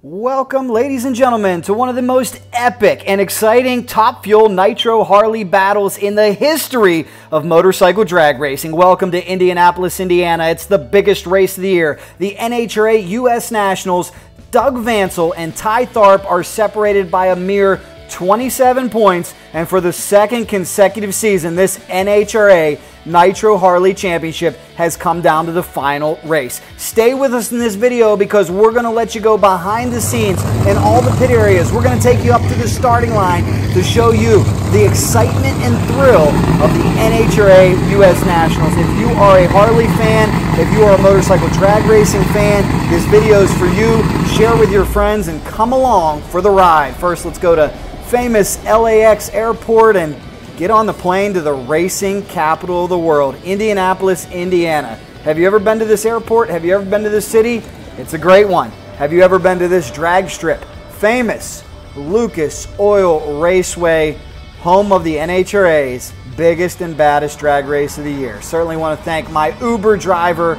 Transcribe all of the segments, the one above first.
Welcome, ladies and gentlemen, to one of the most epic and exciting Top Fuel Nitro Harley battles in the history of motorcycle drag racing. Welcome to Indianapolis, Indiana. It's the biggest race of the year, the NHRA US Nationals. Doug Vancil and Ty Tharpe are separated by a mere 27 points, and for the second consecutive season, this NHRA Nitro Harley Championship has come down to the final race. Stay with us in this video because we're going to let you go behind the scenes in all the pit areas. We're going to take you up to the starting line to show you the excitement and thrill of the NHRA US Nationals. If you are a Harley fan, if you are a motorcycle drag racing fan, this video is for you. Share with your friends and come along for the ride. First, let's go to famous LAX airport and get on the plane to the racing capital of the world, Indianapolis, Indiana. Have you ever been to this airport? Have you ever been to this city? It's a great one. Have you ever been to this drag strip? Famous Lucas Oil Raceway, home of the NHRA's biggest and baddest drag race of the year. Certainly want to thank my Uber driver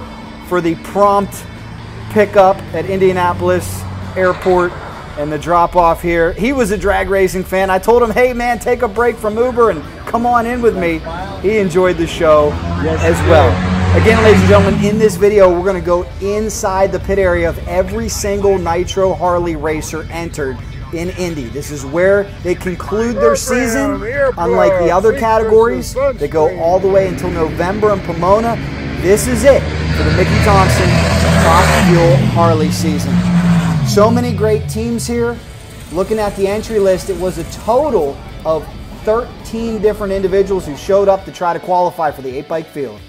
for the prompt pickup at Indianapolis Airport and the drop off here. He was a drag racing fan. I told him, hey man, take a break from Uber and come on in with me. He enjoyed the show as well. Again, ladies and gentlemen, in this video, we're gonna go inside the pit area of every single Nitro Harley racer entered in Indy. This is where they conclude their season. Unlike the other categories, they go all the way until November in Pomona. This is it for the Mickey Thompson Top Fuel Harley season. So many great teams here. Looking at the entry list, it was a total of 13 different individuals who showed up to try to qualify for the 8-bike field.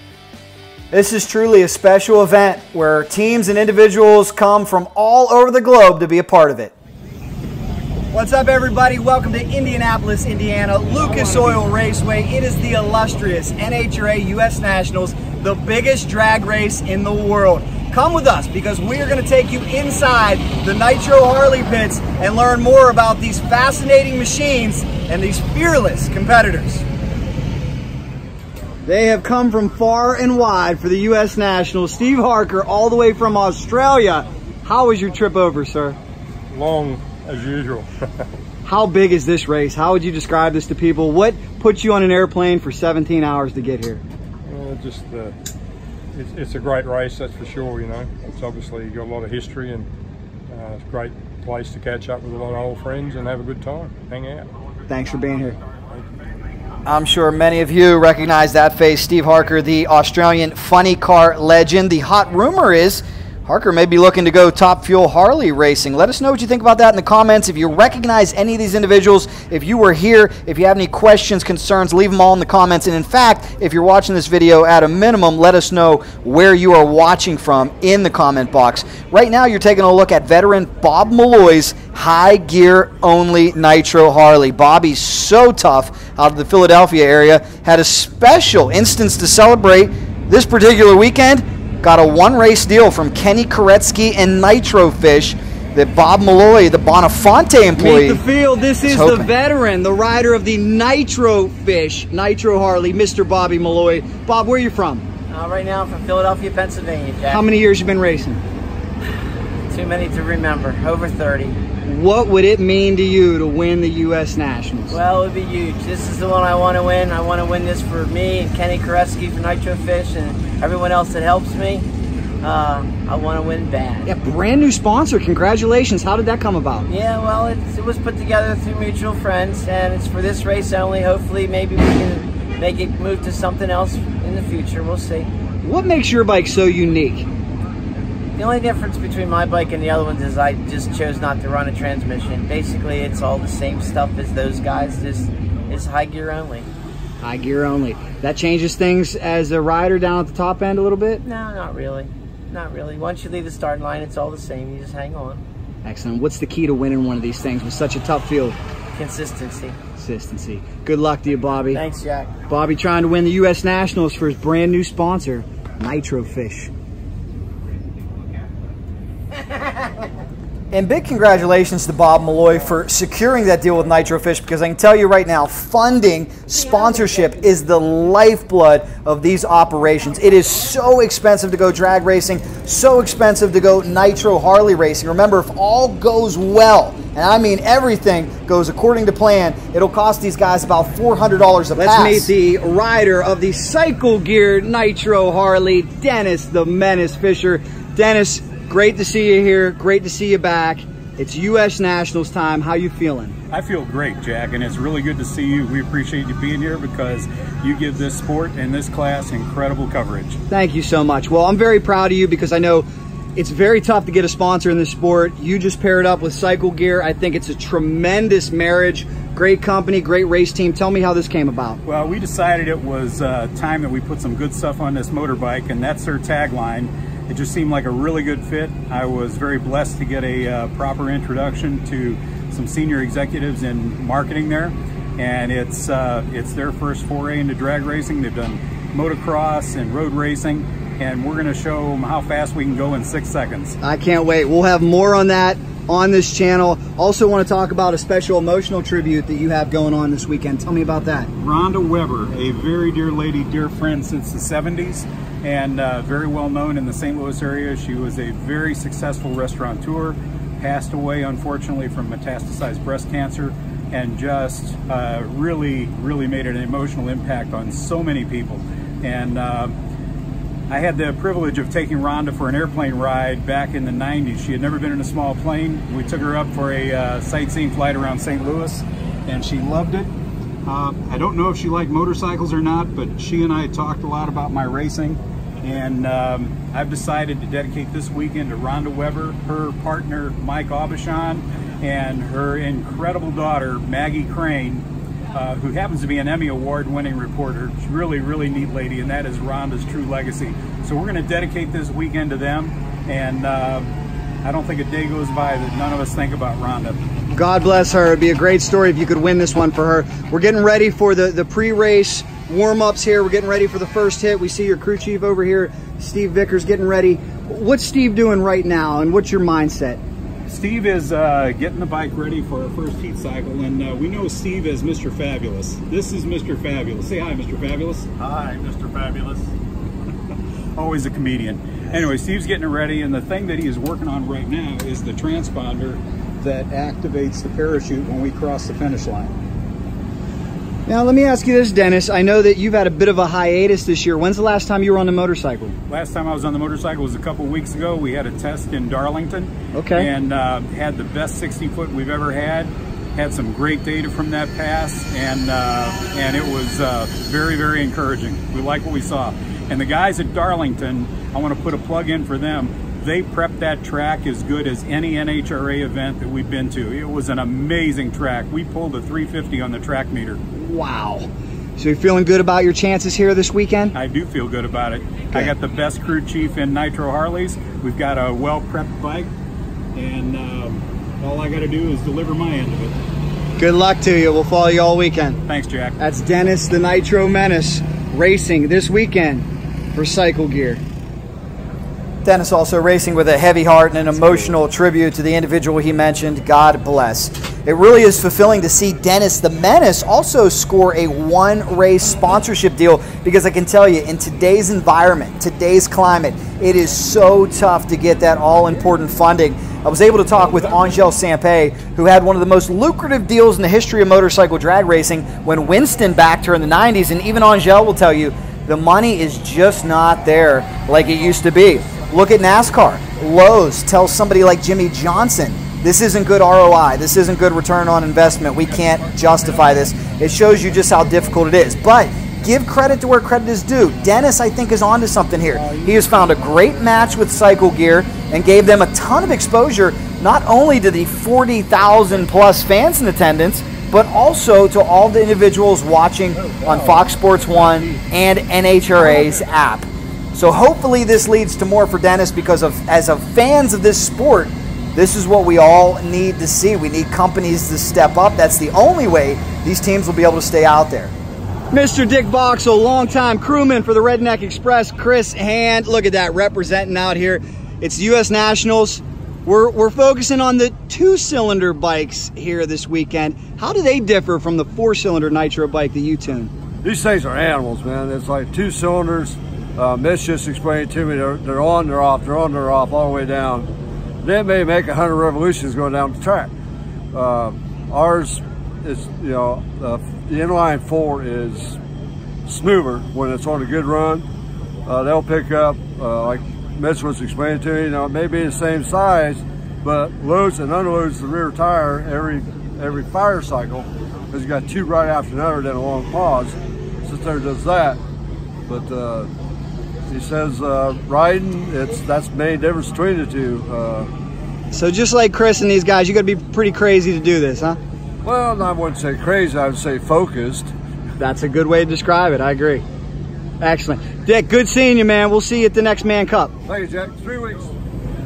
This is truly a special event where teams and individuals come from all over the globe to be a part of it. What's up, everybody? Welcome to Indianapolis, Indiana, Lucas Oil Raceway. It is the illustrious NHRA US Nationals, the biggest drag race in the world. Come with us because we are going to take you inside the Nitro Harley pits and learn more about these fascinating machines and these fearless competitors. They have come from far and wide for the US Nationals. Steve Harker, all the way from Australia. How was your trip over, sir? Long, as usual. How big is this race? How would you describe this to people? What puts you on an airplane for 17 hours to get here? It's a great race, that's for sure. You know, it's obviously got a lot of history, and it's a great place to catch up with a lot of old friends and have a good time, hang out. Thanks for being here. I'm sure many of you recognize that face, Steve Harker, the Australian funny car legend. The hot rumor is Harker may be looking to go Top Fuel Harley racing. Let us know what you think about that in the comments. If you recognize any of these individuals, if you were here, if you have any questions, concerns, leave them all in the comments. And in fact, if you're watching this video, at a minimum, let us know where you are watching from in the comment box. Right now, you're taking a look at veteran Bob Malloy's high gear only Nitro Harley. Bobby's so tough out of the Philadelphia area. Had a special instance to celebrate this particular weekend. Got a one-race deal from Kenny Koretsky and Nitro Fish that Bob Malloy, the Bonafonte employee, meet the field. This is the veteran, the rider of the Nitro Fish, Nitro Harley, Mr. Bobby Malloy. Bob, where are you from? Right now I'm from Philadelphia, Pennsylvania, Jack. How many years you been racing? Too many to remember. Over 30. What would it mean to you to win the US Nationals? Well, it would be huge. This is the one I want to win. I want to win this for me and Kenny Koretsky for Nitro Fish and everyone else that helps me. I want to win bad. Yeah, brand new sponsor. Congratulations. How did that come about? Yeah, well, it was put together through mutual friends, and it's for this race only. Hopefully, maybe we can make it move to something else in the future. We'll see. What makes your bike so unique? The only difference between my bike and the other ones is I just chose not to run a transmission. Basically, it's all the same stuff as those guys, just it's high gear only. High gear only. That changes things as a rider down at the top end a little bit? No, not really. Not really. Once you leave the starting line, it's all the same. You just hang on. Excellent. What's the key to winning one of these things with such a tough field? Consistency. Consistency. Good luck to you, Bobby. Thanks, Jack. Bobby trying to win the US Nationals for his brand new sponsor, Nitro Fish. And big congratulations to Bob Malloy for securing that deal with Nitro Fish, because I can tell you right now, funding, sponsorship is the lifeblood of these operations. It is so expensive to go drag racing, so expensive to go Nitro Harley racing. Remember, if all goes well, and I mean everything goes according to plan, it'll cost these guys about $400 a pass. Let's meet the rider of the Cycle Gear Nitro Harley, Dennis the Menace Fisher. Dennis, great to see you here. Great to see you back. It's US Nationals time. How you feeling? I feel great, Jack, and it's really good to see you. We appreciate you being here because you give this sport and this class incredible coverage. Thank you so much. Well, I'm very proud of you because I know it's very tough to get a sponsor in this sport. You just paired up with Cycle Gear. I think it's a tremendous marriage. Great company, great race team. Tell me how this came about. Well, we decided it was time that we put some good stuff on this motorbike, and that's their tagline. It just seemed like a really good fit. I was very blessed to get a proper introduction to some senior executives in marketing there, and it's their first foray into drag racing. They've done motocross and road racing, and we're going to show them how fast we can go in 6 seconds. I can't wait. We'll have more on that on this channel. Also want to talk about a special emotional tribute that you have going on this weekend. Tell me about that. Rhonda Weber, a very dear lady, dear friend since the 70s, and very well known in the St. Louis area. She was a very successful restaurateur, passed away unfortunately from metastasized breast cancer, and just really made an emotional impact on so many people. And I had the privilege of taking Rhonda for an airplane ride back in the 90s. She had never been in a small plane. We took her up for a sightseeing flight around St. Louis, and she loved it. I don't know if she liked motorcycles or not, but she and I talked a lot about my racing, and I've decided to dedicate this weekend to Rhonda Weber, her partner Mike Aubuchon, and her incredible daughter Maggie Crane, who happens to be an Emmy Award-winning reporter. She's really neat lady, and that is Rhonda's true legacy. So we're going to dedicate this weekend to them, and I don't think a day goes by that none of us think about Rhonda. God bless her. It'd be a great story if you could win this one for her. We're getting ready for the pre-race warm-ups here. We're getting ready for the first hit. We see your crew chief over here, Steve Vickers, getting ready. What's Steve doing right now, and what's your mindset? Steve is getting the bike ready for our first heat cycle, and we know Steve as Mr. Fabulous. This is Mr. Fabulous. Say hi, Mr. Fabulous. Hi, Mr. Fabulous. Always a comedian. Anyway, Steve's getting it ready, and the thing that he is working on right now is the transponder that activates the parachute when we cross the finish line. Now, let me ask you this, Dennis. I know that you've had a bit of a hiatus this year. When's the last time you were on the motorcycle? Last time I was on the motorcycle was a couple weeks ago. We had a test in Darlington. Okay. And had the best 60-foot we've ever had. Had some great data from that pass, and it was very encouraging. We like what we saw. And the guys at Darlington, I want to put a plug in for them. They prepped that track as good as any NHRA event that we've been to. It was an amazing track. We pulled a 350 on the track meter. Wow. So you're feeling good about your chances here this weekend? I do feel good about it. Okay. I got the best crew chief in Nitro Harleys. We've got a well-prepped bike, and all I got to do is deliver my end of it. Good luck to you. We'll follow you all weekend. Thanks, Jack. That's Dennis the Nitro Menace racing this weekend for Cycle Gear. Dennis also racing with a heavy heart and an emotional tribute to the individual he mentioned. God bless. It really is fulfilling to see Dennis the Menace also score a one-race sponsorship deal, because I can tell you, in today's environment, today's climate, it is so tough to get that all-important funding. I was able to talk with Angel Sampé, who had one of the most lucrative deals in the history of motorcycle drag racing when Winston backed her in the 90s, and even Angel will tell you the money is just not there like it used to be. Look at NASCAR. Lowe's tells somebody like Jimmy Johnson, this isn't good ROI, this isn't good return on investment, we can't justify this. It shows you just how difficult it is. But give credit to where credit is due. Dennis, I think, is onto something here. He has found a great match with Cycle Gear and gave them a ton of exposure, not only to the 40,000 plus fans in attendance, but also to all the individuals watching on Fox Sports 1 and NHRA's app. So hopefully this leads to more for Dennis, because as fans of this sport, this is what we all need to see. We need companies to step up. That's the only way these teams will be able to stay out there. Mr. Dick Boxell, longtime crewman for the Redneck Express, Chris Hand. Look at that, representing out here. It's US Nationals. We're focusing on the 2-cylinder bikes here this weekend. How do they differ from the 4-cylinder nitro bike that you tune? These things are animals, man. It's like 2 cylinders. Mitch just explained to me they're on, they're off, they're on, they're off, all the way down. They may make 100 revolutions going down the track. Ours is, you know, the inline 4 is smoother when it's on a good run. They'll pick up, like Mitch was explaining to me, you know, it may be the same size, but loads and unloads the rear tire every fire cycle, because you got 2 right after another, then a long pause. Sits there, does that. But he says riding, that's the main difference between the two. So just like Chris and these guys, you got to be pretty crazy to do this, huh? Well, I wouldn't say crazy, I would say focused. That's a good way to describe it, I agree. Excellent. Dick, good seeing you, man. We'll see you at the next Man Cup. Thank you, Jack. 3 weeks.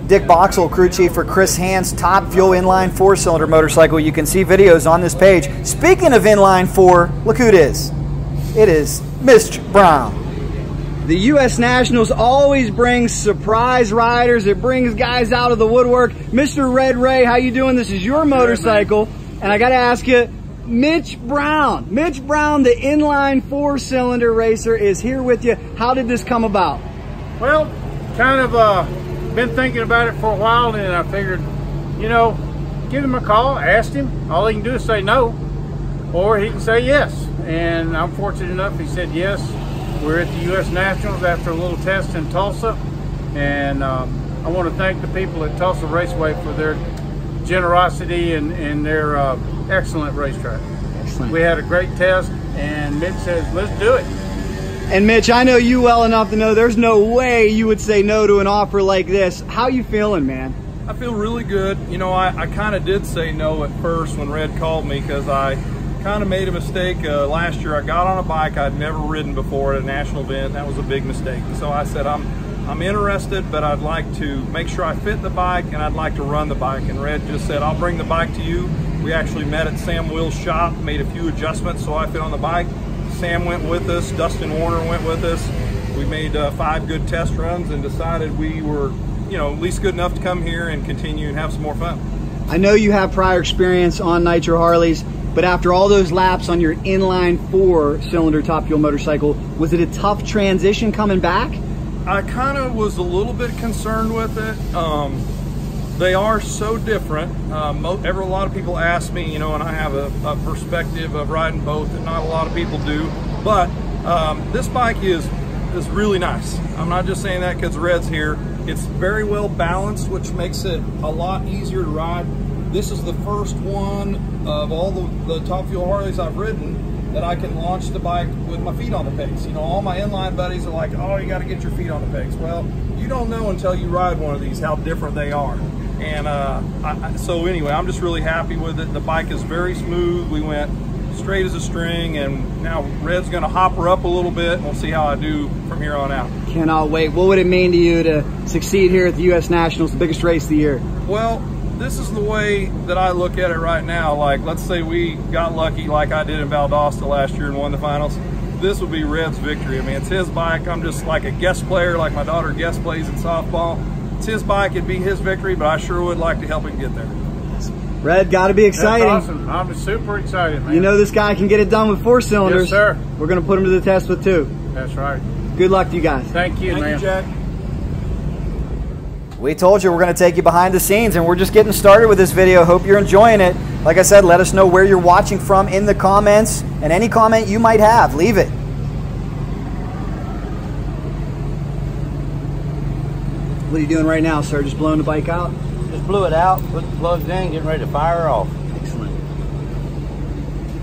Dick Boxell, crew chief for Chris Hand's Top Fuel inline 4-cylinder motorcycle. You can see videos on this page. Speaking of inline 4, look who it is. It is Mitch Brown. The US Nationals always brings surprise riders. It brings guys out of the woodwork. Mr. Red Ray, how you doing? This is your motorcycle. And I got to ask you, Mitch Brown. Mitch Brown, the inline 4-cylinder racer, is here with you. How did this come about? Well, kind of been thinking about it for a while, and I figured, you know, give him a call, ask him. All he can do is say no, or he can say yes. And I'm fortunate enough, he said yes. We're at the US Nationals after a little test in Tulsa, and I want to thank the people at Tulsa Raceway for their generosity and their excellent racetrack. Excellent. We had a great test, and Mitch says, let's do it. And Mitch, I know you well enough to know there's no way you would say no to an offer like this. How you feeling, man? I feel really good. You know, I kind of did say no at first when Red called me, because I kind of made a mistake. Last year I got on a bike I'd never ridden before at a national event. That was a big mistake. So I said, I'm interested, but I'd like to make sure I fit the bike, and I'd like to run the bike. And Red just said, I'll bring the bike to you. We actually met at Sam Will's shop, made a few adjustments so I fit on the bike. Sam went with us, Dustin Warner went with us. We made 5 good test runs and decided we were, you know, at least good enough to come here and continue and have some more fun. I know you have prior experience on Nitro Harleys, but after all those laps on your inline 4-cylinder Top Fuel motorcycle, was it a tough transition coming back? I kind of was a little bit concerned with it. They are so different. A lot of people ask me, you know, and I have a perspective of riding both that not a lot of people do. But this bike is really nice. I'm not just saying that because Red's here. It's very well balanced, which makes it a lot easier to ride. This is the first one of all the Top Fuel Harleys I've ridden that I can launch the bike with my feet on the pegs. You know, all my inline buddies are like, oh, you got to get your feet on the pegs. Well, you don't know until you ride one of these how different they are. And so anyway, I'm just really happy with it. The bike is very smooth. We went straight as a string, and now Red's going to hop her up a little bit, and we'll see how I do from here on out. Cannot wait. What would it mean to you to succeed here at the US Nationals, the biggest race of the year? Well, this is the way that I look at it right now. Like, let's say we got lucky like I did in Valdosta last year and won the finals. This would be Red's victory. I mean, it's his bike. I'm just like a guest player, like my daughter guest plays in softball. It's his bike. It'd be his victory, but I sure would like to help him get there. Red, got to be exciting. That's awesome. I'm super excited, man. You know this guy can get it done with 4 cylinders. Yes, sir. We're going to put him to the test with 2. That's right. Good luck to you guys. Thank you, man. Thank you, Jack. We told you we're going to take you behind the scenes, and we're just getting started with this video. Hope you're enjoying it. Like I said, let us know where you're watching from in the comments, and any comment you might have, leave it. What are you doing right now, sir? Just blowing the bike out? Just blew it out, put the plugs in, getting ready to fire her off. Excellent.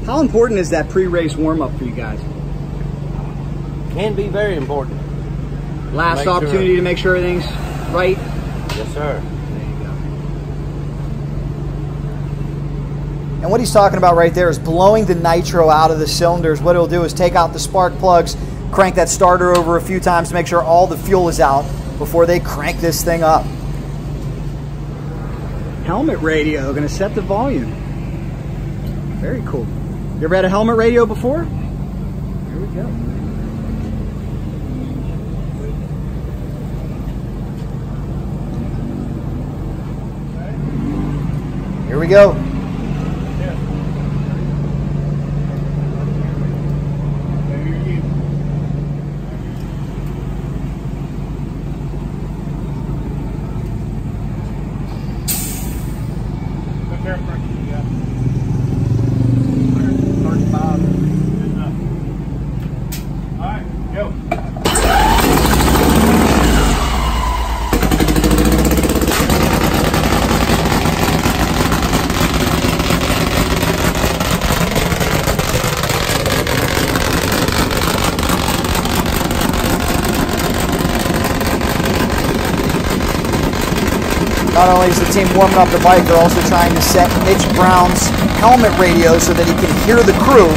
How important is that pre-race warm-up for you guys? Can be very important. Last opportunity to make sure everything's right? Yes, sir. There you go. And what he's talking about right there is blowing the nitro out of the cylinders. What it'll do is take out the spark plugs, crank that starter over a few times to make sure all the fuel is out before they crank this thing up. Helmet radio, going to set the volume. Very cool. You ever had a helmet radio before? Here we go. Here we go. Not only is the team warming up the bike, they're also trying to set Mitch Brown's helmet radio so that he can hear the crew.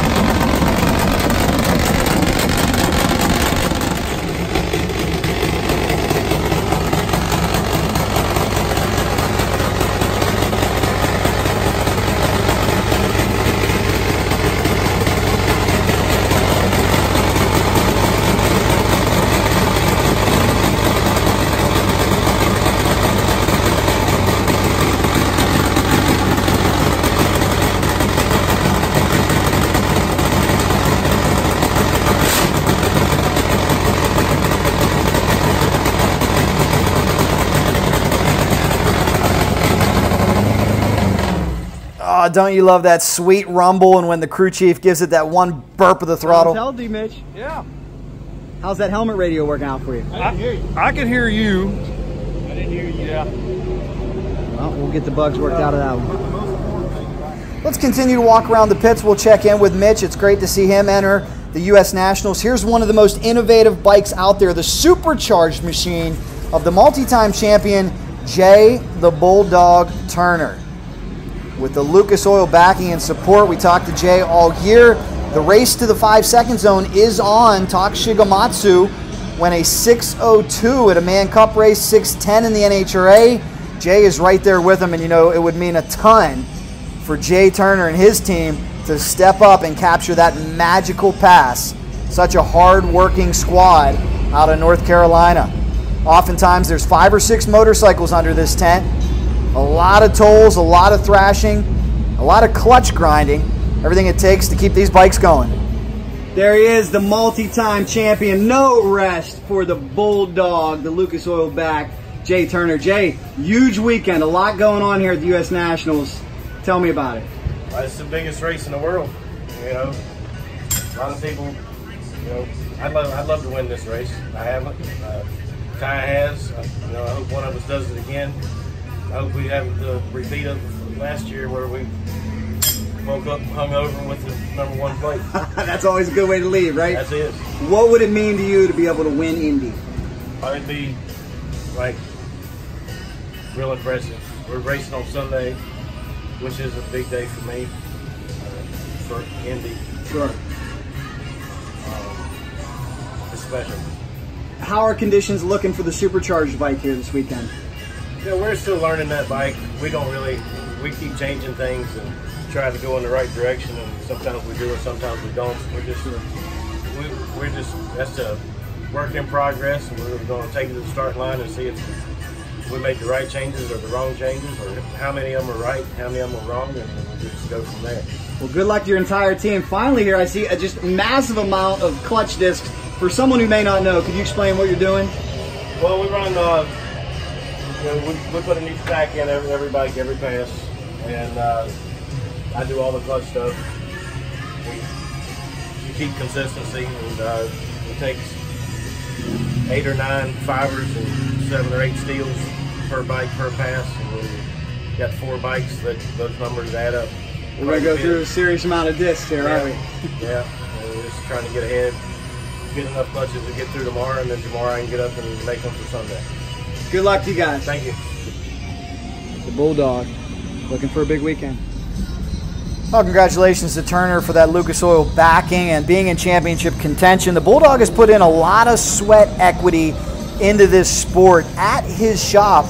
Oh, don't you love that sweet rumble and when the crew chief gives it that one burp of the throttle? Tell D, Mitch. Yeah. How's that helmet radio working out for you? I can hear you. I didn't hear you. Yeah. Well, we'll get the bugs worked out of that one. Let's continue to walk around the pits. We'll check in with Mitch. It's great to see him enter the US Nationals. Here's one of the most innovative bikes out there, the supercharged machine of the multi-time champion, Jay the Bulldog Turner. With the Lucas Oil backing and support, we talked to Jay all year. The race to the 5-second zone is on. Tak Shigematsu went a 6:02 at a Man Cup race, 6:10 in the NHRA. Jay is right there with him, and you know it would mean a ton for Jay Turner and his team to step up and capture that magical pass. Such a hard-working squad out of North Carolina. Oftentimes there's 5 or 6 motorcycles under this tent. A lot of tolls, a lot of thrashing, a lot of clutch grinding, everything it takes to keep these bikes going. There he is, the multi-time champion. No rest for the Bulldog, the Lucas Oil back, Jay Turner. Jay, huge weekend, a lot going on here at the US Nationals. Tell me about it. It's the biggest race in the world. You know, a lot of people, you know, I'd love to win this race. I haven't. Kai has. You know, I hope one of us does it again. I hope we have the repeat of last year where we woke up hungover with the #1 plate. That's always a good way to leave, right? That's it. What would it mean to you to be able to win Indy? It'd be like real impressive. We're racing on Sunday, which is a big day for me, for Indy. Sure. It's special. How are conditions looking for the supercharged bike here this weekend? Yeah, we're still learning that bike. We keep changing things and try to go in the right direction, and sometimes we do and sometimes we don't. We're just that's a work in progress, and we're going to take it to the start line and see if we make the right changes or the wrong changes, or how many of them are right, how many of them are wrong, and we'll just go from there. Well, good luck to your entire team. Finally here, I see a just massive amount of clutch discs. For someone who may not know, could you explain what you're doing? Well, we run, we put a new stack in every bike, every pass, and I do all the clutch stuff. We keep consistency, and it takes 8 or 9 fibers and 7 or 8 steels per bike per pass, and we got 4 bikes that those numbers add up. We're going to go through a serious amount of discs here, aren't we? Yeah, and we're just trying to get ahead, get enough clutches to get through tomorrow, and then tomorrow I can get up and make them for Sunday. Good luck to you guys. Thank you. The Bulldog, looking for a big weekend. Well, congratulations to Turner for that Lucas Oil backing and being in championship contention. The Bulldog has put in a lot of sweat equity into this sport. At his shop,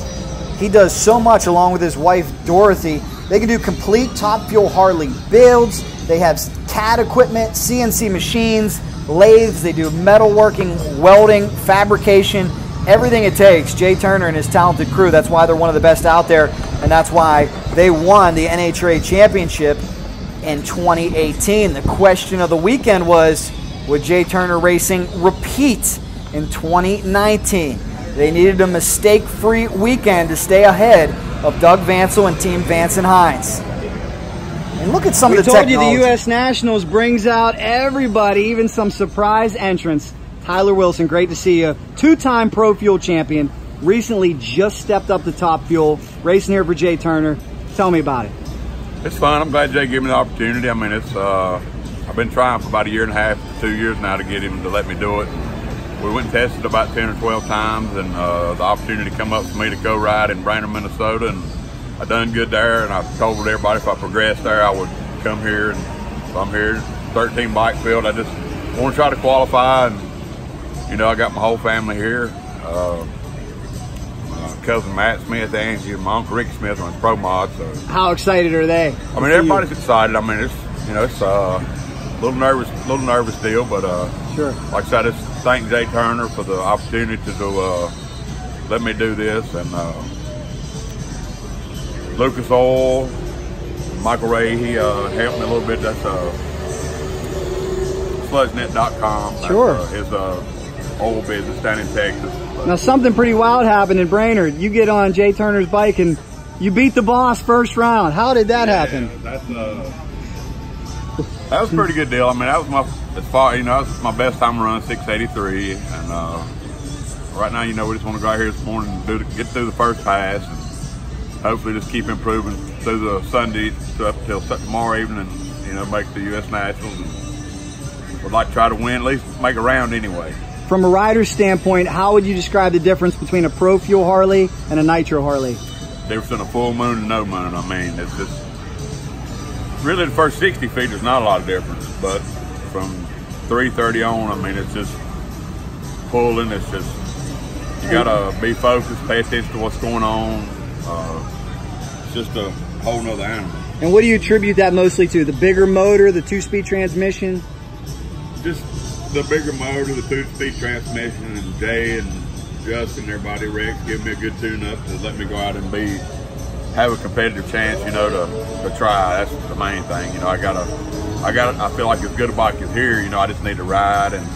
he does so much along with his wife, Dorothy. They can do complete Top Fuel Harley builds. They have CAD equipment, CNC machines, lathes. They do metalworking, welding, fabrication, everything it takes. Jay Turner and his talented crew, that's why they're one of the best out there. and that's why they won the NHRA championship in 2018. The question of the weekend was, would J Turner Racing repeat in 2019? They needed a mistake-free weekend to stay ahead of Doug Vancil and Team Vance and Hines. And look at some of the technology. We told you the US Nationals brings out everybody, even some surprise entrants. Tyler Wilson, great to see you. Two-time Pro Fuel champion. Recently just stepped up to Top Fuel. Racing here for J Turner. Tell me about it. It's fun. I'm glad Jay gave me the opportunity. I mean, it's I've been trying for about a year and a half, 2 years now to get him to let me do it. We went and tested about 10 or 12 times, and the opportunity come up for me to go ride in Brainerd, Minnesota, and I done good there. And I told everybody if I progressed there, I would come here. And so I'm here, 13 bike field. I just want to try to qualify, and you know, I got my whole family here. Cousin Matt Smith, Angie, and my uncle Rickey Smith on his pro mod. So how excited are they? I mean, everybody's excited. I mean, it's, you know, it's a little nervous deal, but sure. Like I said, I just thank J Turner for the opportunity to let me do this, and Lucas Oil, Michael Ray, he helped me a little bit. That's sludgenet.com. Sure. That's his oil business down in Texas. Now something pretty wild happened in Brainerd. You get on J Turner's bike and you beat the boss first round. How did that happen? That was a pretty good deal. I mean, that was that was my best time run, 683. And right now, you know, we just want to go out here this morning and get through the first pass, and hopefully just keep improving through the Sunday up till tomorrow evening, and you know, make the US Nationals. And would like to try to win, at least make a round anyway. From a rider's standpoint, how would you describe the difference between a Pro Fuel Harley and a Nitro Harley? Difference in a full moon and no moon. I mean, it's just really the first 60 feet. There's not a lot of difference, but from 330 on, I mean, it's just pulling. It's just, you gotta be focused, pay attention to what's going on. It's just a whole nother animal. And what do you attribute that mostly to? The bigger motor, the 2-speed transmission? Just the bigger motor, the 2-speed transmission, and Jay and Justin, everybody, Rex, give me a good tune-up to let me go out and have a competitive chance, you know, to try. That's the main thing. You know, I feel like as good a bike as here, you know, I just need to ride and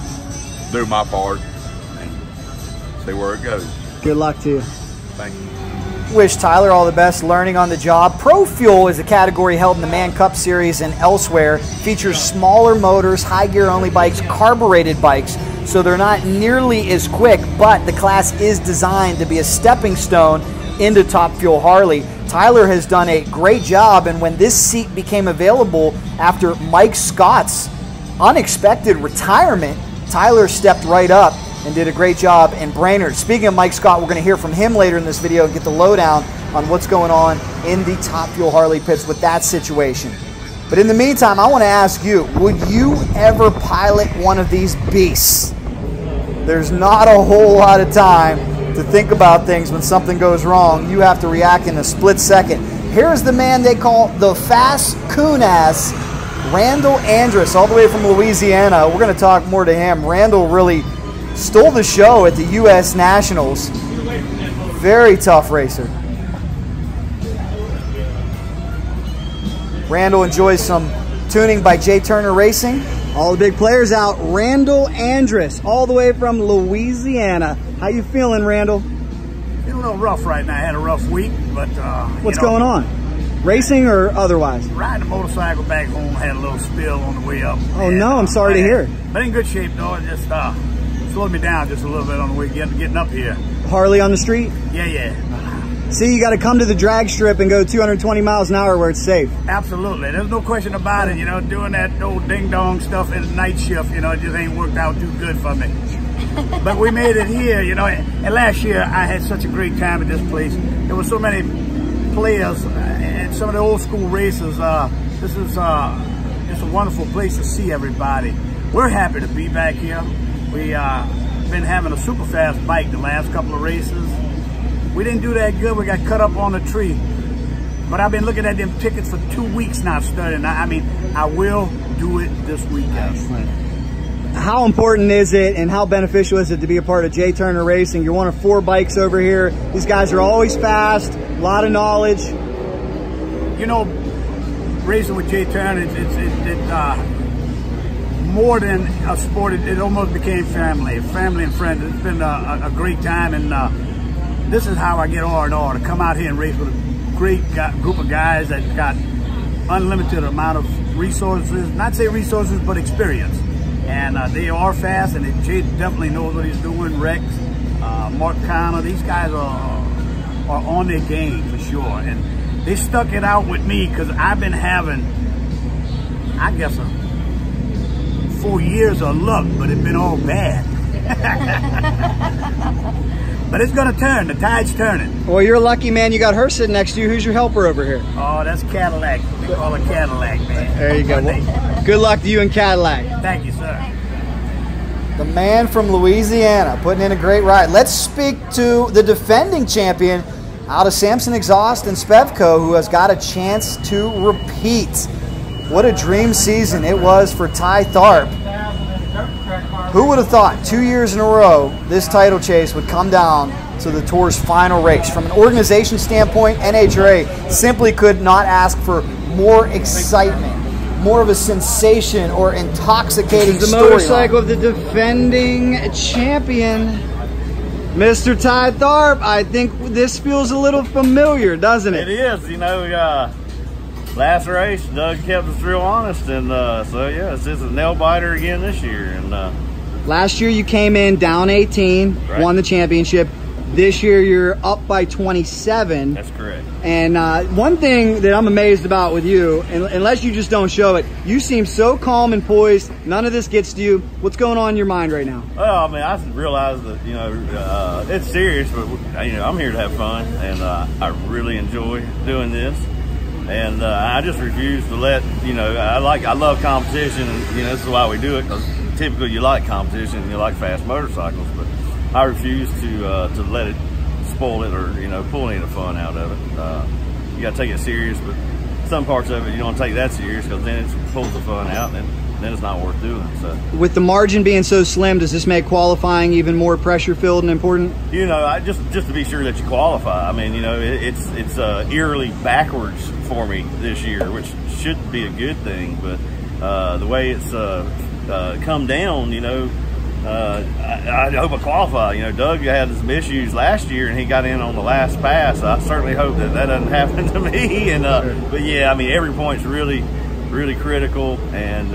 do my part and see where it goes. Good luck to you. Thank you. Wish Tyler all the best learning on the job. Pro Fuel is a category held in the Man Cup Series and elsewhere. Features smaller motors, high gear only bikes, carbureted bikes, so they're not nearly as quick, but the class is designed to be a stepping stone into Top Fuel Harley. Tyler has done a great job, and when this seat became available after Mike Scott's unexpected retirement, Tyler stepped right up and did a great job in Brainerd. Speaking of Mike Scott, we're going to hear from him later in this video and get the lowdown on what's going on in the Top Fuel Harley pits with that situation. But in the meantime, I want to ask you, would you ever pilot one of these beasts? There's not a whole lot of time to think about things when something goes wrong. You have to react in a split second. Here's the man they call the fast coon-ass, Randal Andras, all the way from Louisiana. We're going to talk more to him. Randal really stole the show at the US Nationals. Very tough racer. Randal enjoys some tuning by J Turner Racing. All the big players out. Randal Andras, all the way from Louisiana. How you feeling, Randal? Feeling a little rough right now. I had a rough week, but what's going on? Racing or otherwise? Riding a motorcycle back home, had a little spill on the way up. Oh no, I'm sorry to hear. But in good shape though. It just slowed me down just a little bit on the way getting up here. Harley on the street? Yeah. See, you got to come to the drag strip and go 220 miles an hour where it's safe. Absolutely. There's no question about it. You know, doing that old ding-dong stuff in the night shift, you know, it just ain't worked out too good for me. But we made it here, you know. And last year, I had such a great time at this place. There were so many players and some of the old school racers. This is it's a wonderful place to see everybody. We're happy to be back here. We been having a super fast bike the last couple of races. We didn't do that good. We got cut up on a tree. But I've been looking at them tickets for 2 weeks now studying. I mean, I will do it this weekend. How important is it and how beneficial is it to be a part of J Turner Racing? You're one of 4 bikes over here. These guys are always fast, A lot of knowledge. You know, racing with Jay Turner, it's more than a sport. It almost became family and friends. It's been a great time, and this is how I get R&R, to come out here and race with a great group of guys that got unlimited amount of resources, not say resources, but experience. And they are fast, and Jay definitely knows what he's doing. Rex, Mark Connor, these guys are on their game for sure. And they stuck it out with me because I've been having, I guess, 4 years of luck, but it's been all bad. But it's gonna turn, the tide's turning. Well, you're lucky, man. You got her sitting next to you. Who's your helper over here? Oh, that's Cadillac. We call her Cadillac, man. There you go. Well, good luck to you and Cadillac. Thank you, sir. The man from Louisiana putting in a great ride. Let's speak to the defending champion out of Samson Exhaust and Spevco, who has got a chance to repeat. What a dream season it was for Ty Tharpe. Who would have thought 2 years in a row this title chase would come down to the Tour's final race? From an organization standpoint, NHRA simply could not ask for more excitement, more of a sensation or intoxicating story. The motorcycle of the defending champion, Mr. Ty Tharpe. I think this feels a little familiar, doesn't it? It is. You know, last race, Doug kept us real honest, and so yeah, it's just a nail biter again this year. And last year you came in down 18, right, won the championship. This year you're up by 27. That's correct. And one thing that I'm amazed about with you, unless you just don't show it, you seem so calm and poised. None of this gets to you. What's going on in your mind right now? Well, I mean, I realize that, you know, it's serious, but, you know, I'm here to have fun, and I really enjoy doing this. And I just refuse to let, you know, I love competition, and, you know, this is why we do it, because typically you like competition and you like fast motorcycles, but I refuse to let it spoil it or, you know, pull any of the fun out of it. You got to take it serious, but some parts of it you don't take that serious, because then it pulls the fun out, and then it's not worth doing. So, with the margin being so slim, does this make qualifying even more pressure-filled and important? You know, just to be sure that you qualify. I mean, you know, it's eerily backwards for me this year, which should be a good thing. But the way it's come down, you know, I hope I qualify. You know, Doug had some issues last year, and he got in on the last pass. I certainly hope that doesn't happen to me. And but yeah, I mean, every point's really critical, and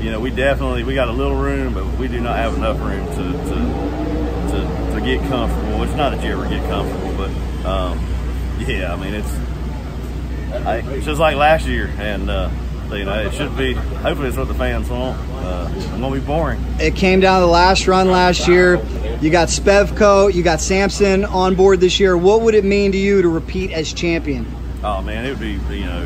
you know, we got a little room, but we do not have enough room to get comfortable. It's not that you ever get comfortable, but yeah, I mean, it's just like last year, and you know, it should be. Hopefully, it's what the fans want. It won't be boring. It came down to the last run last year. You got Spevco, you got Samson on board this year. What would it mean to you to repeat as champion? Oh man, it would be, you know,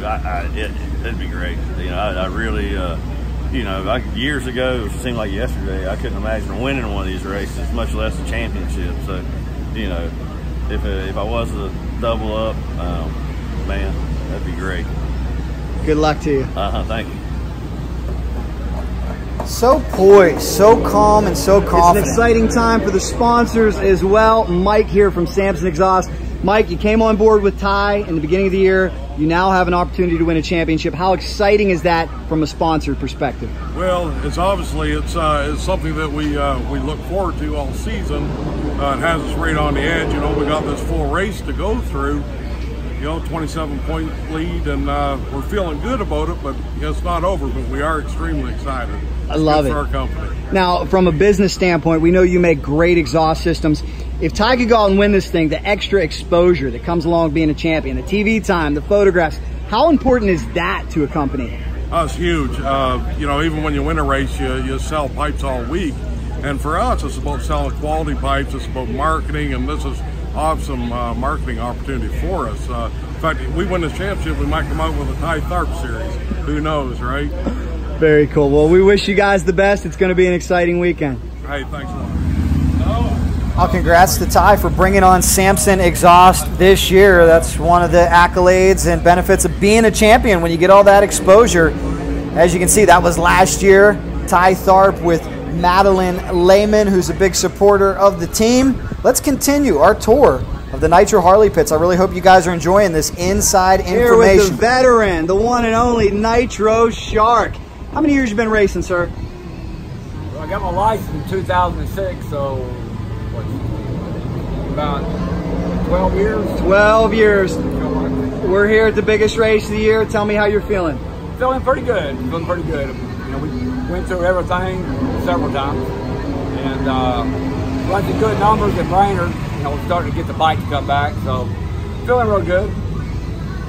it'd be great. You know, I really, you know, years ago, it seemed like yesterday, I couldn't imagine winning one of these races, much less a championship. So, you know, if I was to double up, man, that'd be great. Good luck to you. Thank you. So poised, so calm, and so confident. It's an exciting time for the sponsors as well. Mike here from Samson Exhaust. Mike, you came on board with Ty in the beginning of the year. You now have an opportunity to win a championship. How exciting is that from a sponsor perspective? Well, it's obviously it's something that we look forward to all season. It has us right on the edge. You know, we got this full race to go through. You know, 27-point lead, and we're feeling good about it, but it's not over, but we are extremely excited. I love it. For our company. Now, from a business standpoint, we know you make great exhaust systems. If Ty could go out and win this thing, the extra exposure that comes along being a champion, the TV time, the photographs, how important is that to a company? It's huge. You know, even when you win a race, you sell pipes all week. And for us, it's about selling quality pipes. It's about marketing, and this is awesome marketing opportunity for us. In fact, if we win this championship, we might come out with a Ty Tharpe series. Who knows, right? Very cool. Well, we wish you guys the best. It's going to be an exciting weekend. Hey, thanks a lot. Well, congrats to Ty for bringing on Samson Exhaust this year. That's one of the accolades and benefits of being a champion when you get all that exposure. As you can see, that was last year. Ty Tharpe with Madeline Lehman, who's a big supporter of the team. Let's continue our tour of the Nitro Harley pits. I really hope you guys are enjoying this inside information. Here with the veteran, the one and only Nitro Shark. How many years you been racing, sir? Well, I got my license in 2006, so what, about 12 years. 12 years. We're here at the biggest race of the year. Tell me how you're feeling. Feeling pretty good. Feeling pretty good. You know, we went through everything several times, and running good numbers at Brainerd. You know, we're starting to get the bike to come back, so feeling real good.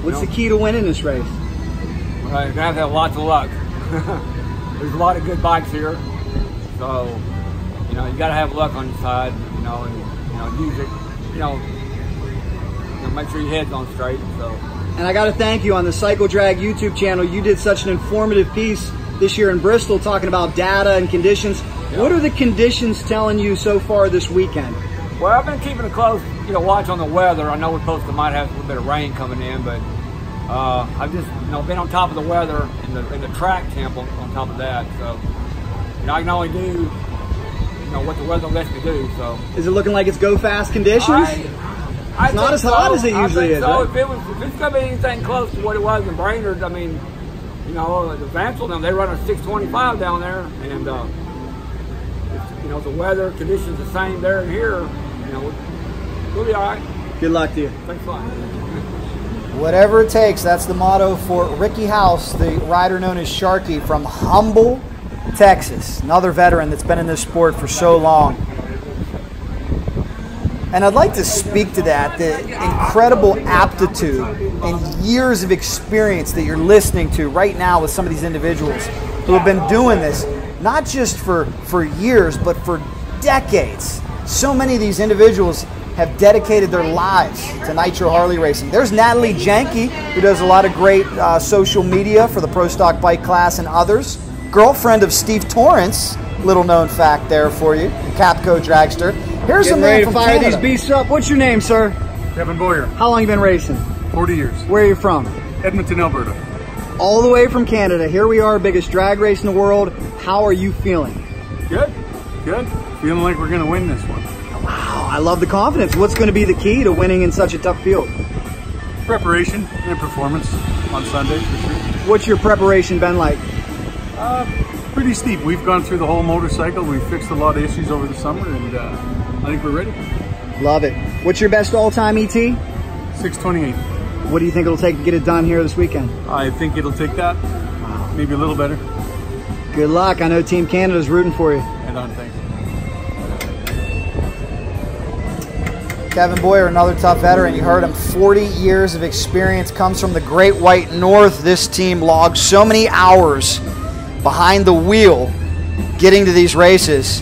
What's the key to winning this race? You're gonna have to have lots of luck. There's a lot of good bikes here, so you know you got to have luck on your side. You know, and you know use it. You know, make sure your head's on straight. So. And I got to thank you on the Cycle Drag YouTube channel. You did such an informative piece this year in Bristol talking about data and conditions. Yeah. What are the conditions telling you so far this weekend? Well, I've been keeping a close, you know, watch on the weather. I know we're supposed to might have a little bit of rain coming in, but I've just, you know, been on top of the weather and the track temp on top of that. So, you know, I can only do, you know, what the weather lets me do. So, is it looking like it's go fast conditions? It's not as hot as it usually is. So right? if it's gonna be anything close to what it was in Brainerd, I mean, you know, the Vancil, they run a 625 down there, and you know, the weather conditions the same there and here. You know, we'll be all right. Good luck to you. Thanks a lot. Whatever it takes, that's the motto for Rickey House, the rider known as Sharky from Humble, Texas. Another veteran that's been in this sport for so long. And I'd like to speak to that, the incredible aptitude and years of experience that you're listening to right now with some of these individuals who have been doing this, not just for years, but for decades. So many of these individuals have dedicated their lives to Nitro Harley racing. There's Natalie Janke, who does a lot of great social media for the Pro Stock Bike class and others. Girlfriend of Steve Torrance, little known fact there for you, Capco dragster. Here's a man from Canada. Fire these beasts up. What's your name, sir? Kevin Boyer. How long you been racing? 40 years. Where are you from? Edmonton, Alberta. All the way from Canada. Here we are, biggest drag race in the world. How are you feeling? Good. Good. Feeling like we're going to win this one. Wow, I love the confidence. What's going to be the key to winning in such a tough field? Preparation and performance on Sunday, for sure. What's your preparation been like? Pretty steep. We've gone through the whole motorcycle. We've fixed a lot of issues over the summer, and I think we're ready. Love it. What's your best all-time ET? 628. What do you think it'll take to get it done here this weekend? I think it'll take that. Maybe a little better. Good luck. I know Team Canada's rooting for you. And on, thanks. Kevin Boyer, another tough veteran. You heard him, 40 years of experience, comes from the Great White North. This team logs so many hours behind the wheel getting to these races.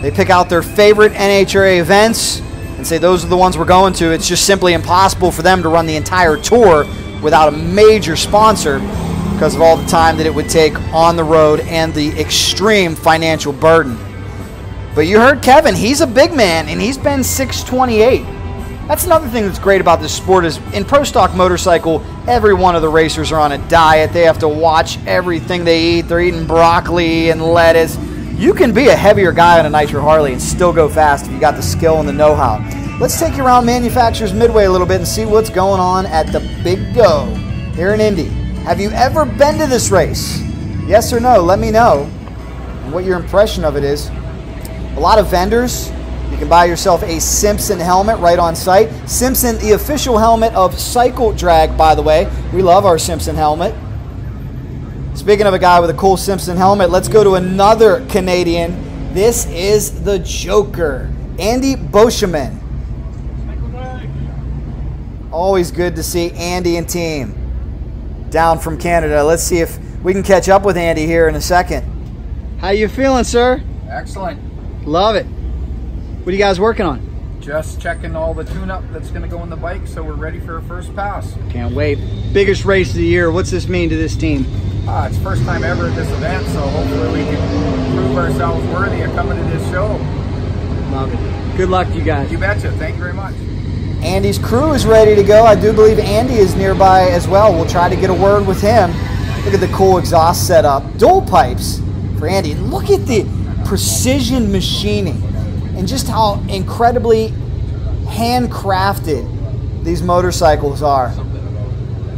They pick out their favorite NHRA events and say those are the ones we're going to. It's just simply impossible for them to run the entire tour without a major sponsor because of all the time that it would take on the road and the extreme financial burden. But you heard Kevin, he's a big man, and he's been 628. That's another thing that's great about this sport is in Pro Stock Motorcycle, every one of the racers are on a diet. They have to watch everything they eat. They're eating broccoli and lettuce. You can be a heavier guy on a Nitro Harley and still go fast if you got the skill and the know-how. Let's take you around Manufacturers Midway a little bit and see what's going on at the Big Go here in Indy. Have you ever been to this race? Yes or no? Let me know and what your impression of it is. A lot of vendors. You can buy yourself a Simpson helmet right on site. Simpson, the official helmet of Cycle Drag, by the way. We love our Simpson helmet. Speaking of a guy with a cool Simpson helmet, let's go to another Canadian. This is the Joker, Andy Beauchemin. Always good to see Andy and team down from Canada. Let's see if we can catch up with Andy here in a second. How you feeling, sir? Excellent. Love it. What are you guys working on? Just checking all the tune-up that's going to go on the bike, so we're ready for our first pass. Can't wait. Biggest race of the year. What's this mean to this team? It's first time ever at this event, so hopefully we can prove ourselves worthy of coming to this show. Love it. Good luck to you guys. You betcha. Thank you very much. Andy's crew is ready to go. I do believe Andy is nearby as well. We'll try to get a word with him. Look at the cool exhaust setup. Dual pipes for Andy. Look at the precision machining and just how incredibly handcrafted these motorcycles are.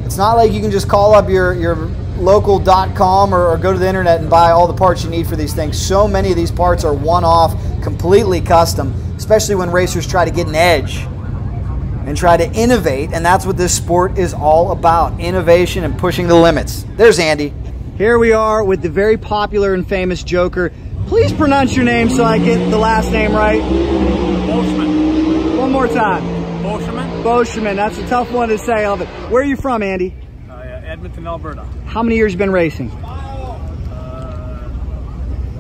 It's not like you can just call up your local.com or go to the internet and buy all the parts you need for these things. So many of these parts are one-off, completely custom, especially when racers try to get an edge and try to innovate, and that's what this sport is all about, innovation and pushing the limits. There's Andy. Here we are with the very popular and famous Joker. Please pronounce your name so I get the last name right. Beauchemin. One more time. Beauchemin. Beauchemin, that's a tough one to say. I love it. Where are you from, Andy? Edmonton, Alberta. How many years you been racing?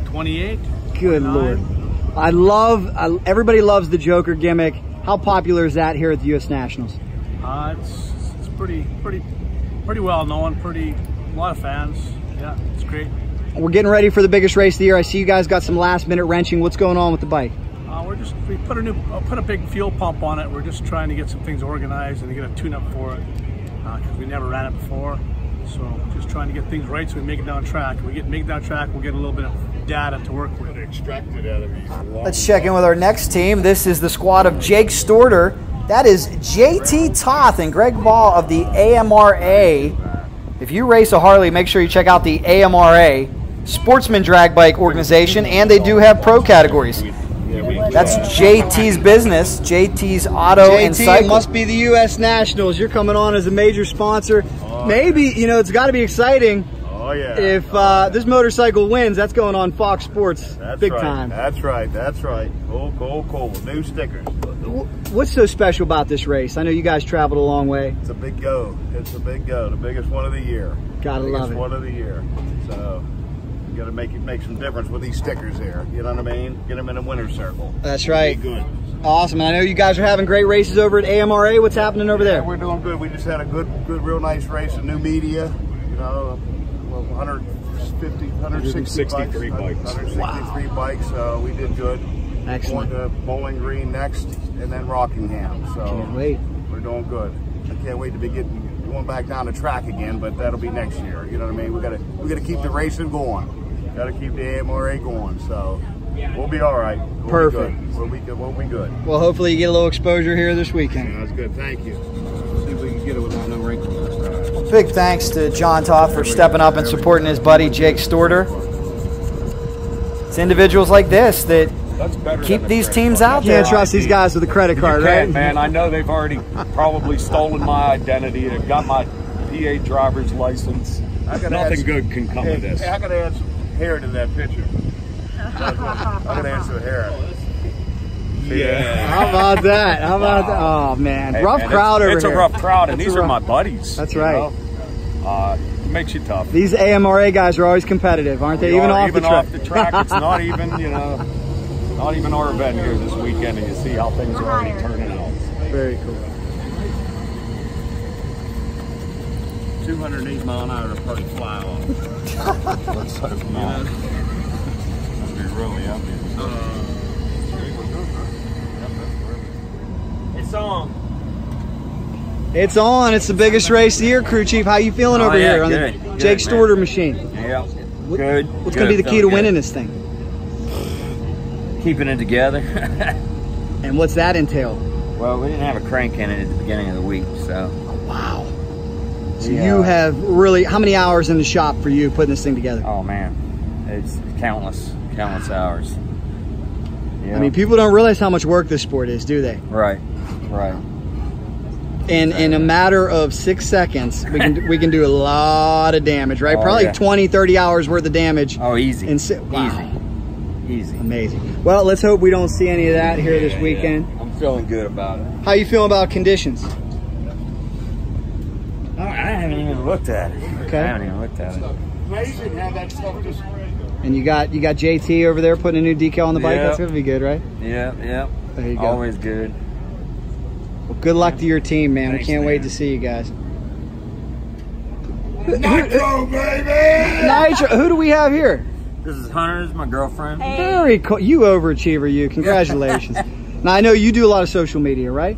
28. Good 29. Lord. Everybody loves the Joker gimmick. How popular is that here at the US Nationals? It's pretty well known, a lot of fans. Yeah, it's great. We're getting ready for the biggest race of the year. I see you guys got some last minute wrenching. What's going on with the bike? We put a big fuel pump on it. We're just trying to get some things organized and to get a tune-up for it because we never ran it before. So just trying to get things right so we make it down track. Make it down track, we'll get a little bit of data to work with. Extracted out of these. Let's check in with our next team. This is the squad of Jake Stordeur. That is JT Toth and Greg Ball of the AMRA. If you race a Harley, make sure you check out the AMRA Sportsman Drag Bike Organization, and they do have pro categories. That's JT's business, JT's Auto and Cycle. Must be the US Nationals. You're coming on as a major sponsor. Maybe, you know, it's got to be exciting. Oh, yeah. If this motorcycle wins, that's going on Fox Sports big time. That's right. That's right. Cool. New stickers. What's so special about this race? I know you guys traveled a long way. It's a big go. It's a big go. The biggest one of the year. Gotta love it. Biggest one of the year. So you got to make some difference with these stickers here. You know what I mean? Get them in a winner's circle. That's right. Good. Awesome. And I know you guys are having great races over at AMRA. What's happening over there? We're doing good. We just had a good, real nice race of new media. You know, 163 bikes. 163 bikes. So we did good. Excellent. Going to Bowling Green next, and then Rockingham. So can't wait. We're doing good. I can't wait to be going back down the track again, but that'll be next year. You know what I mean? We gotta keep the racing going. Got to keep the AMRA going. So we'll be all right. Perfect. We'll be good. We'll be good. Well, hopefully you get a little exposure here this weekend. Yeah, that's good. Thank you. See if we can get it without no wrinkles. Big thanks to John Toth for stepping up and supporting his buddy Jake Stordeur. It's individuals like this that keep these teams out there. You can't trust these guys with a credit card, right? Man, I know they've already probably stolen my identity and got my PA driver's license. Nothing good can come of this. Hey, I got to add some hair to that picture. I got to add some hair. Yeah. How about that? How about that? Oh, man. Hey, rough crowd over here. It's a rough crowd, and these are my buddies. That's right. It makes you tough. These AMRA guys are always competitive, aren't they? Even off the track. It's not even, not even our event here this weekend, and you see how things are already turning out. Very cool. 208 mile an hour to probably fly on. Let's hope not. That'd be really up here. It's on. It's on. It's the biggest race of the year, crew chief. How you feeling over here on the Jake Stordeur machine? Yeah, good. What's going to be the key to winning this thing? Keeping it together. And what's that entail? Well, we didn't have a crank in it at the beginning of the week, so. Wow. So you have really, how many hours in the shop for you putting this thing together? Oh man, it's countless hours. Yeah. I mean, people don't realize how much work this sport is, do they? Right. And in a matter of 6 seconds, we can do a lot of damage, right? Oh, Probably 20, 30 hours worth of damage. Oh, easy. Wow. Easy. Amazing. Well, let's hope we don't see any of that here this weekend. I'm feeling good about it. How you feeling about conditions? I haven't even looked at it. Okay. I haven't even looked at it. Amazing how that stuff just. And you got JT over there putting a new decal on the bike. Yep. That's gonna be good, right? Yeah. There you go. Always good. Well, good luck to your team, man. Thanks, we can't wait to see you guys. Nitro, baby! Nitro. Who do we have here? This is Hunter. This is my girlfriend. Hey. Very cool. You overachiever, you. Congratulations. Now I know you do a lot of social media, right?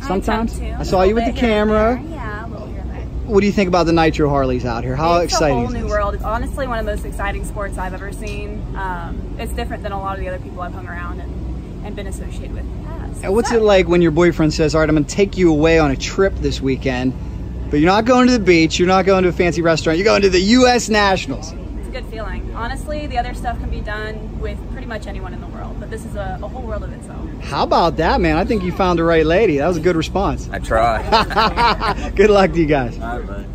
Sometimes. I saw you with the camera. Yeah, a little here and there. What do you think about the Nitro Harleys out here? How exciting It's a is whole new this? world. It's honestly one of the most exciting sports I've ever seen. It's different than a lot of the other people I've hung around and been associated with in the past. And what's it like when your boyfriend says, all right, I'm going to take you away on a trip this weekend, but you're not going to the beach, you're not going to a fancy restaurant, you're going to the US Nationals? It's a good feeling. Honestly, the other stuff can be done with pretty much anyone in the world, but this is a whole world of its own. How about that, man? I think you found the right lady. That was a good response. I try. Good luck to you guys. All right, buddy.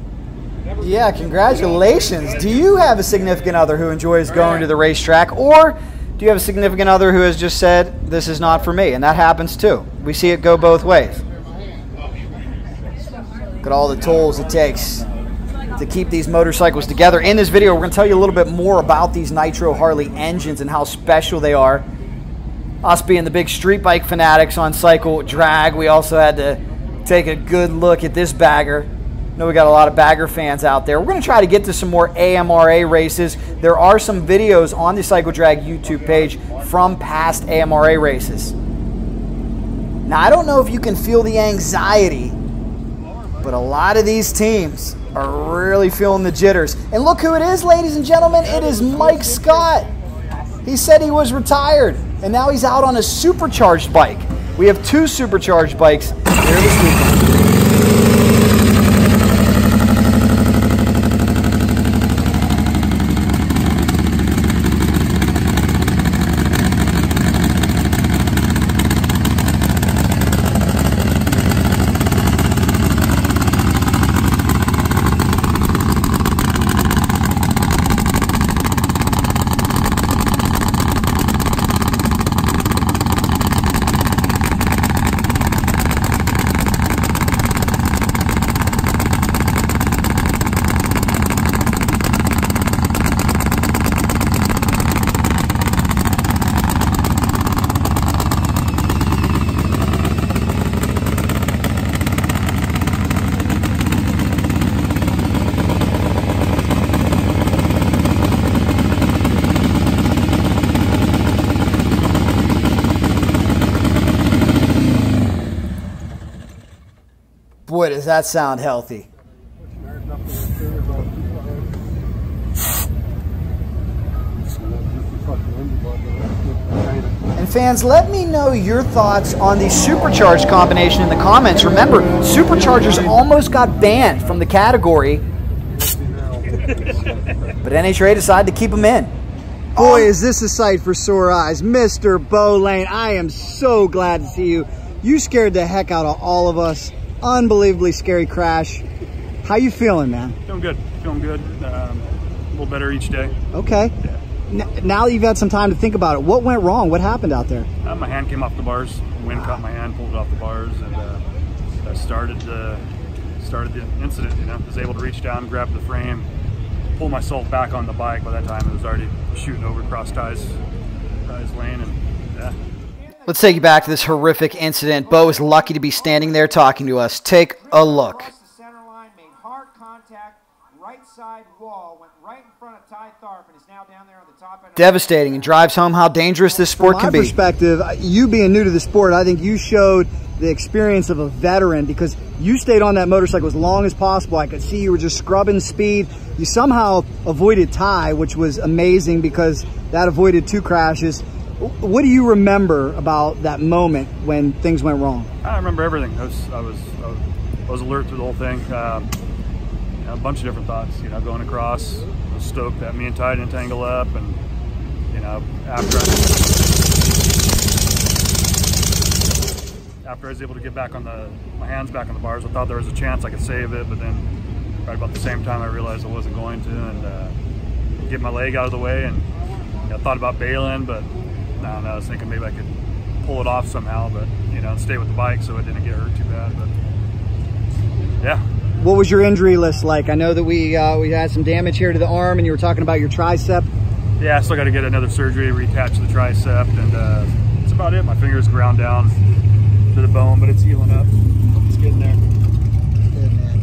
Yeah, congratulations. Do you have a significant other who enjoys going to the racetrack, or do you have a significant other who has just said, this is not for me? And that happens too. We see it go both ways. Look at all the tools it takes to keep these motorcycles together. In this video, we're going to tell you a little bit more about these Nitro Harley engines and how special they are. Us being the big street bike fanatics on Cycle Drag, we also had to take a good look at this bagger. I know we got a lot of bagger fans out there. We're going to try to get to some more AMRA races. There are some videos on the Cycle Drag YouTube page from past AMRA races. Now, I don't know if you can feel the anxiety, but a lot of these teams are really feeling the jitters. And look who it is, ladies and gentlemen. It is Mike Scott. He said he was retired, and now he's out on a supercharged bike. We have 2 supercharged bikes here this weekend. Boy, does that sound healthy. And fans, let me know your thoughts on the supercharged combination in the comments. Remember, superchargers almost got banned from the category, but NHRA decided to keep them in. Boy, is this a sight for sore eyes. Mr. Beau Layne, I am so glad to see you. You scared the heck out of all of us. Unbelievably scary crash. How you feeling, man? Feeling good. Feeling good. A little better each day. Okay. Yeah. Now that you've had some time to think about it, what went wrong? What happened out there? My hand came off the bars. Wind caught my hand, pulled it off the bars, and that started the incident. You know, I was able to reach down, grab the frame, pull myself back on the bike. By that time, it was already shooting over cross ties lane, and yeah. Let's take you back to this horrific incident. Beau is lucky to be standing there talking to us. Take a look. Center line, made hard contact, right side wall, went right in front of Tharpe and is now down there on the top end. Devastating, and drives home how dangerous this sport can be. From my perspective, you being new to the sport, I think you showed the experience of a veteran because you stayed on that motorcycle as long as possible. I could see you were just scrubbing speed. You somehow avoided tie, which was amazing because that avoided 2 crashes. What do you remember about that moment when things went wrong? I remember everything. I was alert through the whole thing. You know, a bunch of different thoughts. You know, going across, I was stoked that me and Ty didn't tangle up, and you know, after I was able to get back on my hands back on the bars, I thought there was a chance I could save it, but then right about the same time I realized I wasn't going to, and get my leg out of the way, and you know, I thought about bailing, but. I don't know, I was thinking maybe I could pull it off somehow, but, you know, stay with the bike so it didn't get hurt too bad, but, yeah. What was your injury list like? I know that we had some damage here to the arm, and you were talking about your tricep. Yeah, I still got to get another surgery, reattach the tricep, and that's about it. My finger's ground down to the bone, but it's healing up. It's getting there. Good, man.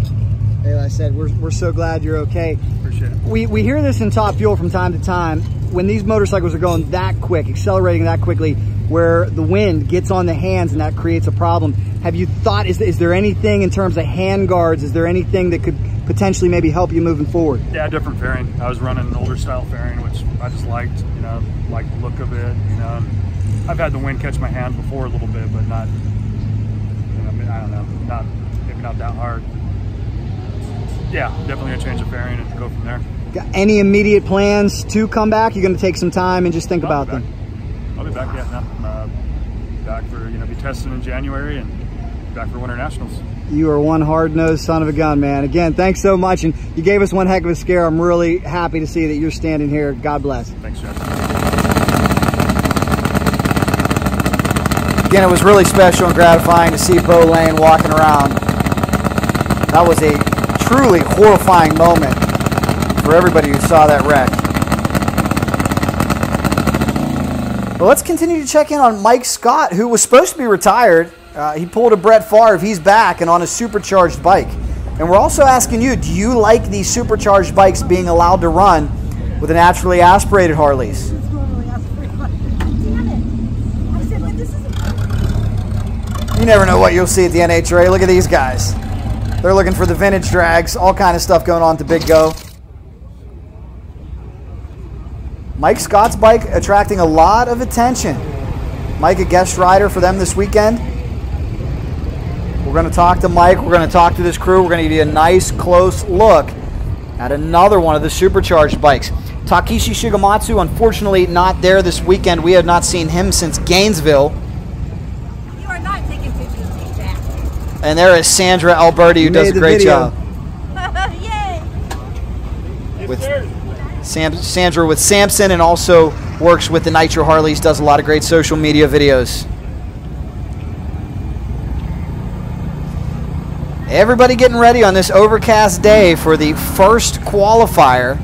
Hey, like I said, we're so glad you're okay. Appreciate it. We hear this in Top Fuel from time to time. When these motorcycles are going that quick, accelerating that quickly, where the wind gets on the hands and that creates a problem, have you thought, is there anything in terms of hand guards, is there anything that could potentially maybe help you moving forward? Yeah, different fairing. I was running an older style fairing, which I just liked, you know, liked the look of it, you know. I've had the wind catch my hand before a little bit, but not, I don't know, maybe not that hard. Yeah, definitely gonna change the fairing and go from there. Got any immediate plans to come back? You're gonna take some time and just think about them? I'll be back, yeah. Back for, be testing in January and back for Winter Nationals. You are one hard-nosed son of a gun, man. Again, thanks so much, and you gave us one heck of a scare. I'm really happy to see that you're standing here. God bless. Thanks, Jeff. Again, it was really special and gratifying to see Beau Layne walking around. That was a truly horrifying moment for everybody who saw that wreck. Well, let's continue to check in on Mike Scott, who was supposed to be retired. He pulled a Brett Favre. He's back and on a supercharged bike. And we're also asking you, do you like these supercharged bikes being allowed to run with the naturally aspirated Harleys? You never know what you'll see at the NHRA. Look at these guys. They're looking for the vintage drags, all kind of stuff going on to Big Go. Mike Scott's bike attracting a lot of attention. Mike, a guest rider for them this weekend. We're going to talk to Mike. We're going to talk to this crew. We're going to give you a nice close look at another one of the supercharged bikes. Takeshi Shigematsu, unfortunately not there this weekend. We have not seen him since Gainesville. You are not taking pictures of these back. And there is Sandra Alberti, who does a great job. Yay! With Sandra with Samson, and also works with the Nitro Harleys, does a lot of great social media videos. Everybody getting ready on this overcast day for the first qualifier.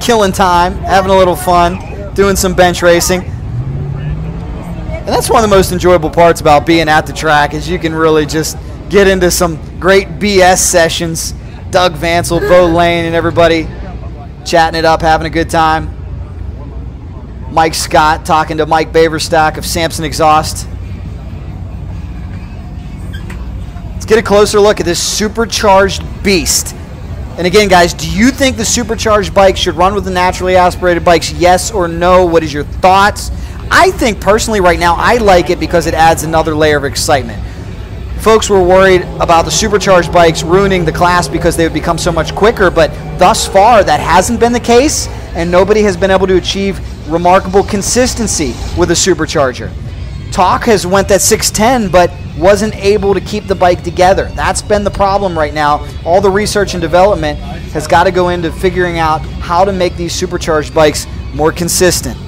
Killing time, having a little fun, doing some bench racing. And that's one of the most enjoyable parts about being at the track, is you can really just get into some great BS sessions. Doug Vancil, Beau Layne, and everybody chatting it up, having a good time. Mike Scott talking to Mike Baverstack of Samson Exhaust. Let's get a closer look at this supercharged beast. And again, guys, do you think the supercharged bike should run with the naturally aspirated bikes? Yes or no? What is your thoughts? I think personally right now I like it because it adds another layer of excitement. Folks were worried about the supercharged bikes ruining the class because they would become so much quicker, but thus far that hasn't been the case, and nobody has been able to achieve remarkable consistency with a supercharger. Talk has went that 610, but wasn't able to keep the bike together. That's been the problem right now. All the research and development has got to go into figuring out how to make these supercharged bikes more consistent.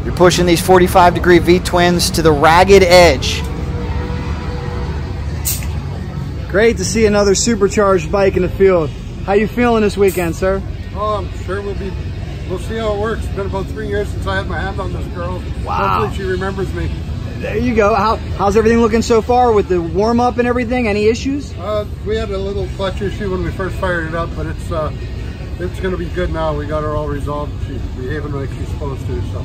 You're pushing these 45-degree V-twins to the ragged edge. Great to see another supercharged bike in the field. How you feeling this weekend, sir? Oh, I'm sure we'll see how it works. It's been about 3 years since I had my hand on this girl. Wow. Hopefully she remembers me. There you go. How's everything looking so far with the warm-up and everything? Any issues? We had a little clutch issue when we first fired it up, but it's going to be good now. We got her all resolved. She's behaving like she's supposed to, so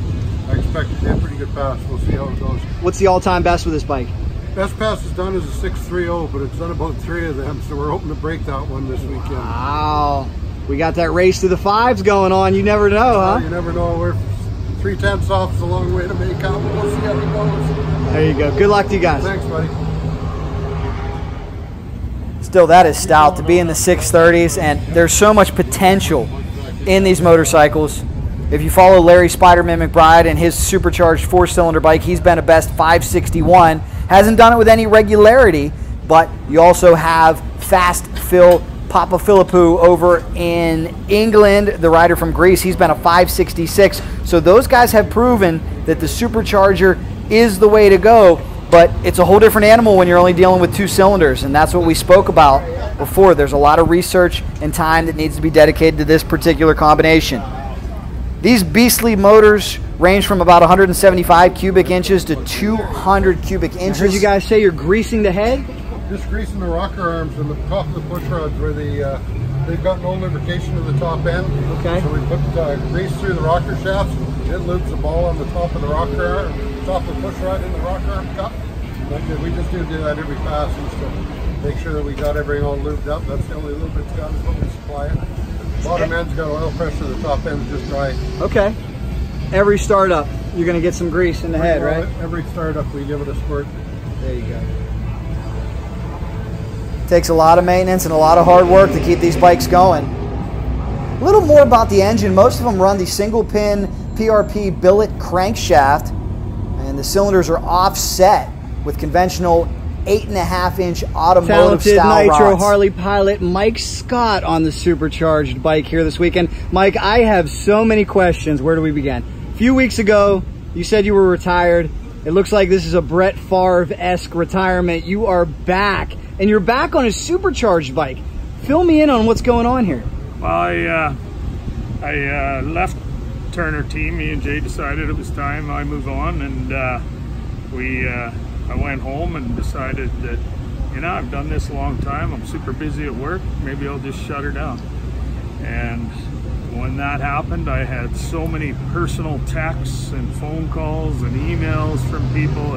I expect it to be a pretty good pass. We'll see how it goes. What's the all-time best with this bike? Best pass is done is a 630, but it's done about 3 of them, so we're hoping to break that one this weekend. Wow. We got that race to the 5s going on. You never know, huh? You never know. We're 3/10 off. It's a long way to make out, but we'll see how it goes. There you go. Good luck to you guys. Thanks, buddy. Still, that is stout to be in the 630s, and there's so much potential in these motorcycles. If you follow Larry Spiderman McBride and his supercharged 4-cylinder bike, he's been a best 561. Hasn't done it with any regularity, but you also have Fast Phil Papaphilippou over in England, the rider from Greece. He's been a 566. So those guys have proven that the supercharger is the way to go, but it's a whole different animal when you're only dealing with 2 cylinders, and that's what we spoke about before. There's a lot of research and time that needs to be dedicated to this particular combination. These beastly motors range from about 175 cubic inches to 200 cubic inches. I heard you guys say you're greasing the head? Just greasing the rocker arms and the top of the push rods where they've got no lubrication in the top end. Okay. So we put grease through the rocker shafts. It lubes the ball on the top of the rocker arm, top of the push rod in the rocker arm cup. We just do that every pass just to make sure that we got everything all lubed up. That's the only lube it's got is what we supply it. Bottom end's got oil pressure, the top end's just dry. Okay. Every startup, you're going to get some grease in the head, right? Every startup, we give it a squirt. There you go. Takes a lot of maintenance and a lot of hard work to keep these bikes going. A little more about the engine. Most of them run the single pin PRP billet crankshaft, and the cylinders are offset with conventional 8.5-inch automotive Talented style Nitro rods. Harley pilot Mike Scott on the supercharged bike here this weekend. Mike, I have so many questions. Where do we begin? A few weeks ago, you said you were retired. It looks like this is a Brett Favre-esque retirement. You are back, and you're back on a supercharged bike. Fill me in on what's going on here. Well, I left Turner team. Me and Jay decided it was time I move on, and I went home and decided that, you know, I've done this a long time. I'm super busy at work. Maybe I'll just shut her down. And when that happened, I had so many personal texts and phone calls and emails from people.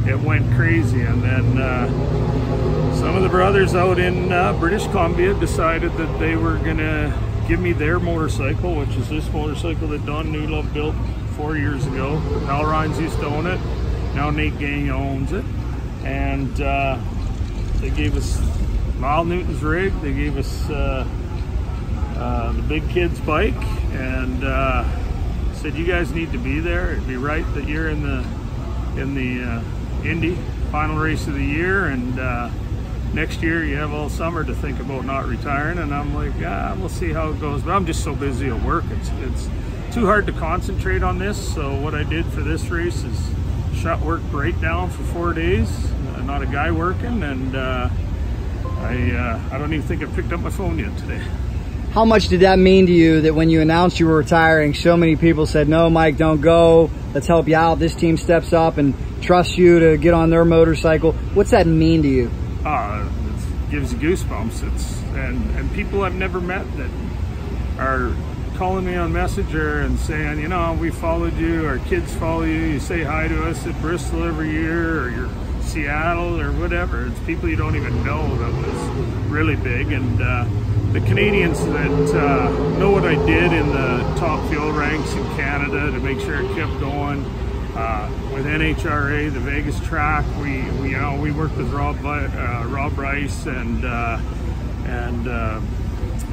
It went crazy. And then some of the brothers out in British Columbia decided that they were gonna give me their motorcycle, which is this motorcycle that Don Newlove built 4 years ago. The Palorines used to own it. Now Nate Gang owns it. And they gave us Lyle Newton's rig. They gave us the big kid's bike, and said, you guys need to be there. It'd be right that you're in the Indy final race of the year, and next year you have all summer to think about not retiring. And I'm like, we'll see how it goes. But I'm just so busy at work. It's too hard to concentrate on this. So what I did for this race is shut work right down for 4 days. Not a guy working, and I don't even think I picked up my phone yet today. How much did that mean to you that when you announced you were retiring, so many people said, no, Mike, don't go. Let's help you out. This team steps up and trusts you to get on their motorcycle. What's that mean to you? It gives you goosebumps. And people I've never met that are calling me on Messenger and saying, you know, we followed you, our kids follow you, you say hi to us at Bristol every year, or you're Seattle or whatever. It's people you don't even know that was really big. And the Canadians that know what I did in the top fuel ranks in Canada to make sure it kept going. With NHRA, the Vegas track, we worked with Rob Rice and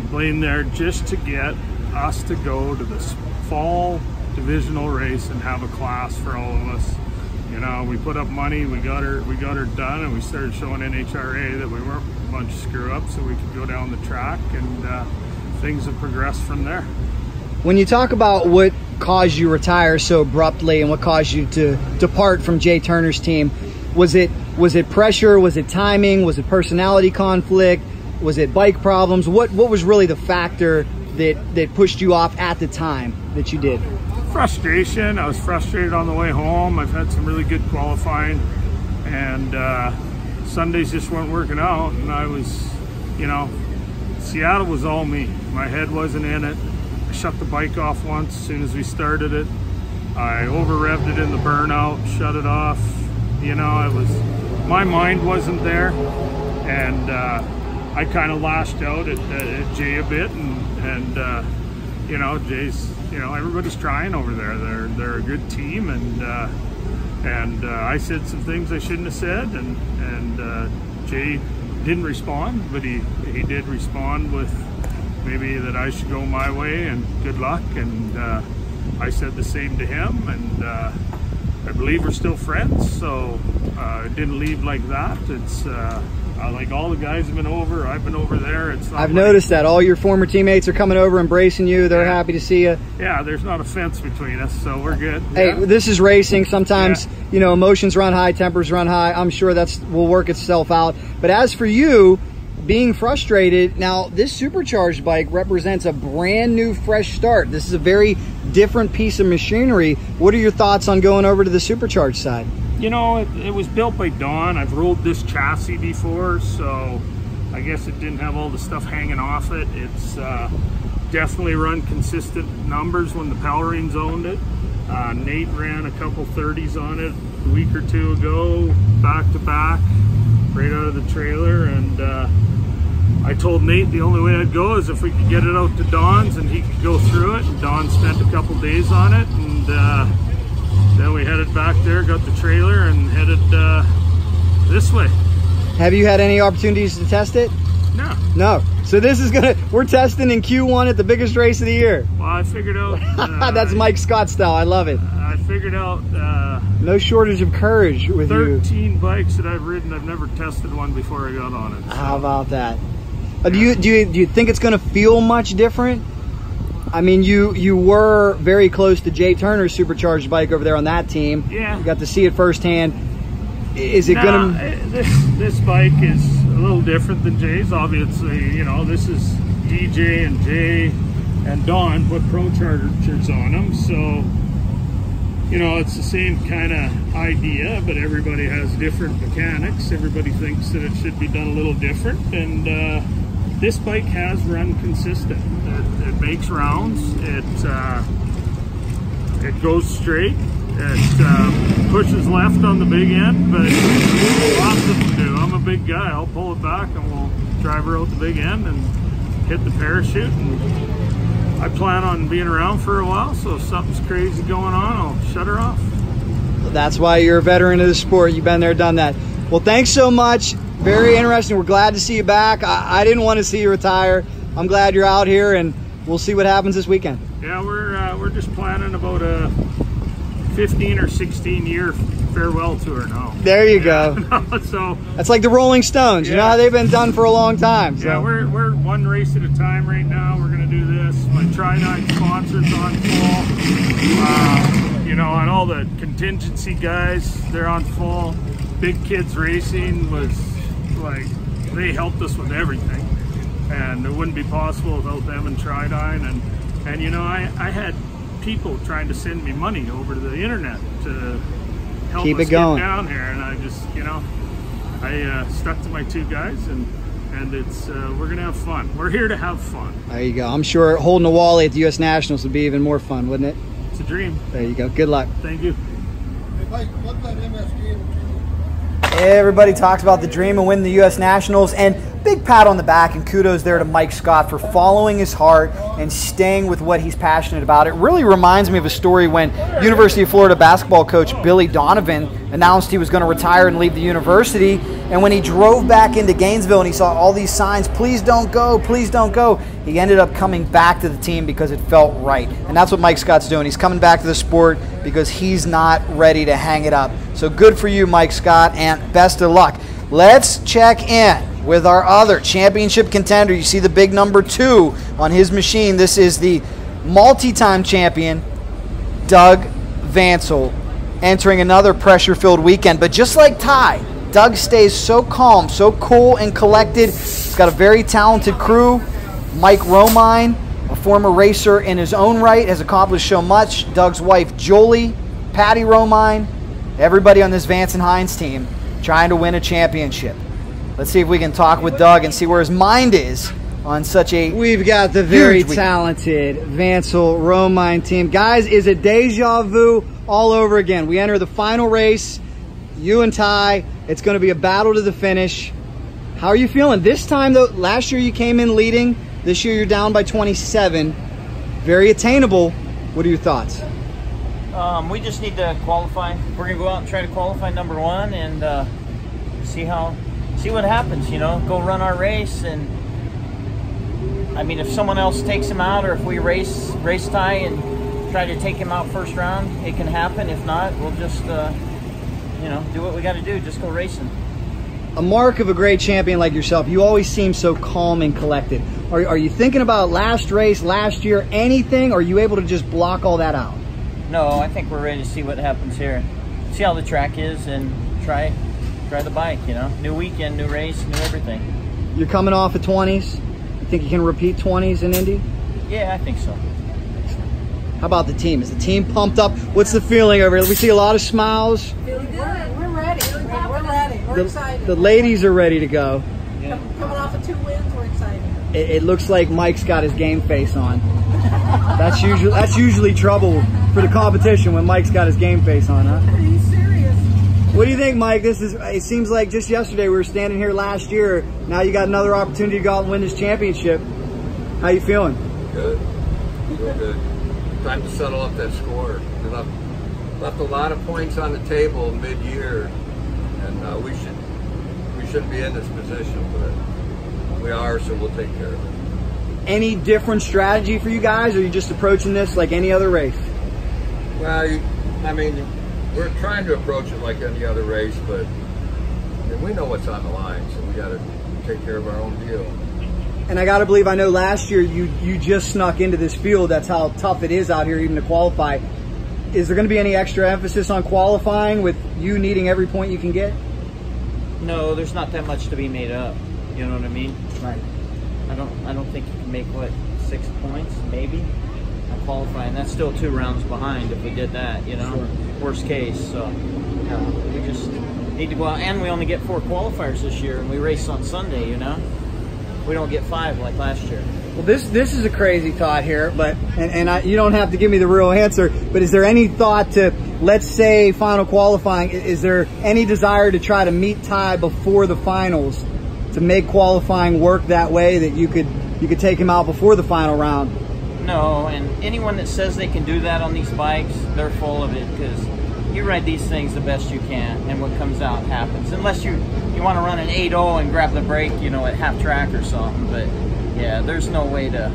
Blaine there just to get us to go to this fall divisional race and have a class for all of us. You know, we put up money, we got her done, and we started showing NHRA that we weren't a bunch of screw-ups, so we could go down the track, and things have progressed from there. When you talk about what caused you to retire so abruptly and what caused you to depart from Jay Turner's team, was it pressure? Was it timing? Was it personality conflict? Was it bike problems? What was really the factor that pushed you off at the time that you did? Frustration. I was frustrated on the way home. I've had some really good qualifying, and Sundays just weren't working out, and I was, you know, Seattle was all me. My head wasn't in it. I shut the bike off once as soon as we started it. I over-revved it in the burnout, shut it off. You know, my mind wasn't there, and I kind of lashed out at Jay a bit, and you know, Jay's, you know, everybody's trying over there. They're a good team, and I said some things I shouldn't have said, and Jay didn't respond, but he did respond with maybe that I should go my way and good luck, and I said the same to him, and I believe we're still friends, so it didn't leave like that. It's like all the guys have been over, I've been over there. I've noticed that all your former teammates are coming over, embracing you. They're happy to see you. Yeah, there's not a fence between us, so we're good. Hey, this is racing. Sometimes, you know, emotions run high, tempers run high. I'm sure will work itself out. But as for you, being frustrated, now this supercharged bike represents a brand new fresh start. This is a very different piece of machinery. What are your thoughts on going over to the supercharged side? You know, it was built by Don. I've rolled this chassis before, so I guess it didn't have all the stuff hanging off it. It's definitely run consistent numbers when the Palorines owned it. Nate ran a couple 30s on it a week or two ago, back to back, right out of the trailer, and I told Nate the only way I'd go is if we could get it out to Don's and he could go through it. And Don spent a couple days on it, and then we headed back there, got the trailer, and headed this way. Have you had any opportunities to test it? No. No. So this is we're testing in Q1 at the biggest race of the year. Well, I figured out. That's Mike Scott style. I love it. I figured out. No shortage of courage with 13 bikes that I've ridden. I've never tested one before I got on it. So. How about that? Do you think it's going to feel much different? I mean, you were very close to Jay Turner's supercharged bike over there on that team. Yeah. You got to see it firsthand. Is it going to... This bike is a little different than Jay's, obviously. You know, this is DJ and Jay and Don put Pro Chargers on them, so, you know, it's the same kind of idea, but everybody has different mechanics. Everybody thinks that it should be done a little different, and this bike has run consistent. It makes rounds. It goes straight. It pushes left on the big end, but lots of them do. I'm a big guy. I'll pull it back and we'll drive her out the big end and hit the parachute. And I plan on being around for a while, so if something's crazy going on, I'll shut her off. That's why you're a veteran of the sport. You've been there, done that. Well, thanks so much. Very interesting. We're glad to see you back. I didn't want to see you retire. I'm glad you're out here, and we'll see what happens this weekend. Yeah, we're just planning about a 15 or 16 year farewell tour now. There you go. So that's like the Rolling Stones. You know how they've been done for a long time. So. Yeah, we're one race at a time right now. We're gonna do this. My Tri-Nine sponsors on full. You know, and all the contingency guys, they're on full. Big Kids Racing was like, they helped us with everything, and it wouldn't be possible without them and Tri-Nine. And you know, I had people trying to send me money over to the internet to help us get down here, and I just, you know, I stuck to my two guys, and it's we're gonna have fun. We're here to have fun. There you go. I'm sure holding a Wally at the US Nationals would be even more fun, wouldn't it? It's a dream. There you go. Good luck. Thank you. Hey, Mike, what's that MSG? Everybody talks about the dream of winning the US Nationals, and big pat on the back and kudos there to Mike Scott for following his heart and staying with what he's passionate about. It really reminds me of a story when University of Florida basketball coach Billy Donovan announced he was going to retire and leave the university, and when he drove back into Gainesville and he saw all these signs, please don't go, please don't go, he ended up coming back to the team because it felt right. And that's what Mike Scott's doing. He's coming back to the sport because he's not ready to hang it up. So good for you, Mike Scott, and best of luck. Let's check in with our other championship contender. You see the big number 2 on his machine. This is the multi-time champion, Doug Vancil, entering another pressure-filled weekend. But just like Ty, Doug stays so calm, so cool and collected. He's got a very talented crew. Mike Romine, a former racer in his own right, has accomplished so much. Doug's wife, Jolie, Patty Romine, everybody on this Vance and Hines team trying to win a championship. Let's see if we can talk with Doug and see where his mind is on such a... We've got the very talented Vancil Romine team. Guys, is it deja vu all over again? We enter the final race, you and Ty. It's going to be a battle to the finish. How are you feeling? This time, though, last year you came in leading. This year you're down by 27. Very attainable. What are your thoughts? We just need to qualify. We're going to go out and try to qualify number 1 and see what happens, you know, go run our race. And I mean, if someone else takes him out, or if we race Ty and try to take him out first round, it can happen. If not, we'll just you know, do what we got to do, just go racing. A mark of a great champion like yourself, you always seem so calm and collected. Are you thinking about last race, last year, anything, or are you able to just block all that out? No, I think we're ready to see what happens here, see how the track is, and try the bike, you know. New weekend, new race, new everything. You're coming off of 20s. You think you can repeat 20s in Indy? Yeah, I think so. How about the team? Is the team pumped up? What's the feeling over here? We see a lot of smiles. Feeling good. We're ready. We're ready. We're excited. The ladies are ready to go. Yeah. Coming off of 2 wins, we're excited. It looks like Mike's got his game face on. That's usually trouble for the competition when Mike's got his game face on, huh? Are you serious? What do you think, Mike? It seems like just yesterday we were standing here last year. Now you got another opportunity to go out and win this championship. How you feeling? Good. Real good. Time to settle up that score. We left a lot of points on the table mid-year, and we shouldn't be in this position, but we are, so we'll take care of it. Any different strategy for you guys, or are you just approaching this like any other race? Well, I mean, we're trying to approach it like any other race, but we know what's on the line, so we got to take care of our own deal. And I got to believe, I know last year you just snuck into this field. That's how tough it is out here even to qualify. Is there going to be any extra emphasis on qualifying with you needing every point you can get? No, there's not that much to be made up. You know what I mean? Right. I don't think you can make, what, 6 points maybe on qualifying. That's still 2 rounds behind if we did that, you know. Sure. Worst case. So we just need to go out, and we only get 4 qualifiers this year, and we race on Sunday, you know. We don't get 5 like last year. Well, this is a crazy thought here, but you don't have to give me the real answer. But is there any thought to, let's say, final qualifying? Is there any desire to try to meet Ty before the finals to make qualifying work that way, that you could take him out before the final round? No, and anyone that says they can do that on these bikes, they're full of it, because you ride these things the best you can, and what comes out happens. Unless you want to run an 8.0 and grab the brake, you know, at half track or something. But yeah, there's no way to.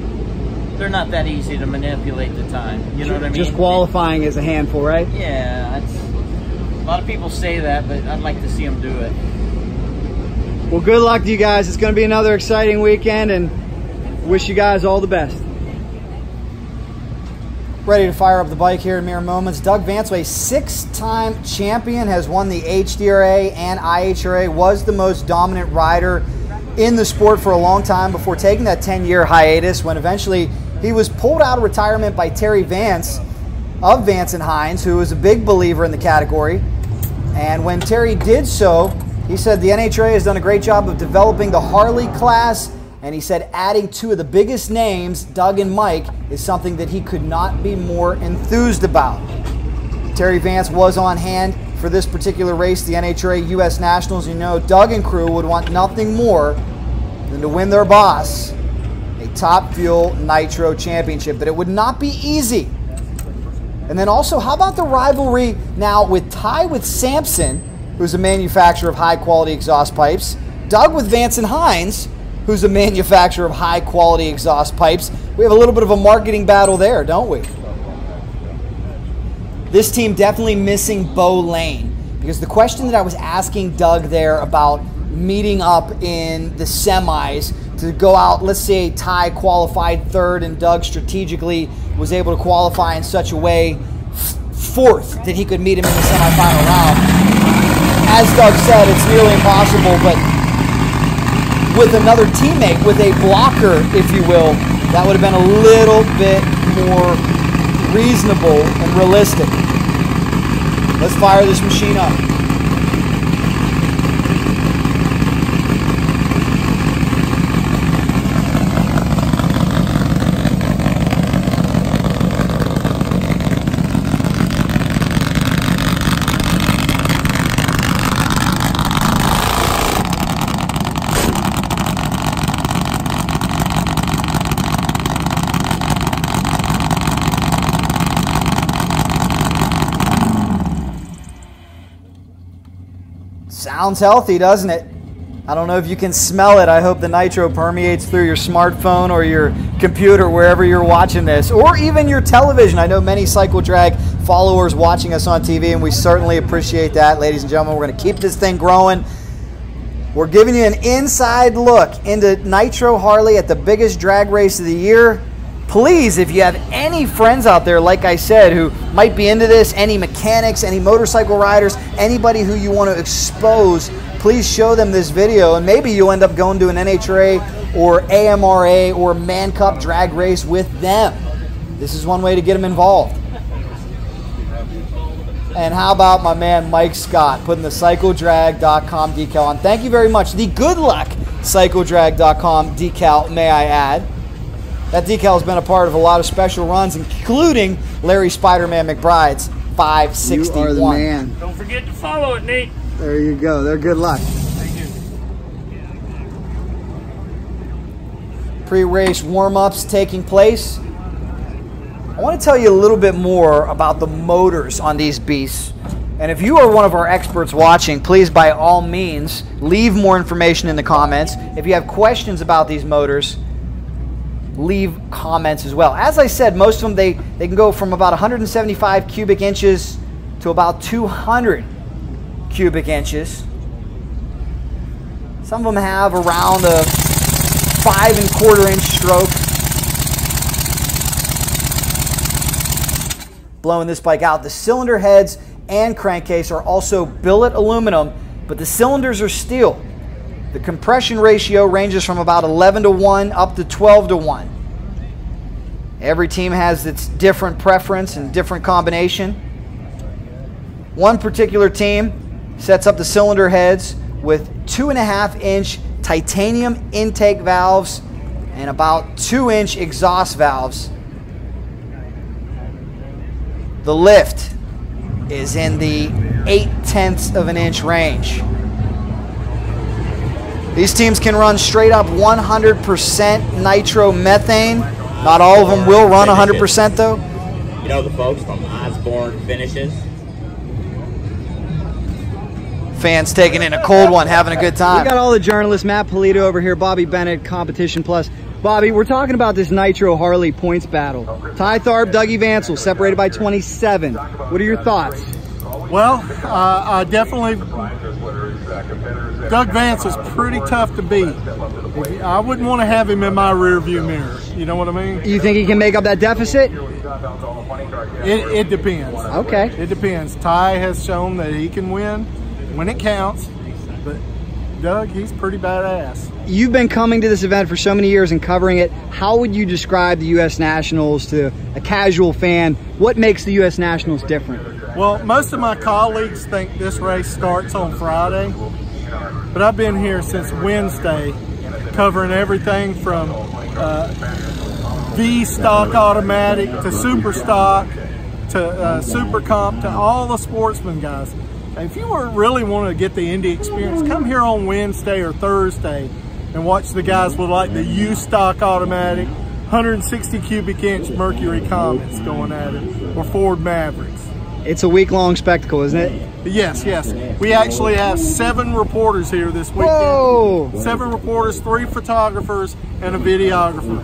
They're not that easy to manipulate the time. You know what I mean? Just qualifying is a handful, right? Yeah, a lot of people say that, but I'd like to see them do it. Well, good luck to you guys. It's going to be another exciting weekend, and wish you guys all the best. Ready to fire up the bike here in mere moments. Doug Vance, a 6-time champion, has won the HDRA and IHRA, was the most dominant rider in the sport for a long time before taking that 10-year hiatus, when eventually he was pulled out of retirement by Terry Vance of Vance and Hines, who was a big believer in the category. And when Terry did so, he said the NHRA has done a great job of developing the Harley class, and he said adding 2 of the biggest names, Doug and Mike, is something that he could not be more enthused about. Terry Vance was on hand for this particular race, the NHRA US Nationals. You know, Doug and crew would want nothing more than to win their boss a Top Fuel Nitro Championship, but it would not be easy. And then also, how about the rivalry now with Ty with Sampson, who's a manufacturer of high-quality exhaust pipes, Doug with Vance and Hines, who's a manufacturer of high-quality exhaust pipes. We have a little bit of a marketing battle there, don't we? This team definitely missing Beau Layne, because the question that I was asking Doug there about meeting up in the semis to go out, let's say Ty qualified 3rd and Doug strategically was able to qualify in such a way 4th that he could meet him in the semifinal round. As Doug said, it's nearly impossible, but with another teammate, with a blocker, if you will, that would have been a little bit more reasonable and realistic. Let's fire this machine up. Sounds healthy, doesn't it? I don't know if you can smell it. I hope the nitro permeates through your smartphone or your computer, wherever you're watching this, or even your television. I know many Cycle Drag followers watching us on TV, and we certainly appreciate that. Ladies and gentlemen, we're going to keep this thing growing. We're giving you an inside look into Nitro Harley at the biggest drag race of the year. Please, if you have any friends out there, like I said, who might be into this, any mechanics, any motorcycle riders, anybody who you want to expose, please show them this video, and maybe you'll end up going to an NHRA or AMRA or Man Cup drag race with them. This is one way to get them involved. And how about my man Mike Scott putting the CycleDrag.com decal on. Thank you very much. The Good Luck CycleDrag.com decal, may I add. That decal has been a part of a lot of special runs, including Larry Spider-Man McBride's 561. You are the man. Don't forget to follow it, Nate. There you go. There. Good luck. Pre-race warm-ups taking place. I want to tell you a little bit more about the motors on these beasts. And if you are one of our experts watching, please by all means leave more information in the comments. If you have questions about these motors, leave comments as well. As I said, most of them they can go from about 175 cubic inches to about 200 cubic inches. Some of them have around a 5 1/4 inch stroke. Blowing this bike out. The cylinder heads and crankcase are also billet aluminum, but the cylinders are steel. The compression ratio ranges from about 11:1 up to 12:1. Every team has its different preference and different combination. One particular team sets up the cylinder heads with 2.5 inch titanium intake valves and about 2 inch exhaust valves. The lift is in the 0.8 of an inch range. These teams can run straight up 100% nitromethane. Not all of them will run 100% though. You know the folks from Osborne Finishes? Fans taking in a cold one, having a good time. We got all the journalists, Matt Polito over here, Bobby Bennett, Competition Plus. Bobby, we're talking about this Nitro Harley points battle. Ty Tharpe, Dougie Vancil, separated by 27. What are your thoughts? Well, definitely, Doug Vance is pretty tough to beat. I wouldn't want to have him in my rear view mirror. You know what I mean? You think he can make up that deficit? It depends. Okay. It depends. Ty has shown that he can win when it counts, but Doug, he's pretty badass. You've been coming to this event for so many years and covering it. How would you describe the US Nationals to a casual fan? What makes the US Nationals different? Well, most of my colleagues think this race starts on Friday, but I've been here since Wednesday covering everything from V stock automatic to super stock to super comp to all the sportsman guys. If you really want to get the Indy experience, come here on Wednesday or Thursday and watch the guys with like the U stock automatic, 160 cubic inch Mercury Comets going at it, or Ford Mavericks. It's a week-long spectacle, isn't it? Yes, yes. We actually have 7 reporters here this weekend. Whoa! 7 reporters, 3 photographers, and a videographer.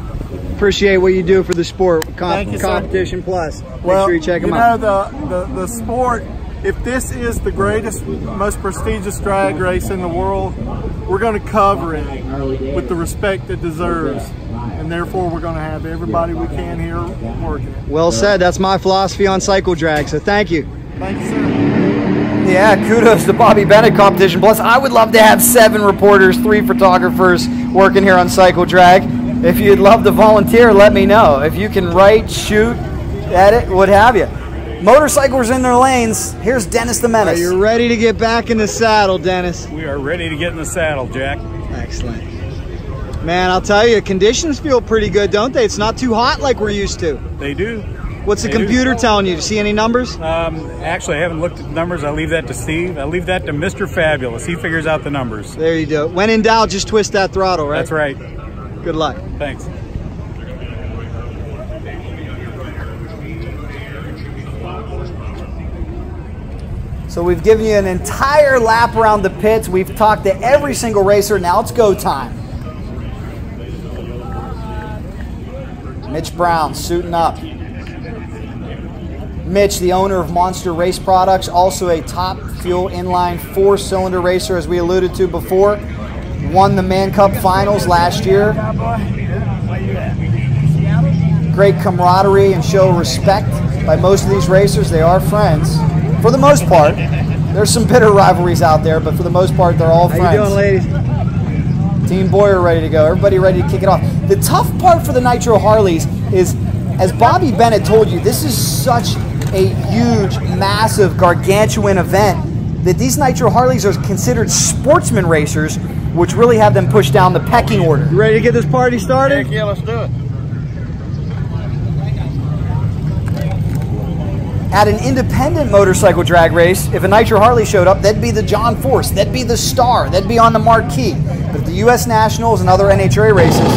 Appreciate what you do for the sport. Thank you, Competition Plus. Well, make sure you check them out. The sport, if this is the greatest, most prestigious drag race in the world, we're going to cover it with the respect it deserves. And therefore, we're going to have everybody we can here working it. Well said. That's my philosophy on cycle drag, so thank you. Thank you, sir. Yeah, kudos to Bobby Bennett, Competition Plus. I would love to have 7 reporters, 3 photographers working here on Cycle Drag. If you'd love to volunteer, let me know. If you can write, shoot, edit, what have you. Motorcyclers in their lanes. Here's Dennis the Menace. Are you ready to get back in the saddle, Dennis? We are ready to get in the saddle, Jack. Excellent. Man, I'll tell you, conditions feel pretty good, don't they? It's not too hot like we're used to. They do. What's the computer telling you? Do you see any numbers? Actually, I haven't looked at the numbers. I leave that to Steve. I leave that to Mr. Fabulous. He figures out the numbers. There you go. When in doubt, just twist that throttle, right? That's right. Good luck. Thanks. So we've given you an entire lap around the pits. We've talked to every single racer. Now it's go time. Mitch Brown suiting up. Mitch, the owner of Monster Race Products, also a top fuel inline 4-cylinder racer, as we alluded to before. Won the Man Cup finals last year. Great camaraderie and show respect by most of these racers. They are friends. For the most part, there's some bitter rivalries out there, but for the most part, they're all friends. How you doing, ladies? Team Boyer ready to go. Everybody ready to kick it off. The tough part for the Nitro Harleys is, as Bobby Bennett told you, this is such a huge, massive, gargantuan event that these Nitro Harleys are considered sportsman racers, which really have them push down the pecking order. You ready to get this party started? Heck yeah, let's do it. At an independent motorcycle drag race, if a Nitro Harley showed up, that'd be the John Force, that'd be the star, that'd be on the marquee. But at the US Nationals and other NHRA races,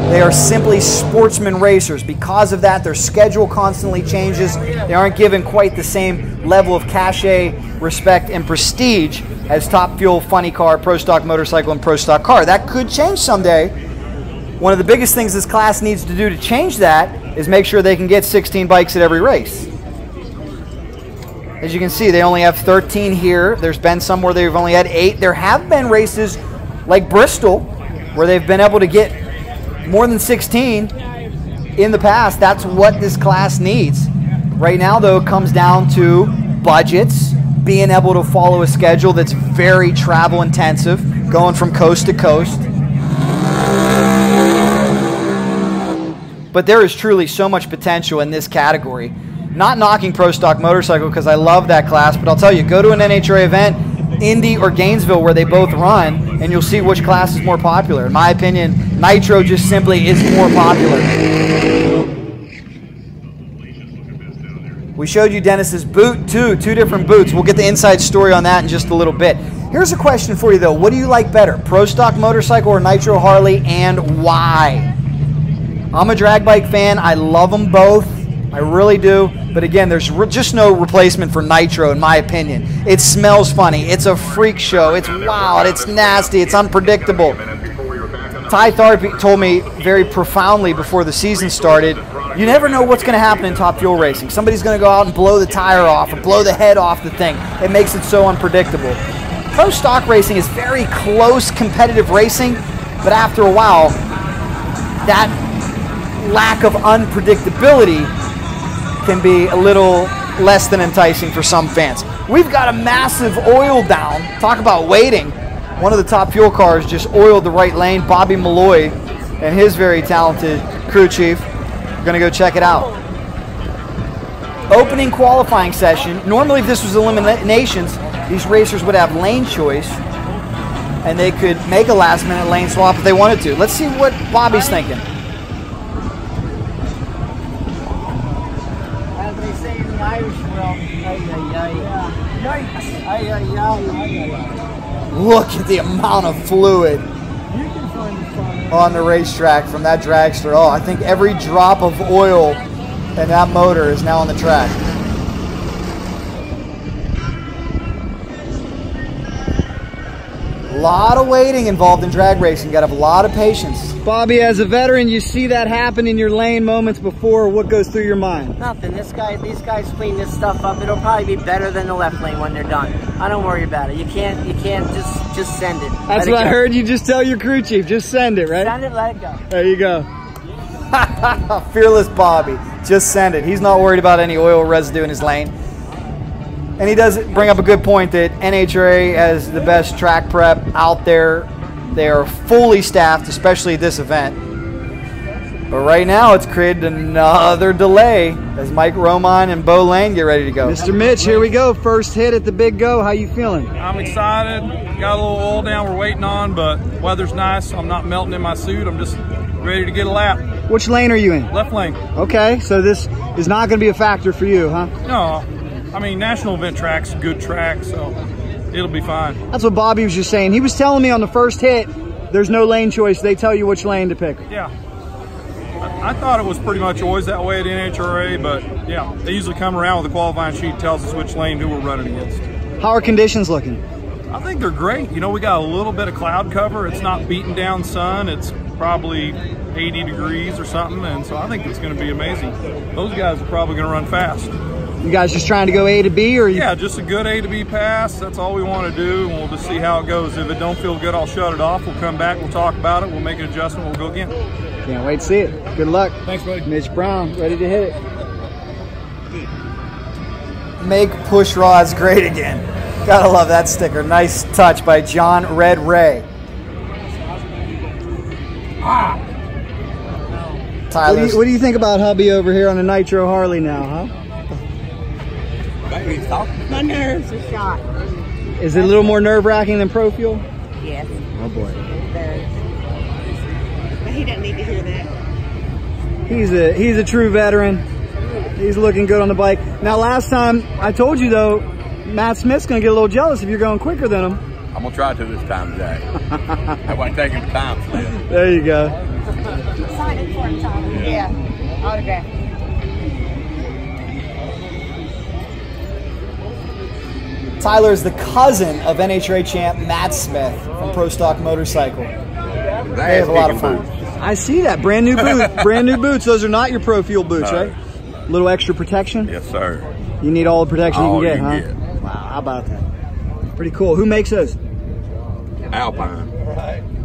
they are simply sportsman racers. Because of that, their schedule constantly changes. They aren't given quite the same level of cachet, respect, and prestige as Top Fuel, Funny Car, Pro Stock Motorcycle, and Pro Stock Car. That could change someday. One of the biggest things this class needs to do to change that is make sure they can get 16 bikes at every race. As you can see, they only have 13 here. There's been some where they've only had 8. There have been races like Bristol where they've been able to get more than 16 in the past. That's what this class needs. Right now, though, it comes down to budgets, being able to follow a schedule that's very travel intensive, going from coast to coast. But there is truly so much potential in this category. Not knocking Pro Stock Motorcycle because I love that class, but I'll tell you, go to an NHRA event, Indy or Gainesville, where they both run, and you'll see which class is more popular. In my opinion, Nitro just simply is more popular. We showed you Dennis's boot too, 2 different boots. We'll get the inside story on that in just a little bit. Here's a question for you though. What do you like better, Pro Stock Motorcycle or Nitro Harley, and why? I'm a drag bike fan. I love them both. I really do. But again, there's just no replacement for Nitro in my opinion. It smells funny. It's a freak show. It's wild. It's nasty. It's unpredictable. Ty Tharpe told me very profoundly before the season started, you never know what's going to happen in Top Fuel racing. Somebody's going to go out and blow the tire off or blow the head off the thing. It makes it so unpredictable. Pro Stock racing is very close competitive racing, but after a while, that lack of unpredictability can be a little less than enticing for some fans. We've got a massive oil down. Talk about waiting. One of the Top Fuel cars just oiled the right lane. Bobby Malloy and his very talented crew chief. We're going to go check it out. Opening qualifying session. Normally if this was eliminations, these racers would have lane choice and they could make a last minute lane swap if they wanted to. Let's see what Bobby's thinking. Look at the amount of fluid on the racetrack from that dragster. Oh, I think every drop of oil in that motor is now on the track. A lot of waiting involved in drag racing. You got to have a lot of patience. Bobby, as a veteran, you see that happen in your lane moments before. What goes through your mind? Nothing. These guys clean this stuff up. It'll probably be better than the left lane when they're done. I don't worry about it. You can't just send it. That's what I heard you just tell your crew chief. Just send it, right? Send it, let it go. There you go. Fearless Bobby. Just send it. He's not worried about any oil residue in his lane. And he does bring up a good point that NHRA has the best track prep out there. They are fully staffed, especially this event. But right now, it's created another delay as Mike Roman and Beau Layne get ready to go. Mr. Mitch, here we go. First hit at the big go. How you feeling? I'm excited. Got a little oil down we're waiting on, but weather's nice. I'm not melting in my suit. I'm just ready to get a lap. Which lane are you in? Left lane. Okay, so this is not going to be a factor for you, huh? No. I mean, national event track's a good track, so it'll be fine. That's what Bobby was just saying. He was telling me on the first hit, there's no lane choice. They tell you which lane to pick. Yeah. I thought it was pretty much always that way at NHRA, but yeah, they usually come around with a qualifying sheet, tells us which lane who we're running against. How are conditions looking? I think they're great. You know, we got a little bit of cloud cover. It's not beating down sun. It's probably 80 degrees or something, and so I think it's going to be amazing. Those guys are probably going to run fast. You guys just trying to go A to B, or yeah, just a good A to B pass. That's all we want to do, and we'll just see how it goes. If it don't feel good, I'll shut it off. We'll come back, we'll talk about it, we'll make an adjustment, we'll go again. Can't wait to see it. Good luck. Thanks, buddy. Mitch Brown, ready to hit it. Make push rods great again. Gotta love that sticker. Nice touch by John Red Ray. Tyler, what do you think about hubby over here on the Nitro Harley now, huh? My nerves are shot. Is it a little more nerve-wracking than Pro Fuel? Yes. Oh boy. But he doesn't need to hear that. He's a true veteran. He's looking good on the bike. Now, last time I told you, though, Matt Smith's going to get a little jealous if you're going quicker than him. I'm going to try to this time, Jack. I want to take him to time slip. There you go. Sign it for him, Tom. Yeah. Autograph. Tyler is the cousin of NHRA champ Matt Smith from Pro Stock Motorcycle. They have a lot of fun. I see that. Brand new boots. Brand new boots. Those are not your Pro Fuel boots, right? A little extra protection? Yes, sir. You need all the protection All you can you get, can huh? Wow, how about that? Pretty cool. Who makes those? Alpine.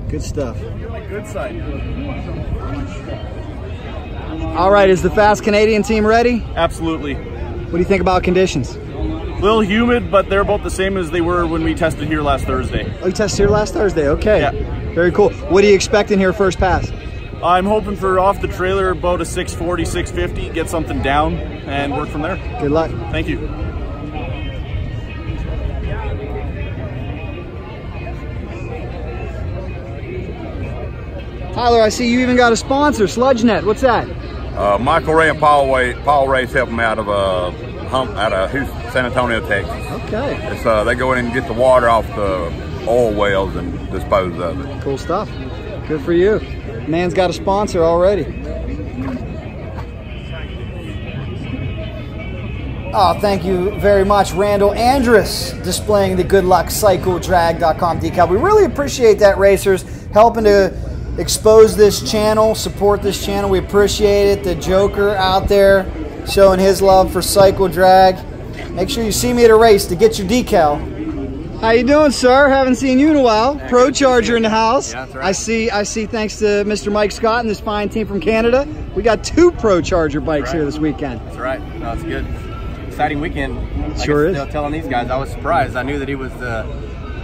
Good stuff. Good side. All right, is the Fast Canadian team ready? Absolutely. What do you think about conditions? A little humid, but they're about the same as they were when we tested here last Thursday. Oh, you tested here last Thursday. Okay. Yeah. Very cool. What are you expecting here first pass? I'm hoping for off the trailer about a 640, 650, get something down, and work from there. Good luck. Thank you. Tyler, I see you even got a sponsor, SludgeNet. What's that? Michael Ray and Paul Ray's helping me out of Houston, San Antonio, Texas. Okay. It's, they go in and get the water off the oil wells and dispose of it. Cool stuff. Good for you. Man's got a sponsor already. Oh, thank you very much, Randal. Andras displaying the goodluckcycledrag.com decal. We really appreciate that, racers, helping to expose this channel, support this channel. We appreciate it. The Joker out there showing his love for Cycle Drag. Make sure you see me at a race to get your decal. How you doing, sir? Haven't seen you in a while. Yeah, Pro Charger in the house. Yeah, that's right. I see thanks to Mr. Mike Scott and this fine team from Canada, we got 2 Pro Charger bikes here this weekend. That's right. No, it's good. Exciting weekend. Sure is. Telling these guys, I was surprised. I knew that he was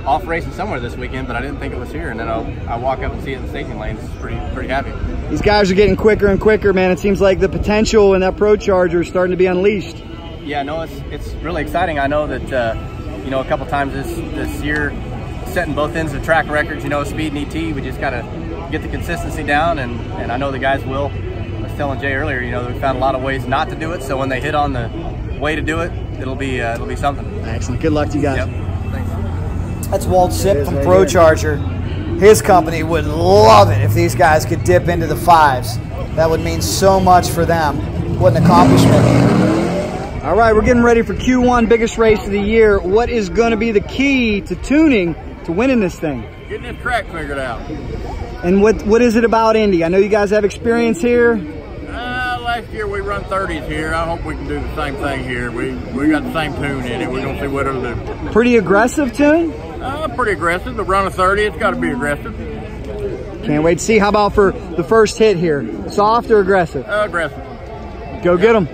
off racing somewhere this weekend, but I didn't think it was here. And then I walk up and see it in the staging lanes. Pretty happy. These guys are getting quicker and quicker, man. It seems like the potential in that Pro Charger is starting to be unleashed. Yeah, no, it's really exciting. I know that you know, a couple times this year, setting both ends of track records, you know, speed and ET, we just got to get the consistency down, and I know the guys will. I was telling Jay earlier, you know, we found a lot of ways not to do it, so when they hit on the way to do it, it'll be something. Excellent. Good luck to you guys. Yep. Thanks. That's Walt Sipp from Pro Charger. His company would love it if these guys could dip into the 5s. That would mean so much for them. What an accomplishment. All right, we're getting ready for Q1, biggest race of the year. What is going to be the key to tuning to winning this thing? Getting this track figured out. And what is it about Indy? I know you guys have experience here. Last year we run 30s here. I hope we can do the same thing here. We got the same tune in it. We're going to see what it'll do. Pretty aggressive tune? Pretty aggressive. To run a 30, it's got to be aggressive. Can't wait to see. How about for the first hit here? Soft or aggressive? Aggressive. Go get them.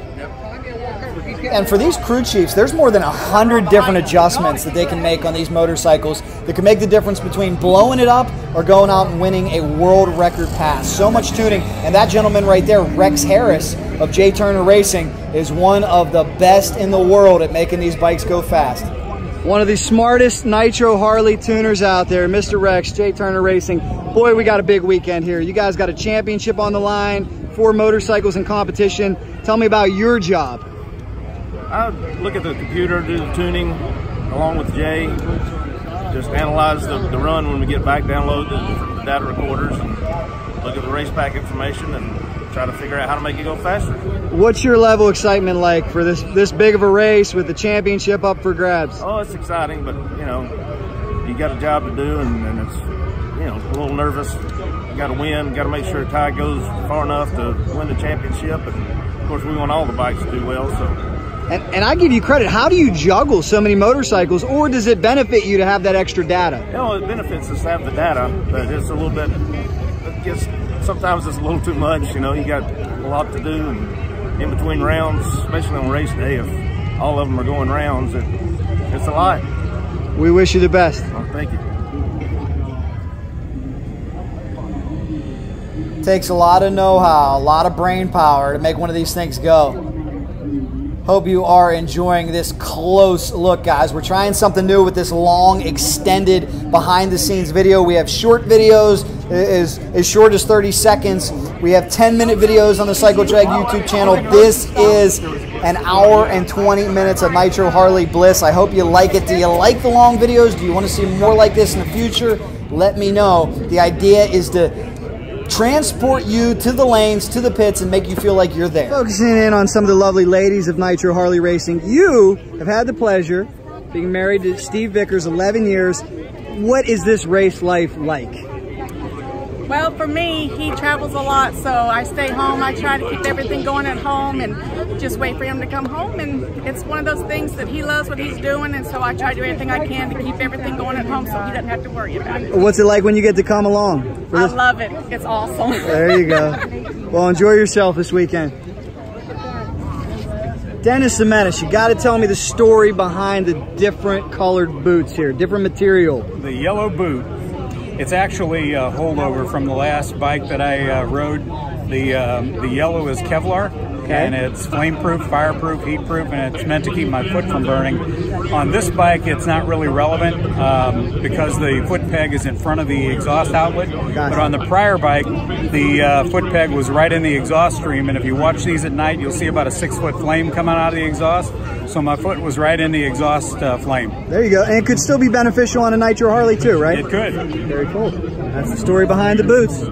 And for these crew chiefs, there's more than 100 different adjustments that they can make on these motorcycles that can make the difference between blowing it up or going out and winning a world record pass. So much tuning. And that gentleman right there, Rex Harris of J. Turner Racing, is one of the best in the world at making these bikes go fast. One of the smartest Nitro Harley tuners out there, Mr. Rex, J. Turner Racing. Boy, we got a big weekend here. You guys got a championship on the line, 4 motorcycles in competition. Tell me about your job. I look at the computer, do the tuning along with Jay, just analyze the run when we get back, download the data recorders, and look at the race pack information and try to figure out how to make it go faster. What's your level of excitement like for this big of a race with the championship up for grabs? Oh, it's exciting, but you know, you got a job to do, and it's, you know, a little nervous. You got to win, got to make sure the tie goes far enough to win the championship, and of course we want all the bikes to do well, so. And I give you credit. How do you juggle so many motorcycles, or does it benefit you to have that extra data? You know, it benefits us to have the data, but it's a little bit, sometimes it's a little too much, you know, you got a lot to do, and in between rounds, especially on race day, if all of them are going rounds, it's a lot. We wish you the best. Oh, thank you. Takes a lot of know-how, a lot of brain power to make one of these things go. Hope you are enjoying this close look, guys. We're trying something new with this long, extended behind-the-scenes video. We have short videos is as short as 30 seconds. We have 10-minute videos on the Cycle Drag YouTube channel. This is an hour and 20 minutes of Nitro Harley bliss. I hope you like it. Do you like the long videos? Do you want to see more like this in the future? Let me know. The idea is to transport you to the lanes, to the pits, and make you feel like you're there. Focusing in on some of the lovely ladies of Nitro Harley Racing, you have had the pleasure being married to Steve Vickers, 11 years. What is this race life like? Well, for me, he travels a lot, so I stay home. I try to keep everything going at home and just wait for him to come home. And it's one of those things that he loves what he's doing, and so I try to do everything I can to keep everything going at home so he doesn't have to worry about it. What's it like when you get to come along? I love it. It's awesome. There you go. Well, enjoy yourself this weekend. Dennis Semenis, you got to tell me the story behind the different colored boots here, different material. The yellow boot, it's actually a holdover from the last bike that I rode. The yellow is Kevlar, and it's flame-proof, fire-proof, heat-proof, and it's meant to keep my foot from burning. On this bike, it's not really relevant because the foot peg is in front of the exhaust outlet. But on the prior bike, the foot peg was right in the exhaust stream, and if you watch these at night, you'll see about a 6-foot flame coming out of the exhaust. So my foot was right in the exhaust flame. There you go. And it could still be beneficial on a Nitro Harley too, right? It could. Very cool. That's the story behind the boots.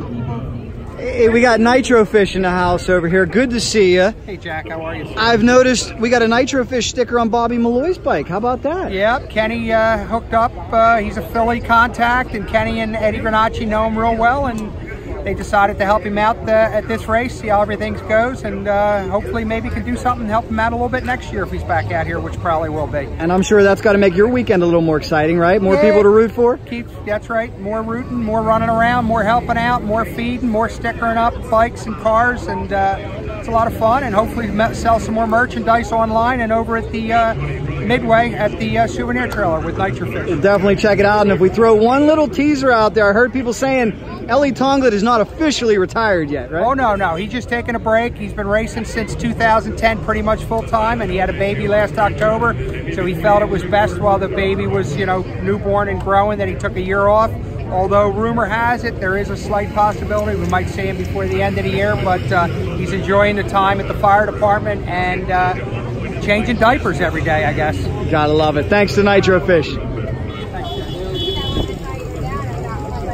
Hey, we got Nitro Fish in the house over here. Good to see you. Hey, Jack. How are you? I've noticed we got a Nitro Fish sticker on Bobby Malloy's bike. How about that? Yep. Kenny hooked up. He's a Philly contact, and Kenny and Eddie Granacci know him real well, and they decided to help him out at this race, see how everything goes, and hopefully maybe can do something to help him out a little bit next year if he's back out here, which probably will be. And I'm sure that's got to make your weekend a little more exciting, right? More people to root for? That's right. More rooting, more running around, more helping out, more feeding, more stickering up bikes and cars, and it's a lot of fun, and hopefully sell some more merchandise online and over at the Midway at the souvenir trailer with Nitro Fish. Definitely check it out. And if we throw one little teaser out there, I heard people saying Ellie Tonglet is not officially retired yet, right? Oh, no. He's just taking a break. He's been racing since 2010 pretty much full time, and he had a baby last October, so he felt it was best while the baby was, newborn and growing that he took a year off. Although rumor has it, there is a slight possibility we might see him before the end of the year, but he's enjoying the time at the fire department and changing diapers every day, I guess. Gotta love it. Thanks to Nitro Fish.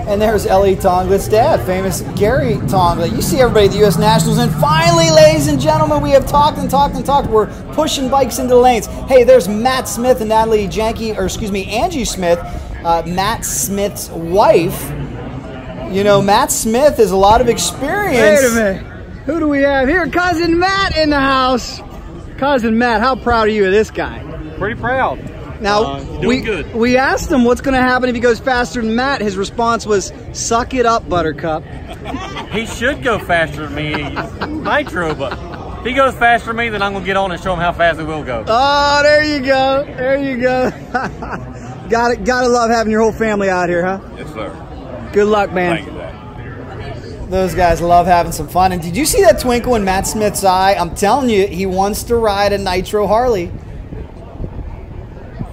And there's Ellie Tonglet's dad, famous Gary Tonglet. You see everybody at the US Nationals, and finally, ladies and gentlemen, we have talked and talked and talked. We're pushing bikes into the lanes. Hey, there's Matt Smith and Angie Smith, Matt Smith's wife. Matt Smith has a lot of experience. Wait a minute. Who do we have here? Cousin Matt in the house. Cousin Matt, how proud are you of this guy? Pretty proud. Now, we asked him what's going to happen if he goes faster than Matt. His response was, suck it up, Buttercup. He should go faster than me, Nitro, but if he goes faster than me, then I'm going to get on and show him how fast he will go. Oh, there you go. There you go. Gotta love having your whole family out here, huh? Yes, sir. Good luck, man. Thank you, Dad. Those guys love having some fun. And did you see that twinkle in Matt Smith's eye? I'm telling you, he wants to ride a Nitro Harley.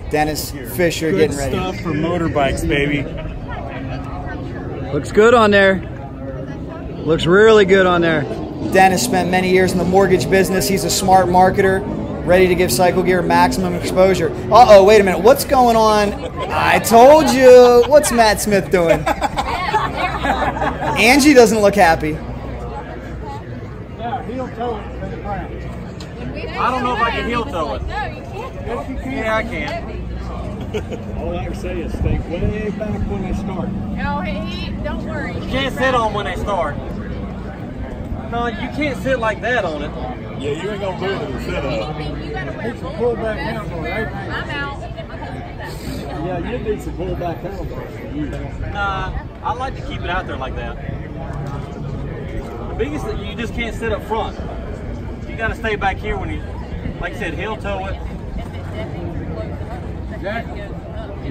Dennis Fisher getting ready. Good stuff for motorbikes, baby. Looks good on there. Looks really good on there. Dennis spent many years in the mortgage business. He's a smart marketer, ready to give cycle gear maximum exposure. Uh-oh, wait a minute. What's going on? I told you. What's Matt Smith doing? Angie doesn't look happy. Yeah, heel toe it to the ground. I don't know if I can heel toe it. Yes, you can. Yeah, I can. All I can say is stay way back when they start. No, don't worry. You can't sit on when they start. No, you can't sit like that on it. Yeah, you ain't gonna do it in the sit-up. Need some pullback handle, right? I'm out. Yeah, you need some pullback handlebars for you. Nah, I like to keep it out there like that. The biggest thing, you just can't sit up front. You got to stay back here when you, like I said, heel toe it. Jack? You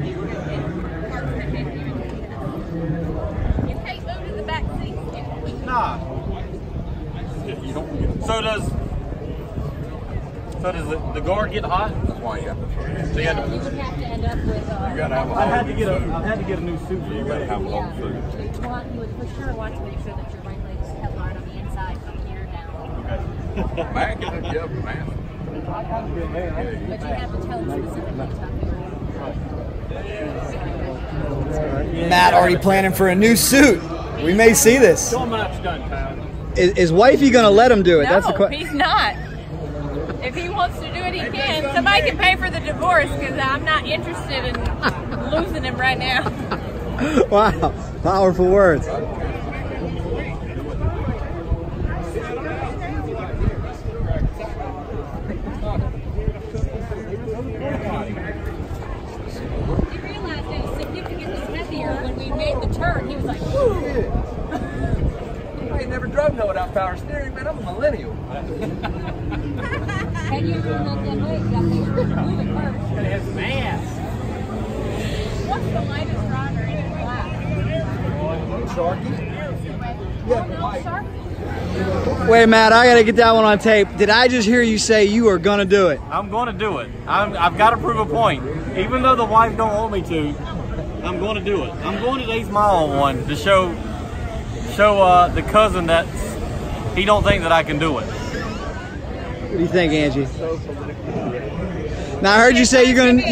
can't move to the back seat. Nah. So does the guard get hot? That's why you have to. So you have to end up with. You gotta have a I had to get a new suit. You gotta have a whole suit. you would for sure want to make sure that your right leg is Kevlar on the inside from here down. Back in the jump, man. But you have to tell them specifically to Matt already planning for a new suit. We may see this. Show him how it's done, pal. Is wifey gonna let him do it? No, That's the question. he's not. If he wants to do it, he can. Somebody can pay for the divorce because I'm not interested in losing him right now. Wow, powerful words. He realized it was significantly heavier when we made the turn. He was like, whoo! I ain't never drove no without power steering, man. I'm a millennial. Hey, you ever look that way? You got to make sure to move it first. Gotta have some ass. What's the latest driver in the class? Wait, Matt, I gotta get that one on tape. Did I just hear you say you are gonna do it? I'm going to do it. I've got to prove a point. Even though the wife don't want me to, I'm going to do it. I'm going to the 8th mile one to show the cousin that he don't think that I can do it. What do you think, Angie? Now I heard you say you're gonna.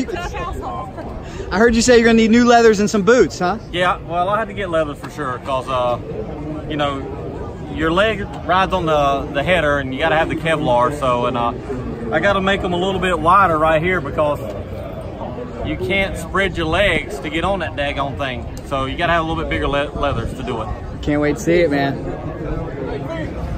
I heard you say you're gonna need new leathers and some boots, huh? Yeah, well, I had to get leather for sure because, you know, your leg rides on the header and you got to have the Kevlar. So, and I got to make them a little bit wider right here because you can't spread your legs to get on that daggone thing. So you got to have a little bit bigger leathers to do it. Can't wait to see it, man.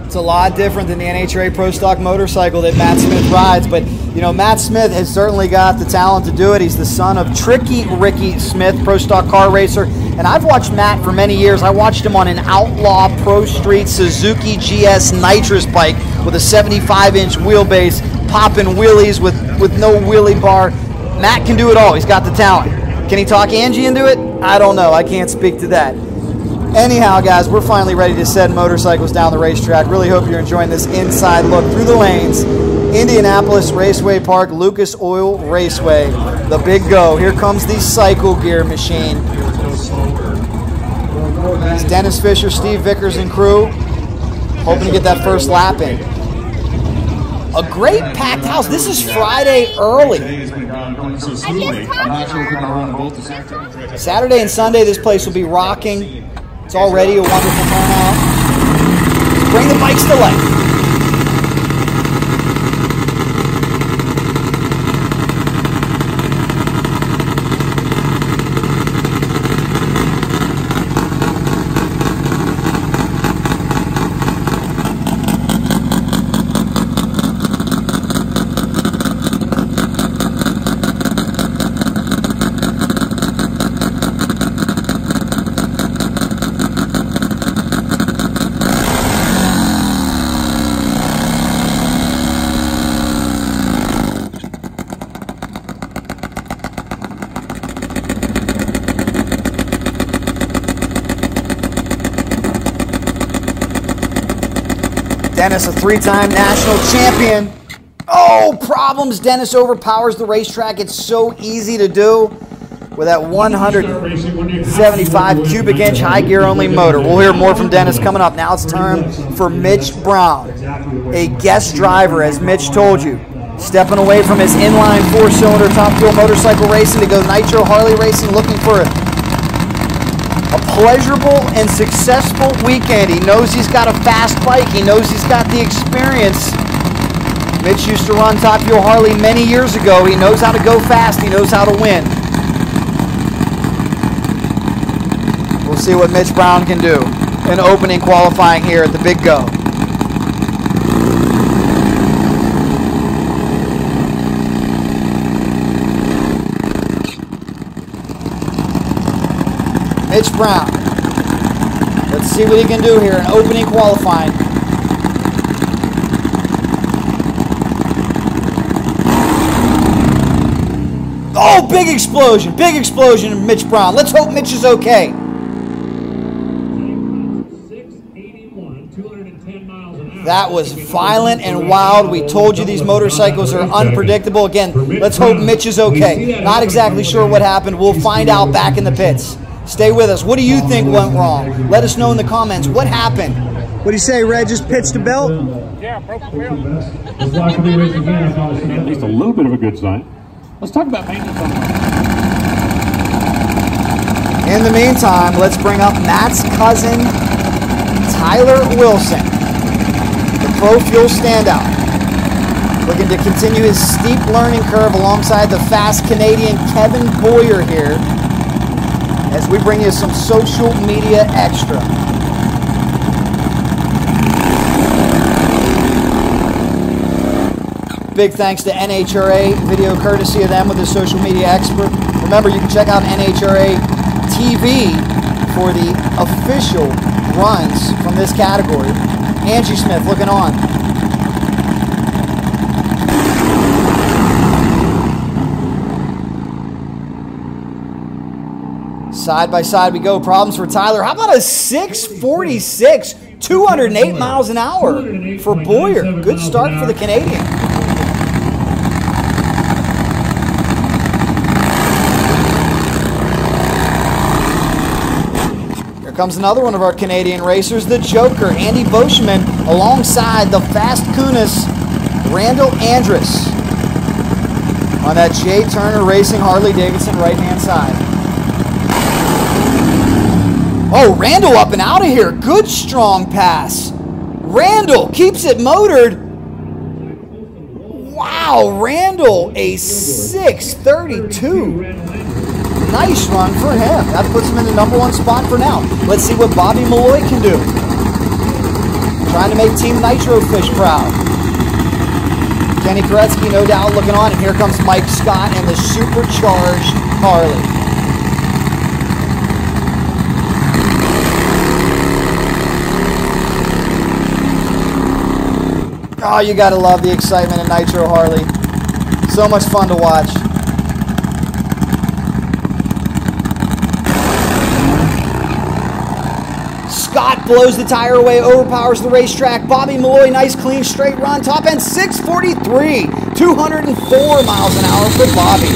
It's a lot different than the NHRA Pro Stock motorcycle that Matt Smith rides, but you know, Matt Smith has certainly got the talent to do it. He's the son of Tricky Rickey Smith, Pro Stock car racer, and I've watched Matt for many years. I watched him on an Outlaw Pro Street Suzuki GS nitrous bike with a 75-inch wheelbase, popping wheelies with no wheelie bar. Matt can do it all. He's got the talent. Can he talk Angie into it? I don't know. I can't speak to that. Anyhow, guys, we're finally ready to send motorcycles down the racetrack. Really hope you're enjoying this inside look through the lanes. Indianapolis Raceway Park, Lucas Oil Raceway. The big go. Here comes the cycle gear machine. It's Dennis Fisher, Steve Vickers, and crew. Hoping to get that first lap in. A great packed house. This is Friday early. Saturday and Sunday, this place will be rocking. It's already a wonderful turnout. Let's bring the bikes to life. Dennis, a three-time national champion. Oh, problems. Dennis overpowers the racetrack. It's so easy to do with that 175 cubic inch high gear only motor. We'll hear more from Dennis coming up. Now it's time for Mitch Brown, a guest driver, as Mitch told you, stepping away from his inline four-cylinder top fuel motorcycle racing to go Nitro Harley racing, looking for a pleasurable and successful weekend. He knows he's got a fast bike. He knows he's got the experience. Mitch used to run Top Fuel Harley many years ago. He knows how to go fast. He knows how to win. We'll see what Mitch Brown can do in opening qualifying here at the Big Go. Mitch Brown. Let's see what he can do here in opening qualifying. Oh, big explosion in Mitch Brown. Let's hope Mitch is okay. That was violent and wild. We told you these motorcycles are unpredictable. Again, let's hope Mitch is okay. Not exactly sure what happened. We'll find out back in the pits. Stay with us. What do you think went wrong? Let us know in the comments. What happened? What do you say, Red? Just pitched a belt? Yeah, broke the belt. At least a little bit of a good sign. Let's talk about maintenance on that. In the meantime, let's bring up Matt's cousin, Tyler Wilson, the Pro Fuel standout. Looking to continue his steep learning curve alongside the fast Canadian Kevin Boyer here as we bring you some social media extra. Big thanks to NHRA video, courtesy of them with the social media expert. Remember, you can check out NHRA TV for the official runs from this category. Angie Smith looking on. Side by side we go. Problems for Tyler. How about a 646, 208 miles an hour for Boyer? Good start for the Canadian. Here comes another one of our Canadian racers, the Joker, Andy Beauchemin, alongside the fast Kunis, Randal Andras, on that J. Turner Racing Harley Davidson right-hand side. Oh, Randal up and out of here. Good strong pass. Randal keeps it motored. Wow, Randal a 632. Nice run for him. That puts him in the #1 spot for now. Let's see what Bobby Malloy can do. Trying to make Team Nitro Fish proud. Kenny Koretsky, no doubt, looking on. And here comes Mike Scott and the supercharged Harley. Oh, you gotta love the excitement of Nitro Harley. So much fun to watch. Scott blows the tire away, overpowers the racetrack. Bobby Malloy, nice clean straight run. Top end 643, 204 miles an hour for Bobby.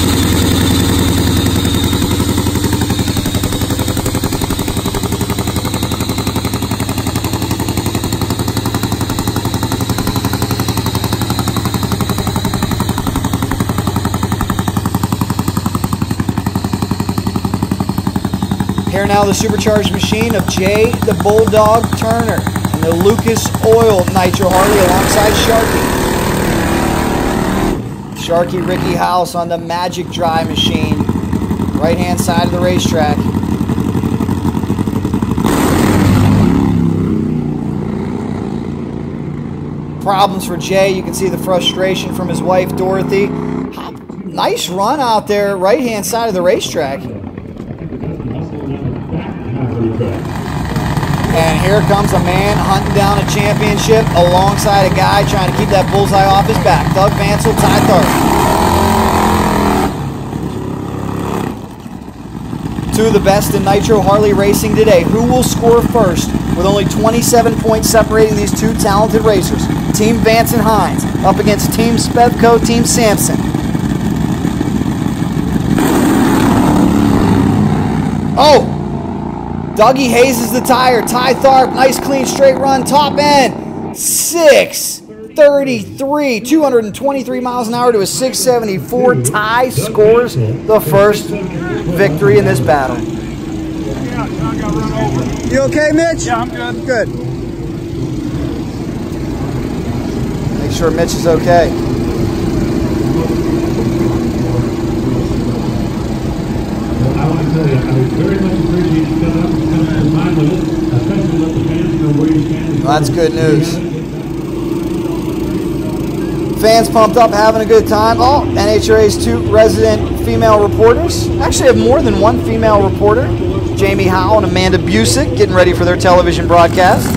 Here now the supercharged machine of Jay the Bulldog Turner and the Lucas Oil Nitro Harley alongside Sharky. Sharky Rickey House on the Magic Dry machine, right hand side of the racetrack. Problems for Jay, you can see the frustration from his wife Dorothy. Nice run out there, right hand side of the racetrack. And here comes a man hunting down a championship alongside a guy trying to keep that bullseye off his back. Doug Vancil, Ty Tharpe. Two of the best in Nitro Harley racing today. Who will score first with only 27 points separating these two talented racers? Team Vance and Hines up against Team Spevco, Team Sampson. Oh! Dougie hazes the tire. Ty Tharpe, nice clean straight run. Top end, 633, 223 miles an hour to a 674. Ty scores the first victory in this battle. You okay, Mitch? Yeah, I'm good. Good. Make sure Mitch is okay. I want to tell you, I very much appreciate you coming up and spending some time with us, especially let the fans know where you stand. Well, that's good news. Fans pumped up, having a good time. Oh, NHRA's two resident female reporters. Actually have more than one female reporter. Jamie Howell and Amanda Busick getting ready for their television broadcast.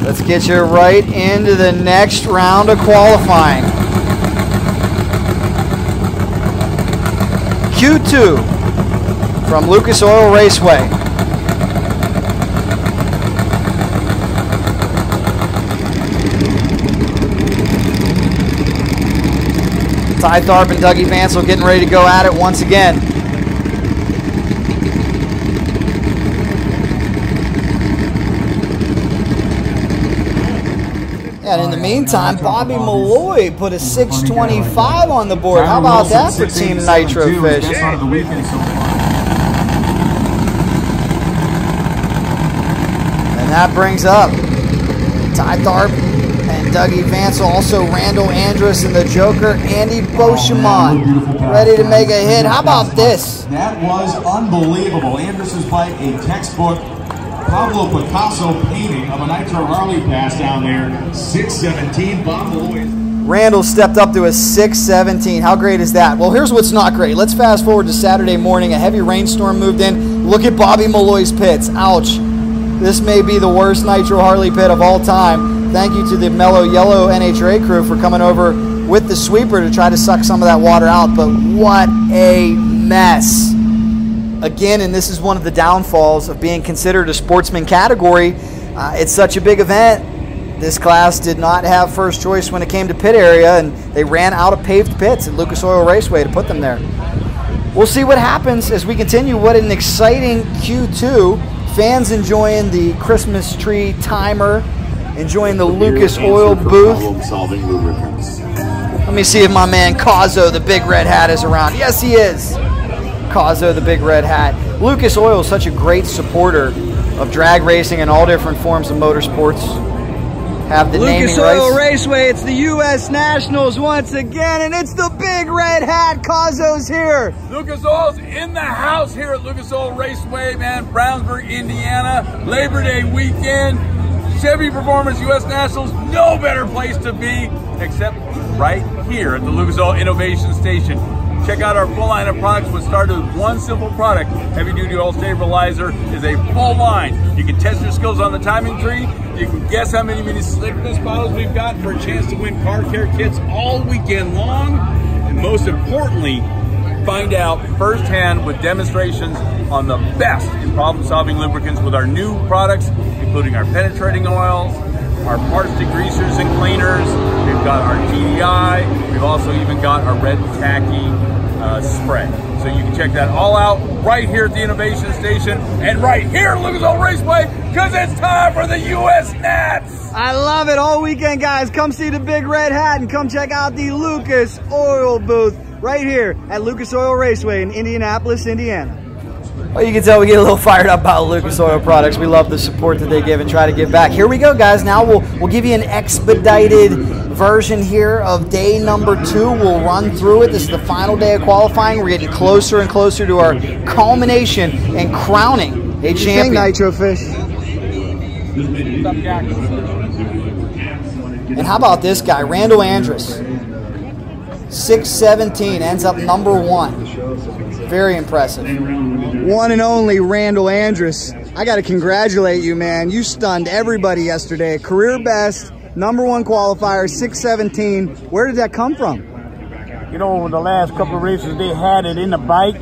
Let's get you right into the next round of qualifying. Q2 from Lucas Oil Raceway. Tharpe and Vancil getting ready to go at it once again. And in the meantime, Bobby Malloy put a 625 on the board. How about that for Team Nitro Fish? And that brings up Tharpe and Vancil, also Randal, Andras, and the Joker, Andy Beauchemin, ready to make a hit. How about this? That was unbelievable. Andras' bike, a textbook Pablo Picasso painting of a Nitro Harley pass down there. 617, Bob Malloy. Randal stepped up to a 617. How great is that? Well, here's what's not great. Let's fast forward to Saturday morning. A heavy rainstorm moved in. Look at Bobby Malloy's pits. Ouch. This may be the worst Nitro Harley pit of all time. Thank you to the Mellow Yellow NHRA crew for coming over with the sweeper to try to suck some of that water out. But what a mess. Again, and this is one of the downfalls of being considered a sportsman category. It's such a big event. This class did not have first choice when it came to pit area, and they ran out of paved pits at Lucas Oil Raceway to put them there. We'll see what happens as we continue. What an exciting Q2. Fans enjoying the Christmas tree timer, enjoying the Lucas Oil booth. Let me see if my man Cozzo, the big red hat, is around. Yes, he is. Cozzo, the big red hat. Lucas Oil is such a great supporter of drag racing and all different forms of motorsports. Have the Lucas naming Oil rights. Raceway, it's the US Nationals once again, and it's the big red hat. Cozzo's here. Lucas Oil's in the house here at Lucas Oil Raceway, man. Brownsburg, Indiana, Labor Day weekend. Chevy Performance US Nationals, no better place to be except right here at the Lucas Oil Innovation Station. Check out our full line of products, which started with one simple product. Heavy duty oil stabilizer is a full line. You can test your skills on the timing tree. You can guess how many slickness bottles we've got for a chance to win car care kits all weekend long. And most importantly, find out firsthand with demonstrations on the best in problem-solving lubricants with our new products, including our penetrating oils, our parts degreasers and cleaners. We've got our TDI. We've also even got our red tacky spray. So you can check that all out right here at the Innovation Station and right here at Lucas Oil Raceway, because it's time for the US Nats. I love it. All weekend, guys, come see the big red hat and come check out the Lucas Oil booth right here at Lucas Oil Raceway in Indianapolis, Indiana. Well, you can tell we get a little fired up about Lucas Oil products. We love the support that they give and try to give back. Here we go, guys. Now we'll give you an expedited version here of day number 2. We'll run through it. This is the final day of qualifying. We're getting closer and closer to our culmination and crowning a champion. Nitro Fish. And how about this guy, Randal Andras? 617, ends up number 1. Very impressive. One and only Randal Andras. I got to congratulate you, man. You stunned everybody yesterday. Career best, number 1 qualifier, 617. Where did that come from? You know, over the last couple of races, they had it in the bike.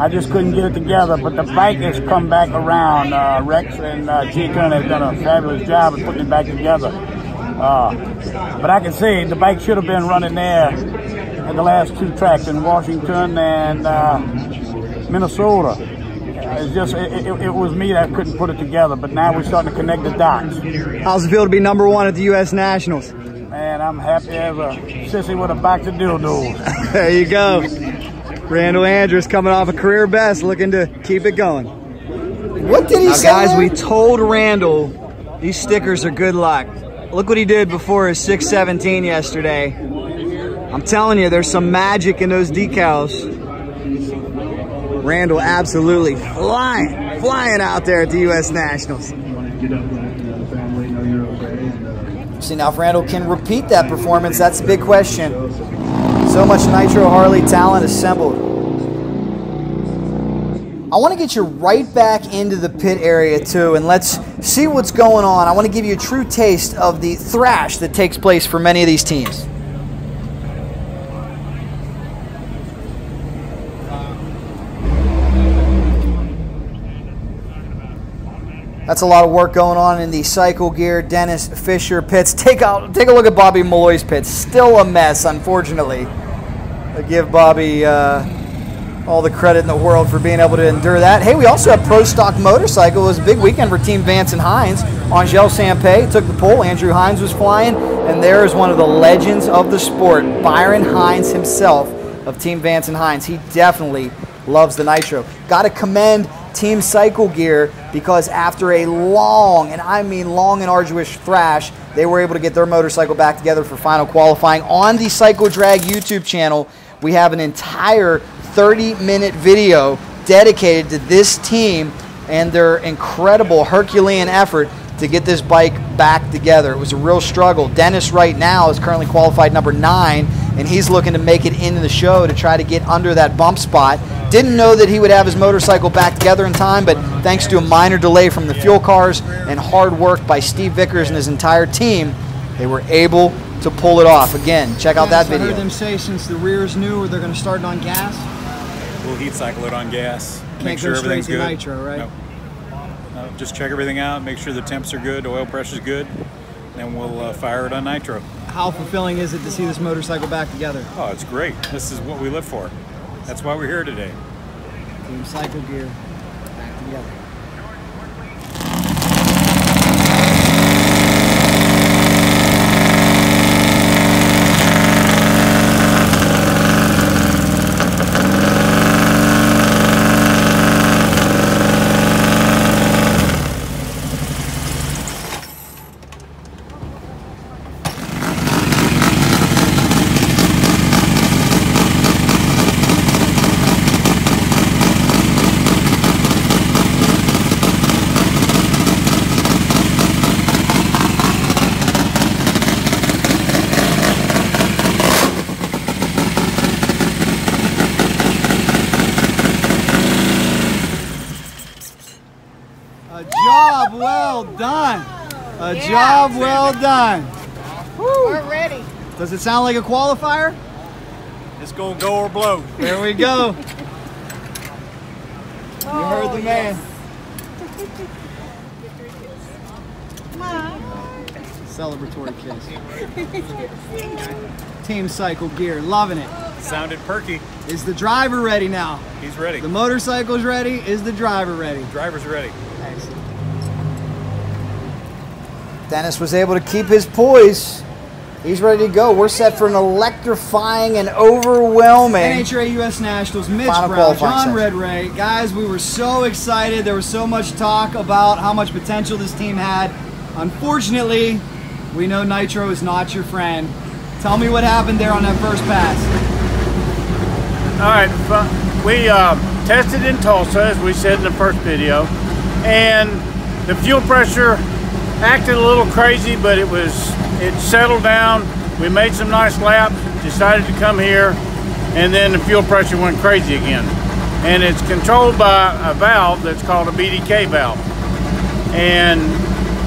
I just couldn't get it together, but the bike has come back around. Rex and J-Turn have done a fabulous job of putting it back together. But I can say the bike should have been running there at the last 2 tracks in Washington and Minnesota. It's just, it was me that couldn't put it together, but now we're starting to connect the dots. How's it feel to be number 1 at the US Nationals? Man, I'm happy as a sissy with a box of dildos. There you go. Randal Andras coming off a career best, looking to keep it going. What did he say? Guys, we told Randal these stickers are good luck. Look what he did before his 617 yesterday. I'm telling you, there's some magic in those decals. Randal absolutely flying out there at the US Nationals. See, now if Randal can repeat that performance, that's the big question. So much Nitro Harley talent assembled. I want to get you right back into the pit area too, and let's see what's going on. I want to give you a true taste of the thrash that takes place for many of these teams. That's a lot of work going on in the Cycle Gear, Dennis Fisher pits. Take a look at Bobby Malloy's pits. Still a mess, unfortunately. I give Bobby all the credit in the world for being able to endure that. Hey, we also have Pro Stock Motorcycle. It was a big weekend for Team Vance and Hines. Angel Sampé took the pole. Andrew Hines was flying. And there is one of the legends of the sport, Byron Hines himself of Team Vance and Hines. He definitely loves the Nitro. Got to commend Team Cycle Gear because after a long, and I mean long and arduous thrash, they were able to get their motorcycle back together for final qualifying. On the Cycle Drag YouTube channel, we have an entire 30-minute video dedicated to this team and their incredible Herculean effort to get this bike back together. It was a real struggle. Dennis right now is currently qualified number 9, and he's looking to make it into the show to try to get under that bump spot. Didn't know that he would have his motorcycle back together in time, but thanks to a minor delay from the fuel cars and hard work by Steve Vickers and his entire team, they were able to pull it off. Again, check out that video. I heard them say since the rear is new, they're going to start it on gas. We'll heat cycle it on gas. Can't make sure go straight everything's to good. nitro, right? No. Just check everything out, make sure the temps are good, oil pressure's good, and we'll fire it on nitro. How fulfilling is it to see this motorcycle back together? Oh, it's great. This is what we live for. That's why we're here today. Team Cycle Gear back together. A job well done. We're ready. Does it sound like a qualifier? It's going to go or blow. There we go. You heard the man. Celebratory kiss. Team Cycle Gear, loving it. Sounded perky. Is the driver ready now? He's ready. The motorcycle's ready. Is the driver ready? Driver's ready. Excellent. Dennis was able to keep his poise. He's ready to go. We're set for an electrifying and overwhelming NHRA US Nationals. Mitch Brown, John Redray. Guys, we were so excited. There was so much talk about how much potential this team had. Unfortunately, we know Nitro is not your friend. Tell me what happened there on that first pass. All right, we tested in Tulsa, as we said in the first video, and the fuel pressure acted a little crazy, but it settled down. We made some nice laps, decided to come here, and then the fuel pressure went crazy again. And it's controlled by a valve that's called a BDK valve. And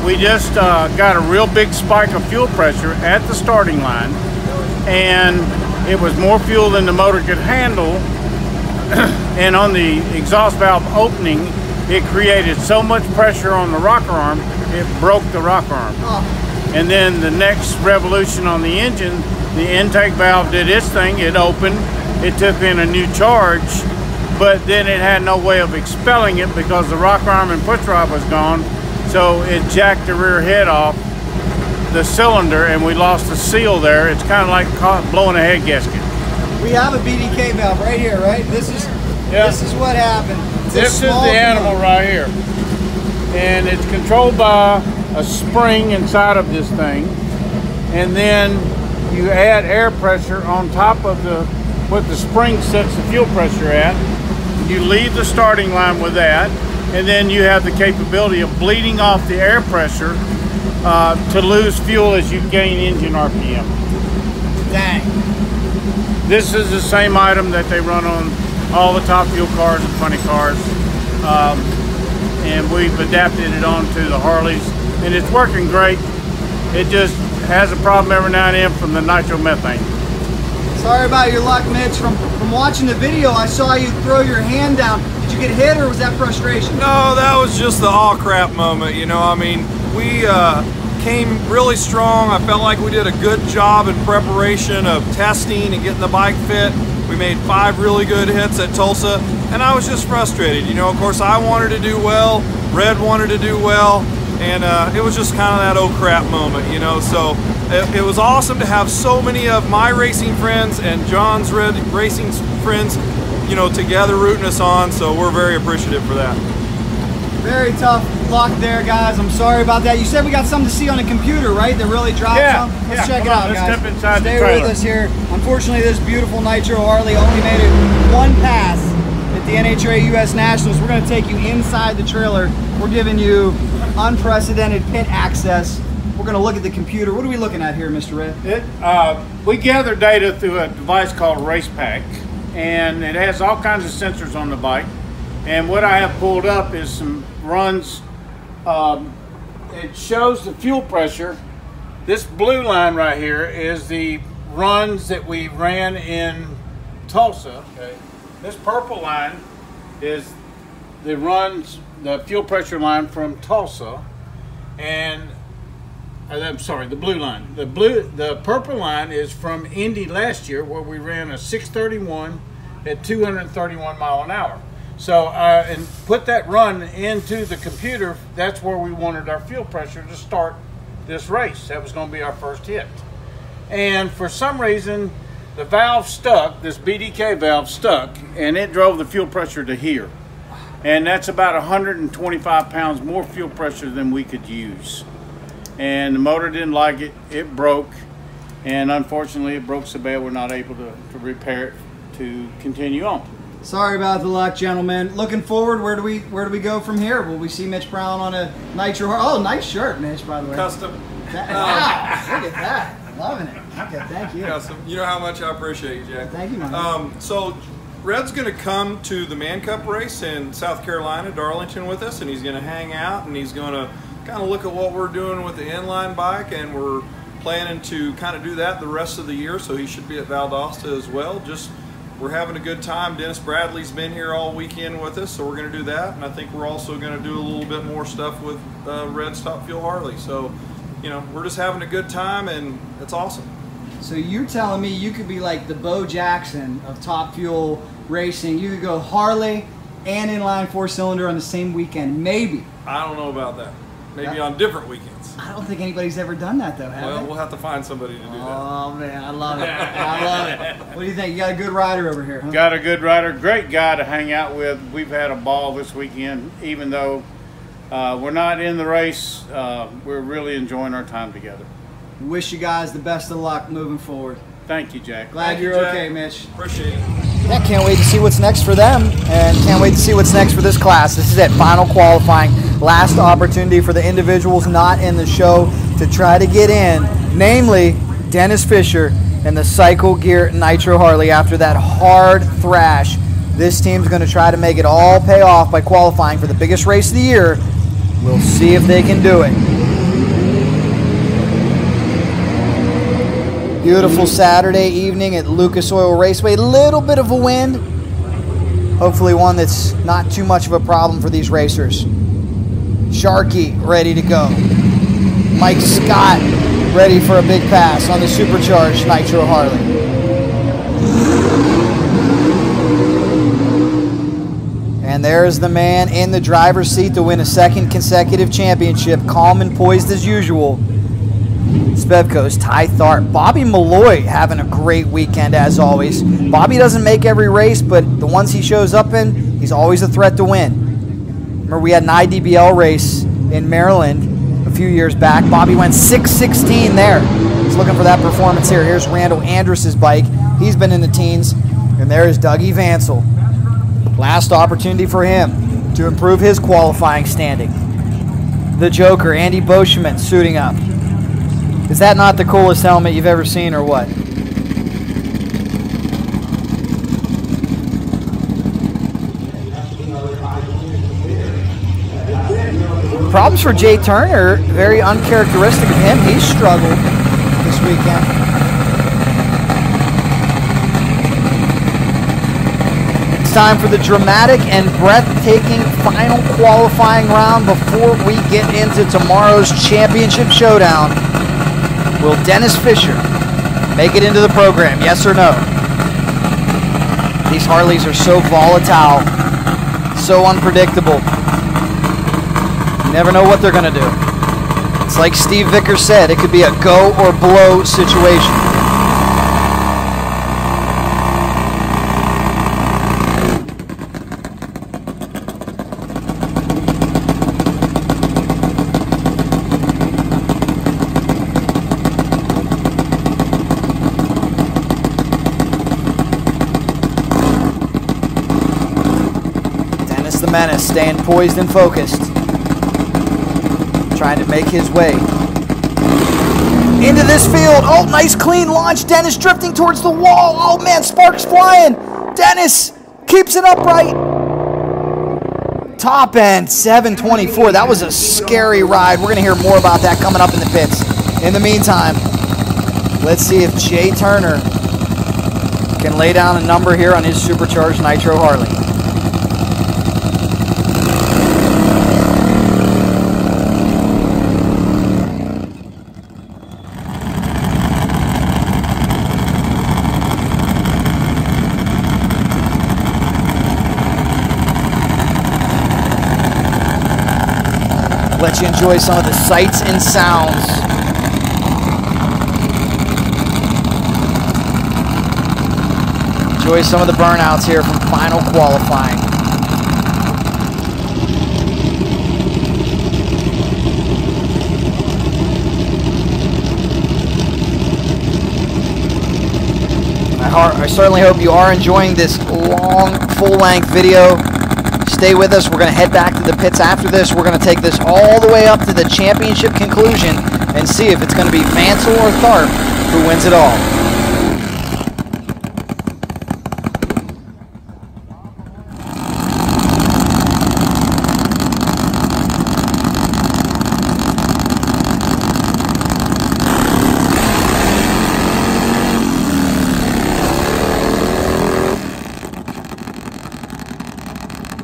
we just got a real big spike of fuel pressure at the starting line, and it was more fuel than the motor could handle. And on the exhaust valve opening, it created so much pressure on the rocker arm, it broke the rocker arm. And then the next revolution on the engine, the intake valve did its thing, it opened, it took in a new charge, but then it had no way of expelling it because the rocker arm and push rod was gone, so it jacked the rear head off the cylinder and we lost the seal there. It's kind of like blowing a head gasket. We have a BDK valve right here, right? This is what happened. This is the animal right here. And it's controlled by a spring inside of this thing. And then you add air pressure on top of what the spring sets the fuel pressure at. You leave the starting line with that. And then you have the capability of bleeding off the air pressure to lose fuel as you gain engine RPM. Dang. This is the same item that they run on all the top fuel cars and funny cars. And we've adapted it onto the Harleys, and it's working great. It just has a problem every now and then from the nitromethane. Sorry about your luck, Mitch. From watching the video, I saw you throw your hand down. Did you get hit, or was that frustration? No, that was just the aw crap moment. You know, I mean, we came really strong. I felt like we did a good job in preparation of testing and getting the bike fit. We made 5 really good hits at Tulsa, and I was just frustrated. You know, of course, I wanted to do well, Red wanted to do well, and it was just kind of that oh crap moment, you know. So it was awesome to have so many of my racing friends and John's Red racing friends, you know, together rooting us on, so we're very appreciative for that. Very tough luck there, guys. I'm sorry about that. You said we got something to see on the computer, right? That really dropped some? Let's check it out, let's guys. step inside Stay the trailer. with us here. Unfortunately, this beautiful Nitro Harley only made it 1 pass at the NHRA US Nationals. We're going to take you inside the trailer. We're giving you unprecedented pit access. We're going to look at the computer. What are we looking at here, Mr. Red? We gather data through a device called RacePack, and it has all kinds of sensors on the bike. And what I have pulled up is some runs. It shows the fuel pressure. This blue line right here is the runs that we ran in Tulsa. Okay. This purple line is the runs, the fuel pressure line from Tulsa, and I'm sorry, the blue line. The purple line is from Indy last year, where we ran a 631 at 231 mile an hour. So, and put that run into the computer. That's where we wanted our fuel pressure to start this race. That was going to be our first hit. And for some reason, the valve stuck, this BDK valve stuck, and it drove the fuel pressure to here. And that's about 125 pounds more fuel pressure than we could use. And the motor didn't like it, it broke. And unfortunately, it broke so bad we're not able to repair it to continue on. Sorry about the luck, gentlemen. Looking forward, where do we go from here? Will we see Mitch Brown on a Nitro Harley? Oh, nice shirt, Mitch, by the way. Custom. Wow, look at that. Loving it. Okay, thank you. Custom. You know how much I appreciate you, Jack. Thank you, man. So Red's going to come to the Man Cup race in South Carolina, Darlington, with us, and he's going to hang out, and he's going to kind of look at what we're doing with the inline bike, and we're planning to kind of do that the rest of the year, so he should be at Valdosta as well. We're having a good time. Dennis Bradley's been here all weekend with us, so we're going to do that. And I think we're also going to do a little bit more stuff with Red's Top Fuel Harley. So, you know, we're just having a good time, and it's awesome. So you're telling me you could be like the Bo Jackson of Top Fuel Racing. You could go Harley and inline 4-cylinder on the same weekend, maybe. I don't know about that. Maybe on different weekends. I don't think anybody's ever done that, though, have they? We'll have to find somebody to do that. Oh, man, I love it. I love it. What do you think? You got a good rider over here, huh? Got a good rider. Great guy to hang out with. We've had a ball this weekend. Even though we're not in the race, we're really enjoying our time together. Wish you guys the best of luck moving forward. Thank you, Jack. Glad you're okay, Mitch. Appreciate it. Yeah, can't wait to see what's next for them, and can't wait to see what's next for this class. This is it, final qualifying, last opportunity for the individuals not in the show to try to get in, namely Dennis Fisher and the Cycle Gear Nitro Harley. After that hard thrash, this team's going to try to make it all pay off by qualifying for the biggest race of the year. We'll see if they can do it. Beautiful Saturday evening at Lucas Oil Raceway. Little bit of a wind. Hopefully one that's not too much of a problem for these racers. Sharkey ready to go. Mike Scott ready for a big pass on the supercharged Nitro Harley. And there's the man in the driver's seat to win a second consecutive championship. Calm and poised as usual. Spevco's Ty Tharpe. Bobby Malloy having a great weekend as always. Bobby doesn't make every race, but the ones he shows up in, he's always a threat to win. Remember we had an IDBL race in Maryland a few years back. Bobby went 6:16 there. He's looking for that performance here. Here's Randal Andras' bike. He's been in the teens. And there's Dougie Vancil. Last opportunity for him to improve his qualifying standing. The Joker, Andy Beauchemin, suiting up. Is that not the coolest helmet you've ever seen, or what? Problems for Jay Turner, very uncharacteristic of him. He's struggled this weekend. It's time for the dramatic and breathtaking final qualifying round before we get into tomorrow's championship showdown. Will Dennis Fisher make it into the program, yes or no? These Harleys are so volatile, so unpredictable. You never know what they're going to do. It's like Steve Vickers said, it could be a go or blow situation. The Menace staying poised and focused, trying to make his way into this field. Oh, nice clean launch. Dennis drifting towards the wall. Oh man, sparks flying. Dennis keeps it upright. Top end 724. That was a scary ride. We're gonna hear more about that coming up in the pits. In the meantime, let's see if Jay Turner can lay down a number here on his supercharged Nitro Harley. Let you enjoy some of the sights and sounds. Enjoy some of the burnouts here from final qualifying. I certainly hope you are enjoying this long, full-length video. Stay with us. We're going to head back to the pits after this. We're going to take this all the way up to the championship conclusion and see if it's going to be Vancil or Tharpe who wins it all.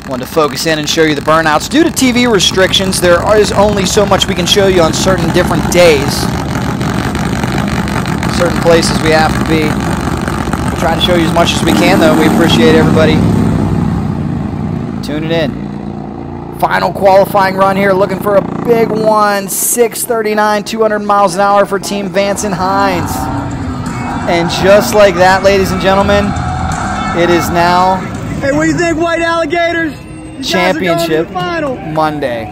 Wanted to focus in and show you the burnouts. Due to TV restrictions, there is only so much we can show you on certain different days. Certain places we have to be. We'll try to show you as much as we can, though. We appreciate everybody tuning in. Final qualifying run here, looking for a big one. 6:39, 200 miles an hour for Team Vance and Hines. And just like that, ladies and gentlemen, it is now... Hey, what do you think, White Alligators? Championship Monday.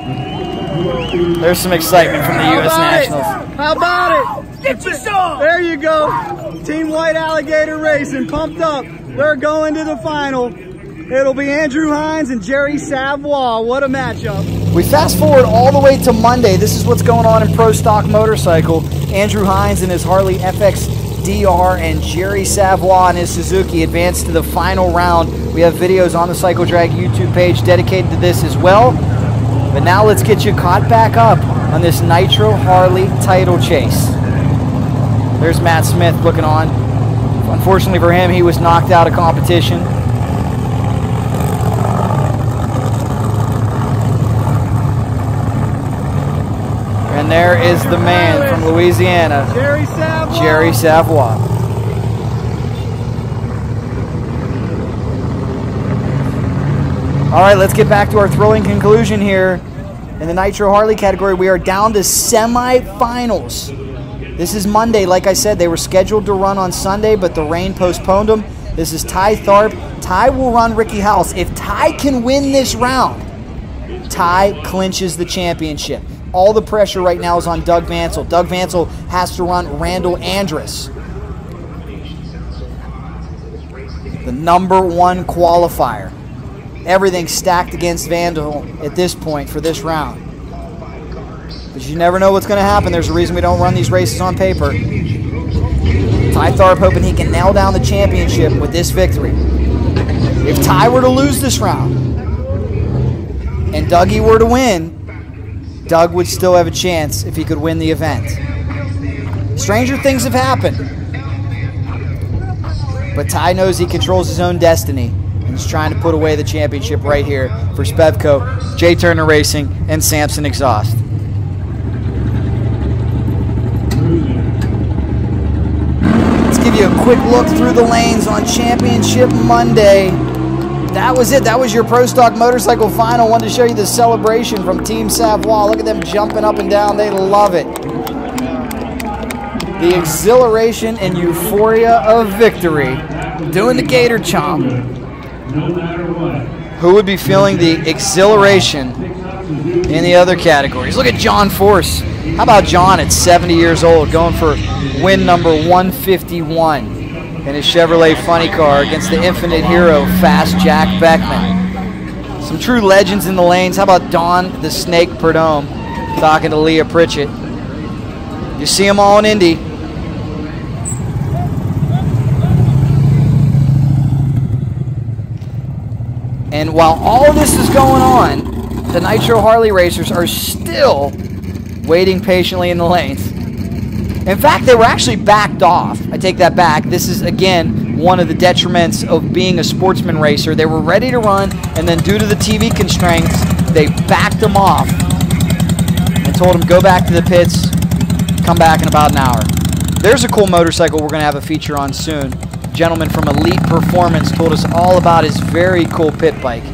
There's some excitement from the US Nationals. How about it? Get your song! There you go. Team White Alligator Racing, pumped up. They're going to the final. It'll be Andrew Hines and Jerry Savoy. What a matchup. We fast forward all the way to Monday. This is what's going on in Pro Stock Motorcycle. Andrew Hines and his Harley FXDR and Jerry Savoy and his Suzuki advance to the final round. We have videos on the Cycle Drag YouTube page dedicated to this as well. But now let's get you caught back up on this Nitro Harley title chase. There's Matt Smith looking on. Unfortunately for him, he was knocked out of competition. And there is the man from Louisiana, Jerry Savoy. All right, let's get back to our thrilling conclusion here. In the Nitro Harley category, we are down to semifinals. This is Monday. Like I said, they were scheduled to run on Sunday, but the rain postponed them. This is Ty Tharpe. Ty will run Rickey House. If Ty can win this round, Ty clinches the championship. All the pressure right now is on Doug Vancil. Doug Vancil has to run Randal Andras, the #1 qualifier. Everything's stacked against Vandal at this point for this round. But you never know what's going to happen. There's a reason we don't run these races on paper. Ty Tharpe hoping he can nail down the championship with this victory. If Ty were to lose this round and Dougie were to win, Doug would still have a chance if he could win the event. Stranger things have happened. But Ty knows he controls his own destiny. He's trying to put away the championship right here for Spevco, Jay Turner Racing, and Samson Exhaust. Let's give you a quick look through the lanes on Championship Monday. That was it. That was your Pro Stock Motorcycle Final. Wanted to show you the celebration from Team Savoie. Look at them jumping up and down. They love it. The exhilaration and euphoria of victory. Doing the gator chomp. Who would be feeling the exhilaration in the other categories? Look at John Force. How about John at 70 years old going for win number 151 in his Chevrolet funny car against the infinite hero Fast Jack Beckman. Some true legends in the lanes. How about Don the Snake Perdome talking to Leah Pritchett? You see them all in Indy. And while all of this is going on, the Nitro Harley racers are still waiting patiently in the lanes. In fact, they were actually backed off. I take that back. This is, again, one of the detriments of being a sportsman racer. They were ready to run, and then due to the TV constraints, they backed them off and told them, go back to the pits, come back in about an hour. There's a cool motorcycle we're going to have a feature on soon. A gentleman from Elite Performance told us all about his very cool pit bike.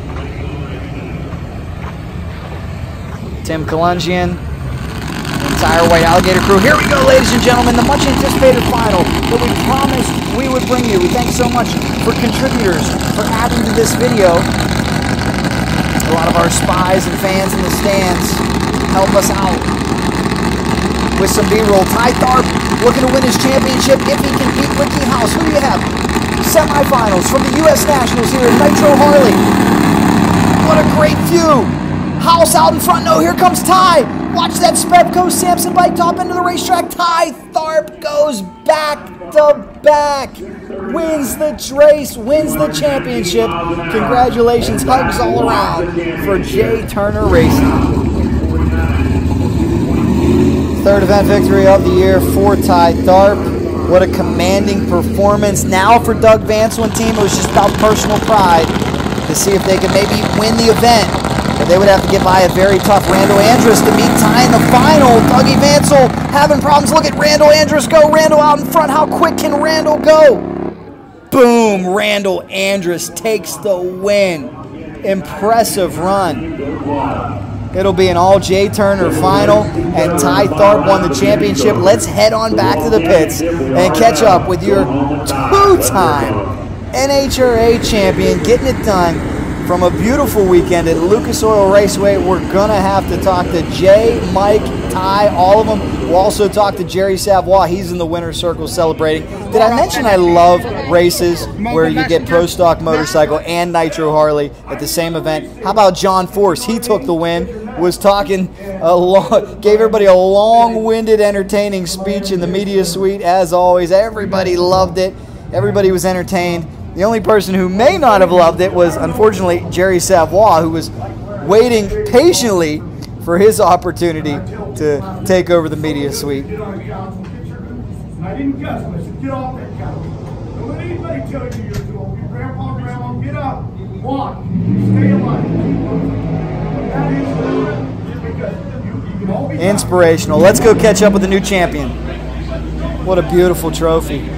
Tim Kalungian, entire White Alligator crew. Here we go, ladies and gentlemen, the much anticipated final that we promised we would bring you. We thank so much for contributors for adding to this video. A lot of our spies and fans in the stands help us out with some B-roll. Ty Tharpe looking to win his championship if he can beat Rickey House. Who do you have? Semifinals from the US Nationals here in Nitro Harley. What a great view. House out in front. No, here comes Ty. Watch that Spevco Samson bike top into the racetrack. Ty Tharpe goes back to back. Wins the race, wins the championship. Congratulations, hugs all around for Jay Turner Racing. Third event victory of the year for Ty Tharpe. What a commanding performance. Now for Doug Vancil and team, it was just about personal pride to see if they could maybe win the event. But they would have to get by a very tough Randal Andras to meet Ty in the final. Dougie Vancil having problems. Look at Randal Andras go. Randal out in front. How quick can Randal go? Boom. Randal Andras takes the win. Impressive run. It'll be an all Jay Turner final, and Ty Tharpe won the championship. Let's head on back to the pits and catch up with your two-time NHRA champion, getting it done from a beautiful weekend at Lucas Oil Raceway. We're going to have to talk to Jay, Mike, Ty, all of them. We'll also talk to Jerry Savoie. He's in the winner's circle celebrating. Did I mention I love races where you get Pro Stock Motorcycle and Nitro Harley at the same event? How about John Force? He took the win, was talking, gave everybody a long-winded, entertaining speech in the media suite. As always, everybody loved it. Everybody was entertained. The only person who may not have loved it was, unfortunately, Jerry Savoie, who was waiting patiently for his opportunity to take over the media suite. I didn't cuss, but I said, get off that couch. Don't let anybody tell you you're too old. Your grandpa, grandma, get up, walk, stay alive. That is because you can all be inspirational. Let's go catch up with the new champion. What a beautiful trophy.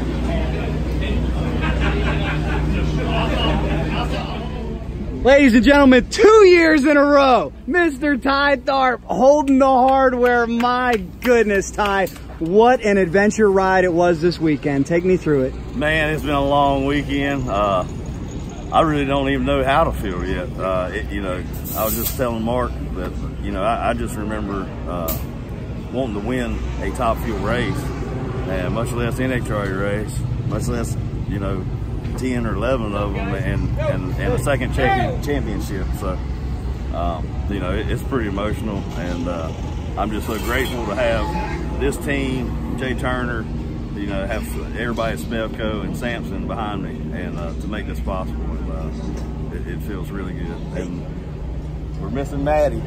Ladies and gentlemen, 2 years in a row, Mr. Ty Tharpe holding the hardware. My goodness, Ty, what an adventure ride it was this weekend. Take me through it. Man, it's been a long weekend. I really don't even know how to feel yet. You know, I was just telling Mark that, you know, I just remember wanting to win a Top Fuel race, and much less NHRA race, much less, you know, 10 or 11 of them and a second championship. So, you know, it's pretty emotional, and I'm just so grateful to have this team, Jay Turner, you know, have everybody at Spevco and Samson behind me, and to make this possible. And it feels really good. And we're missing Maddie.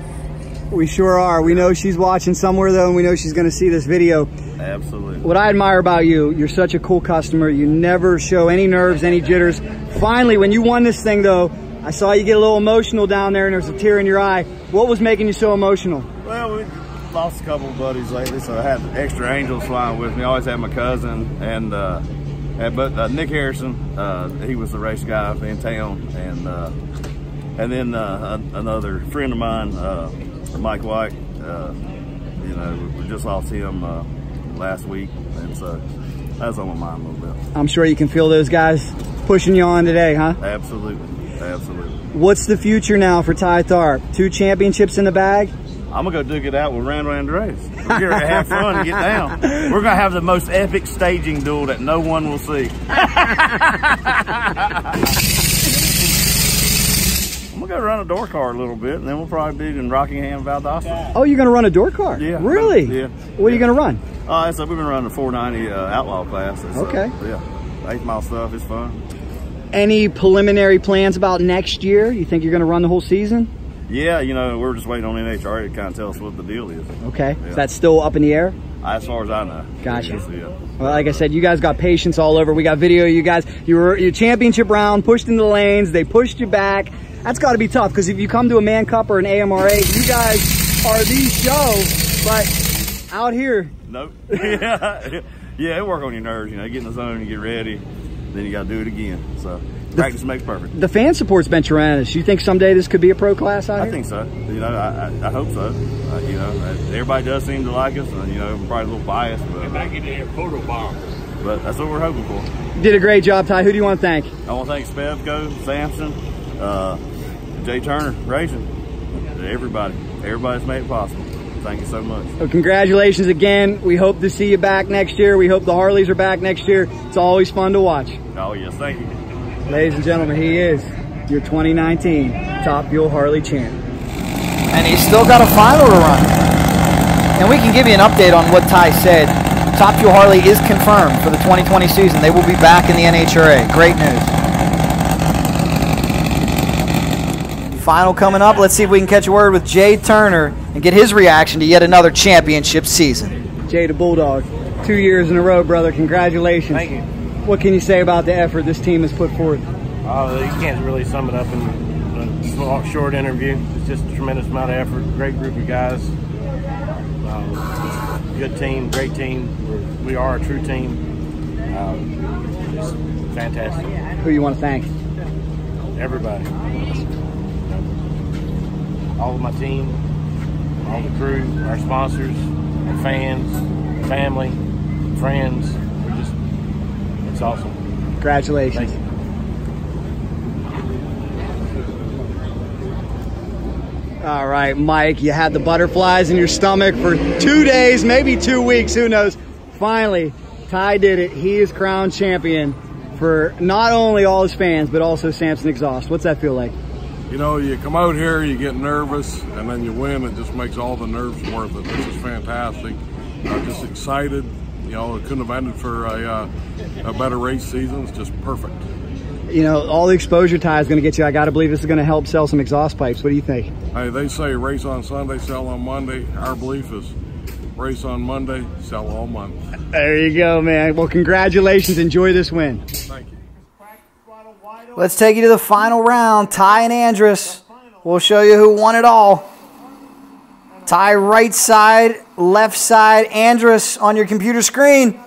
We sure are. We know she's watching somewhere, though, and we know she's going to see this video. Absolutely. What I admire about you, you're such a cool customer. You never show any nerves, any jitters. Finally, when you won this thing, though, I saw you get a little emotional down there, and there's a tear in your eye. What was making you so emotional? Well, we lost a couple of buddies lately, so I had extra angels flying with me. I always had my cousin, and But Nick Harrison, he was the race guy in town, and then another friend of mine, Mike White. You know, we just lost him last week, and so that's on my mind a little bit. I'm sure you can feel those guys pushing you on today, huh? Absolutely, absolutely. What's the future now for Ty Tharpe? 2 championships in the bag? I'm gonna go duke it out with Randal and Andras. We're here to have fun and get down. We're gonna have the most epic staging duel that no one will see. I'm gonna go run a door car a little bit, and then we'll probably be in Rockingham, Valdosta. Oh, you're gonna run a door car? Yeah. Really? Yeah. What are you gonna run? So we've been running the 490 Outlaw class. Okay. Yeah, 8-mile stuff is fun. Any preliminary plans about next year? You think you're gonna run the whole season? Yeah, you know, we're just waiting on NHRA to kind of tell us what the deal is. Okay. Yeah. Is that still up in the air? As far as I know. Gotcha. Yes, yeah. Well, like I said, you guys got patience all over. We got video of you guys. You were your championship round, pushed into the lanes. They pushed you back. That's got to be tough because if you come to a Man Cup or an AMRA, you guys are the show. But out here. Nope. Yeah, it work on your nerves. You know, get in the zone, you get ready, then you got to do it again. So practice makes perfect. The fan support's been tremendous. You think someday this could be a pro class out here? I think so. You know, I hope so. You know, everybody does seem to like us, and you know, we're probably a little biased, but but that's what we're hoping for. You did a great job, Ty. Who do you want to thank? I want to thank Spevco, Samson, Jay Turner Racing, everybody. Everybody's made it possible. Thank you so much. Well, congratulations again. We hope to see you back next year. We hope the Harleys are back next year. It's always fun to watch. Oh, yes. Thank you. Ladies and gentlemen, he is your 2019 Top Fuel Harley champ. And he's still got a final to run. And we can give you an update on what Ty said. Top Fuel Harley is confirmed for the 2020 season. They will be back in the NHRA. Great news. Final coming up. Let's see if we can catch a word with Jay Turner and get his reaction to yet another championship season. Jay the Bulldog, 2 years in a row, brother. Congratulations. Thank you. What can you say about the effort this team has put forth? You can't really sum it up in a small, short interview. It's just a tremendous amount of effort. Great group of guys. Good team, great team. We are a true team. Just fantastic. Who you want to thank? Everybody. All of my team, all the crew, our sponsors, our fans, family, friends. It's awesome. Congratulations. Thank you. All right, Mike, you had the butterflies in your stomach for 2 days, maybe 2 weeks, who knows. Finally, Ty did it. He is crowned champion for not only all his fans, but also Samson Exhaust. What's that feel like? You know, you come out here, you get nervous, and then you win. It just makes all the nerves worth it. This is fantastic. I'm just excited. You know, it couldn't have ended for a better race season. It's just perfect. You know, all the exposure Ty is going to get you. I got to believe this is going to help sell some exhaust pipes. What do you think? Hey, they say race on Sunday, sell on Monday. Our belief is race on Monday, sell all month. There you go, man. Well, congratulations. Enjoy this win. Thank you. Let's take you to the final round. Ty and Andras. We'll show you who won it all. Ty right side, left side. Andras on your computer screen.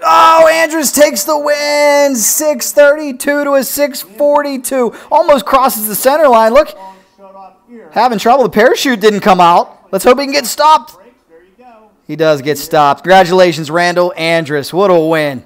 Oh, Andras takes the win. 632 to a 642. Almost crosses the center line. Look, having trouble. The parachute didn't come out. Let's hope he can get stopped. He does get stopped. Congratulations, Randal Andras. What a win.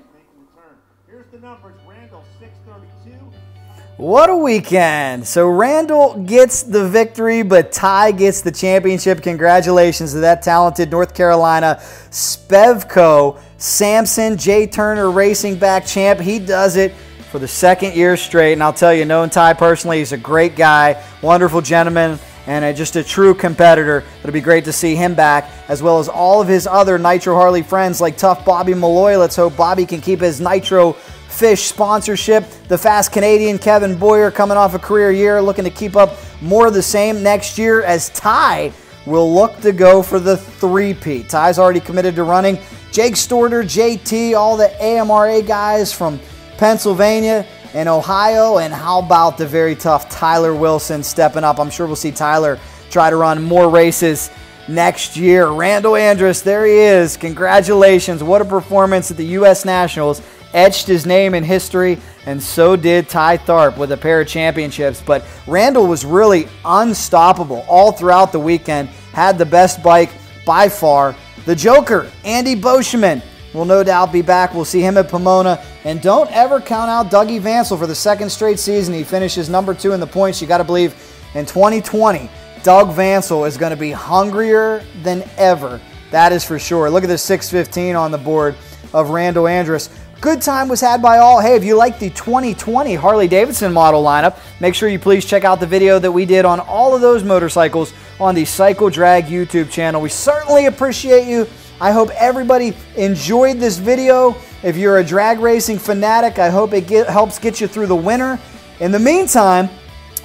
What a weekend. So Randal gets the victory, but Ty gets the championship. Congratulations to that talented North Carolina Spevco Samson J. Turner Racing back champ. He does it for the second year straight. And I'll tell you, knowing Ty personally, he's a great guy, wonderful gentleman, and just a true competitor. It'll be great to see him back, as well as all of his other Nitro Harley friends like tough Bobby Malloy. Let's hope Bobby can keep his Nitro Fish sponsorship. The fast Canadian Kevin Boyer coming off a career year, looking to keep up more of the same next year, as Ty will look to go for the three-peat. Ty's already committed to running. Jake Stordeur, JT, all the AMRA guys from Pennsylvania and Ohio, and how about the very tough Tyler Wilson stepping up? I'm sure we'll see Tyler try to run more races next year. Randal Andras, there he is. Congratulations. What a performance at the US Nationals. etched his name in history, and so did Ty Tharpe with a pair of championships. But Randal was really unstoppable all throughout the weekend, had the best bike by far. The Joker, Andy Beauchemin, will no doubt be back. We'll see him at Pomona. And don't ever count out Dougie Vancil for the second straight season. He finishes number 2 in the points. You got to believe in 2020, Doug Vancil is going to be hungrier than ever. That is for sure. Look at the 615 on the board of Randal Andras. Good time was had by all. Hey, if you like the 2020 Harley Davidson model lineup, make sure you please check out the video that we did on all of those motorcycles on the Cycle Drag YouTube channel. We certainly appreciate you. I hope everybody enjoyed this video. If you're a drag racing fanatic, I hope it helps get you through the winter. In the meantime,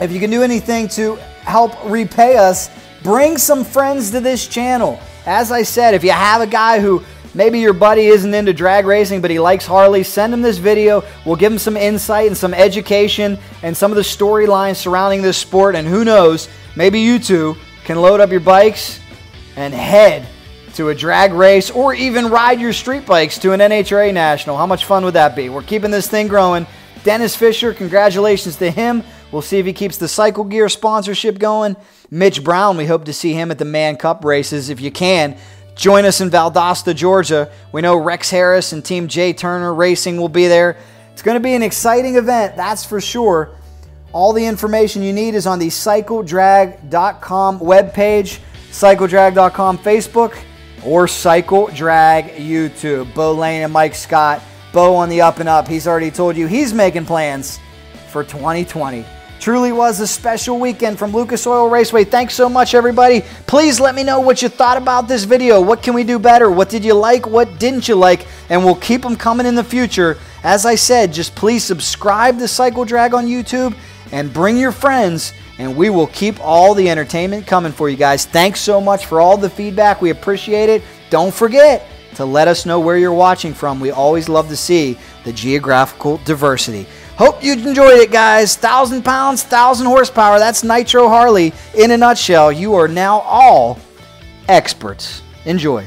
if you can do anything to help repay us, bring some friends to this channel. As I said, if you have a guy who maybe your buddy isn't into drag racing, but he likes Harley, send him this video. We'll give him some insight and some education and some of the storylines surrounding this sport. And who knows, maybe you two can load up your bikes and head to a drag race or even ride your street bikes to an NHRA National. How much fun would that be? We're keeping this thing growing. Dennis Fisher, congratulations to him. We'll see if he keeps the Cycle Gear sponsorship going. Mitch Brown, we hope to see him at the Man Cup races. If you can, join us in Valdosta, Georgia. We know Rex Harris and Team J Turner Racing will be there. It's going to be an exciting event, that's for sure. All the information you need is on the CycleDrag.com webpage, CycleDrag.com Facebook, or Cycle Drag YouTube. Beau Layne and Mike Scott. Beau on the up and up. He's already told you he's making plans for 2020. Truly was a special weekend from Lucas Oil Raceway. Thanks so much, everybody. Please let me know what you thought about this video. What can we do better? What did you like? What didn't you like? And we'll keep them coming in the future. As I said, just please subscribe to Cycle Drag on YouTube and bring your friends, and we will keep all the entertainment coming for you guys. Thanks so much for all the feedback. We appreciate it. Don't forget to let us know where you're watching from. We always love to see the geographical diversity. Hope you enjoyed it, guys. 1,000 pounds, 1,000 horsepower. That's Nitro Harley in a nutshell. You are now all experts. Enjoy.